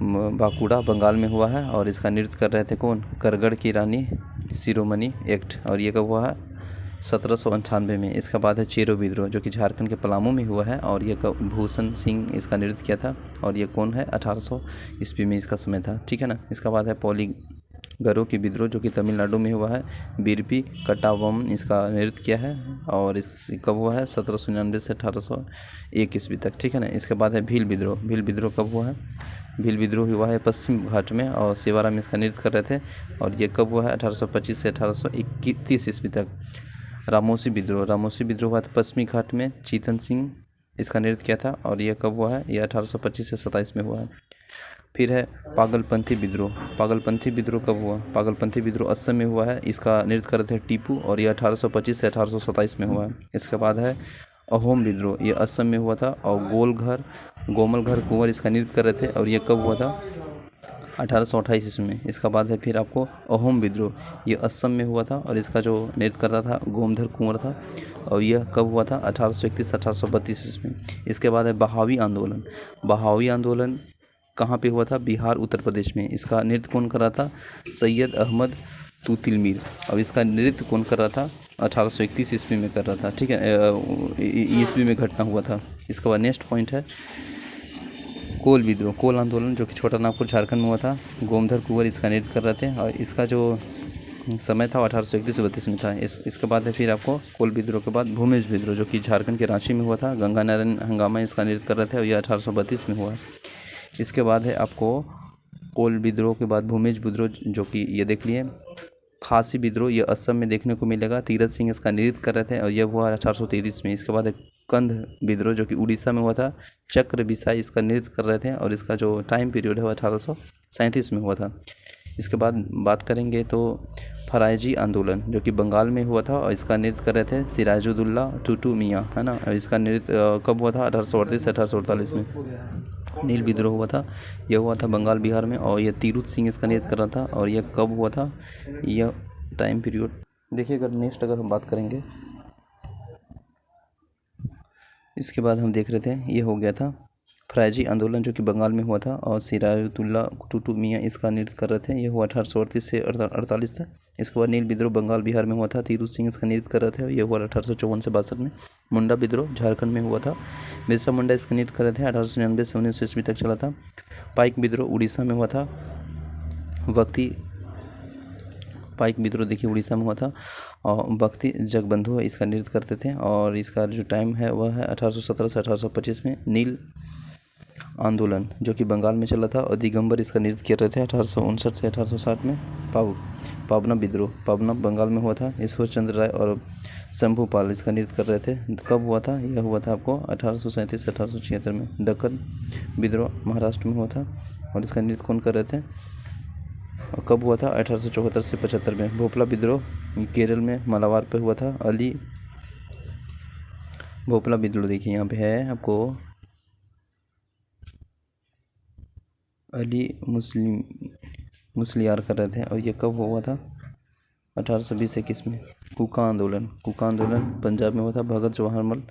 बांकुड़ा बंगाल में हुआ है और इसका नेतृत्व कर रहे थे कौन? करगढ़ की रानी शिरोमणि एक्ट, और ये कब हुआ है? 1798 में। इसके बाद है चेरो विद्रोह जो कि झारखंड के पलामू में हुआ है और ये भूषण सिंह इसका नेतृत्व किया था और ये कौन है? 1800 ईस्वी में इसका समय था, ठीक है ना। इसके बाद है पॉलीगरो की विद्रोह जो कि तमिलनाडु में हुआ है। बीरपी कट्टाबोम इसका नेतृत्व किया है और इस कब हुआ है? 1799 से 1801 ईस्वी तक, ठीक है ना। इसके बाद है भील विद्रोह। भील विद्रोह कब हुआ है? भील विद्रोह हुआ है पश्चिम घाट में और सेवाराम इसका नेतृत्व कर रहे थे और ये कब हुआ है? 1825 से 1831 ईस्वी तक। रामोसी विद्रोह हुआ था पश्चिमी घाट में, चेतन सिंह इसका नेतृत्व किया था और यह कब हुआ है? ये 1825 से 27 में हुआ है। फिर है पागलपंथी विद्रोह कब हुआ? पागलपंथी विद्रोह असम में हुआ है। इसका नेतृत्व कर रहे थे टीपू और यह 1825 से 1827 में हुआ है। इसके बाद है अहोम विद्रोह, ये असम में हुआ था और गोमलघर कुंवर इसका नेतृत्व कर रहे थे और ये कब हुआ था? 1828 ईस्वी में। इसका बाद है फिर आपको अहोम विद्रोह, ये असम में हुआ था और इसका जो नेतृत्व कर रहा था गोमधर कुंवर था और यह कब हुआ था? 1831 से 1832 ईस्वी में। इसके बाद है बहावी आंदोलन कहाँ पे हुआ था? बिहार उत्तर प्रदेश में। इसका नेतृत्व कौन कर रहा था? सैयद अहमद तूतिल मीर। अब इसका नेतृत्व कौन कर रहा था? 1831 ईस्वी में कर रहा था, ठीक है, ईस्वी में घटना हुआ था। इसके बाद नेक्स्ट पॉइंट है कोल आंदोलन जो कि छोटा नागपुर झारखंड में हुआ था। गोमधर कुंवर इसका नेतृत्व कर रहे थे और इसका जो समय था 1831 से 32 में था। इसके बाद है फिर आपको कोल विद्रोह के बाद भूमिज विद्रोह जो कि झारखंड के रांची में हुआ था। गंगा नारायण हंगामा इसका नेतृत्व कर रहे थे और यह 1832 में हुआ है। इसके बाद है आपको कोल विद्रोह के बाद भूमिज विद्रोह जो कि ये देख लिए। खासी विद्रोह ये असम में देखने को मिलेगा। तीरथ सिंह इसका नेतृत्व कर रहे थे और यह हुआ 1833 में। इसके बाद कंध विद्रोह जो कि उड़ीसा में हुआ था। चक्र बिसाई इसका नेतृत्व कर रहे थे और इसका जो टाइम पीरियड है वो 1837 में हुआ था। इसके बाद बात करेंगे तो फराइजी आंदोलन जो कि बंगाल में हुआ था और इसका नेतृत्व कर रहे थे सिराजुद्दौला टूटू मियाँ, है ना। और इसका नेतृत्व कब हुआ था? 1838 से 1848 में। नील विद्रोह हुआ था, यह हुआ था बंगाल बिहार में और यह तीरुथ सिंह इसका नेतृत्व कर रहा था और यह कब हुआ था? यह टाइम पीरियड देखिए। नेक्स्ट अगर हम बात करेंगे इसके बाद हम देख रहे थे ये हो गया था फराइजी आंदोलन जो कि बंगाल में हुआ था और सिराजुद्दौला टूटू मियाँ इसका नेतृत्व कर रहे थे। ये हुआ 1838 से 1848 तक। इसके बाद नील विद्रोह बंगाल बिहार में हुआ था। तीरुथ सिंह इसका नेतृत्व कर रहे थे और ये हुआ 1854 से 62 में। मुंडा विद्रोह झारखंड में हुआ था। बिरसा मुंडा इसका नेतृत्व कर रहे थे। 1899 से 1900 ईस्वी तक चला था। पाइक विद्रोह उड़ीसा में हुआ था। पाइक विद्रोह देखिए उड़ीसा में हुआ था और भक्ति जगबंधु इसका नेतृत्व करते थे और इसका जो टाइम है वह है 1817 से 1825 में। नील आंदोलन जो कि बंगाल में चला था और दिगंबर इसका नेतृत्व कर रहे थे 1859 से 1860 में। पावना विद्रोह, पावना बंगाल में हुआ था। ईश्वर चंद्र राय और शंभूपाल इसका नेतृत्व कर रहे थे। कब हुआ था? यह हुआ था आपको 1837 से 1876 में। दक्कन विद्रोह महाराष्ट्र में हुआ था और इसका नेतृत्व कौन कर रहे थे और कब हुआ था? 1874 से 75 में। भोपला विद्रोह केरल में मालाबार पे हुआ था। भोपला विद्रोह देखिए यहाँ पे है आपको, अली मुस्लियार कर रहे थे और ये कब हुआ था? 1820-21 में। कूका आंदोलन पंजाब में हुआ था। भगत जवाहरलाल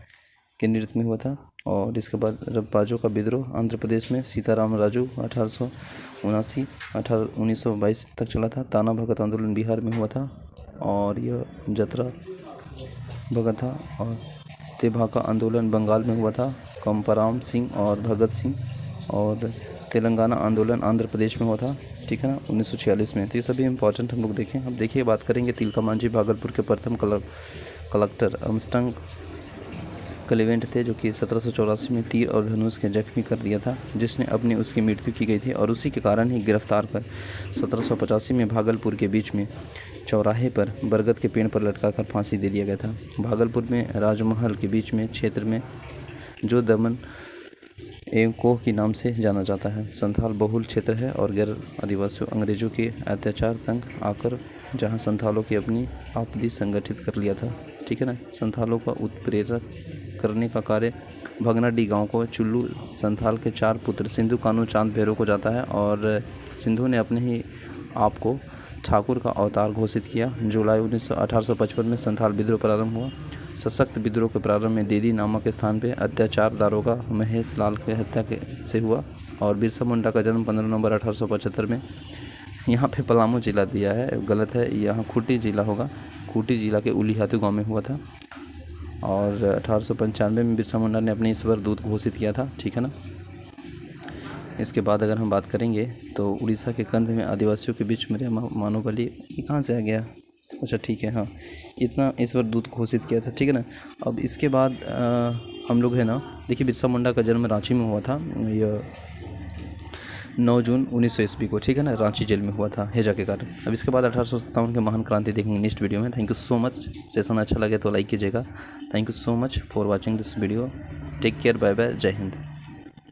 के नेतृत्व में हुआ था। और इसके बाद रब्बाजों का विद्रोह आंध्र प्रदेश में, सीताराम राजू 1922 तक चला था। ताना भगत आंदोलन बिहार में हुआ था और यह जतरा भगत था। और तेभागा आंदोलन बंगाल में हुआ था, कंपराम सिंह और भगत सिंह। और तेलंगाना आंदोलन आंध्र प्रदेश में हुआ था, ठीक है ना, 1946 में। तो ये सभी इंपॉर्टेंट हम लोग देखें। अब देखिए बात करेंगे तिलका मांझी भागलपुर के प्रथम कलेक्टर आर्मस्ट्रांग क्लीवेंट थे, जो कि 1784 में तीर और धनुष के जख्मी कर दिया था, जिसने अपनी उसकी मृत्यु की गई थी और उसी के कारण ही गिरफ्तार कर 1785 में भागलपुर के बीच में चौराहे पर बरगद के पेड़ पर लटकाकर फांसी दे दिया गया था। भागलपुर में राजमहल के बीच में क्षेत्र में जो दमन एवं कोह के नाम से जाना जाता है, संथाल बहुल क्षेत्र है और गैर आदिवासियों अंग्रेजों के अत्याचार तंग आकर जहां संथालों की अपनी आपदी संगठित कर लिया था, ठीक है ना। संथालों का उत्प्रेरक करने का कार्य भगनाडी गांव को चुल्लू संथाल के 4 पुत्र सिंधु, कानू, चांद, भैरव को जाता है और सिंधु ने अपने ही आप को ठाकुर का अवतार घोषित किया। जुलाई 1855 में संथाल विद्रोह प्रारंभ हुआ। सशक्त विद्रोह के प्रारंभ में देदी नामक स्थान पे अत्याचार दारोगा महेश लाल की हत्या से हुआ और बिरसा मुंडा का जन्म 15 नवंबर 1875 में। यहाँ पे पलामू जिला दिया है, गलत है, यहाँ खूंटी जिला होगा। खूंटी जिला के उलीहातू गांव में हुआ था और 1895 में बिरसा मुंडा ने अपने ईश्वर दूत घोषित किया था, ठीक है ना। इसके बाद अगर हम बात करेंगे तो उड़ीसा के कंध में आदिवासियों के बीच मेरे मानवबली, ये कहाँ से आ गया? अच्छा ठीक है, हाँ, इतना ईश्वर दूत घोषित किया था, ठीक है ना। अब इसके बाद हम लोग है ना, देखिए बिरसा मुंडा का जन्म रांची में हुआ था, यह 9 जून 1900 ईस्वी को, ठीक है ना, रांची जेल में हुआ था हैजा के कारण। अब इसके बाद 1857 के महान क्रांति देखेंगे नेक्स्ट वीडियो में। Thank you so much. Session अच्छा लगे तो लाइक कीजिएगा। Thank you so much for watching this video. Take care, bye bye, जय हिंद।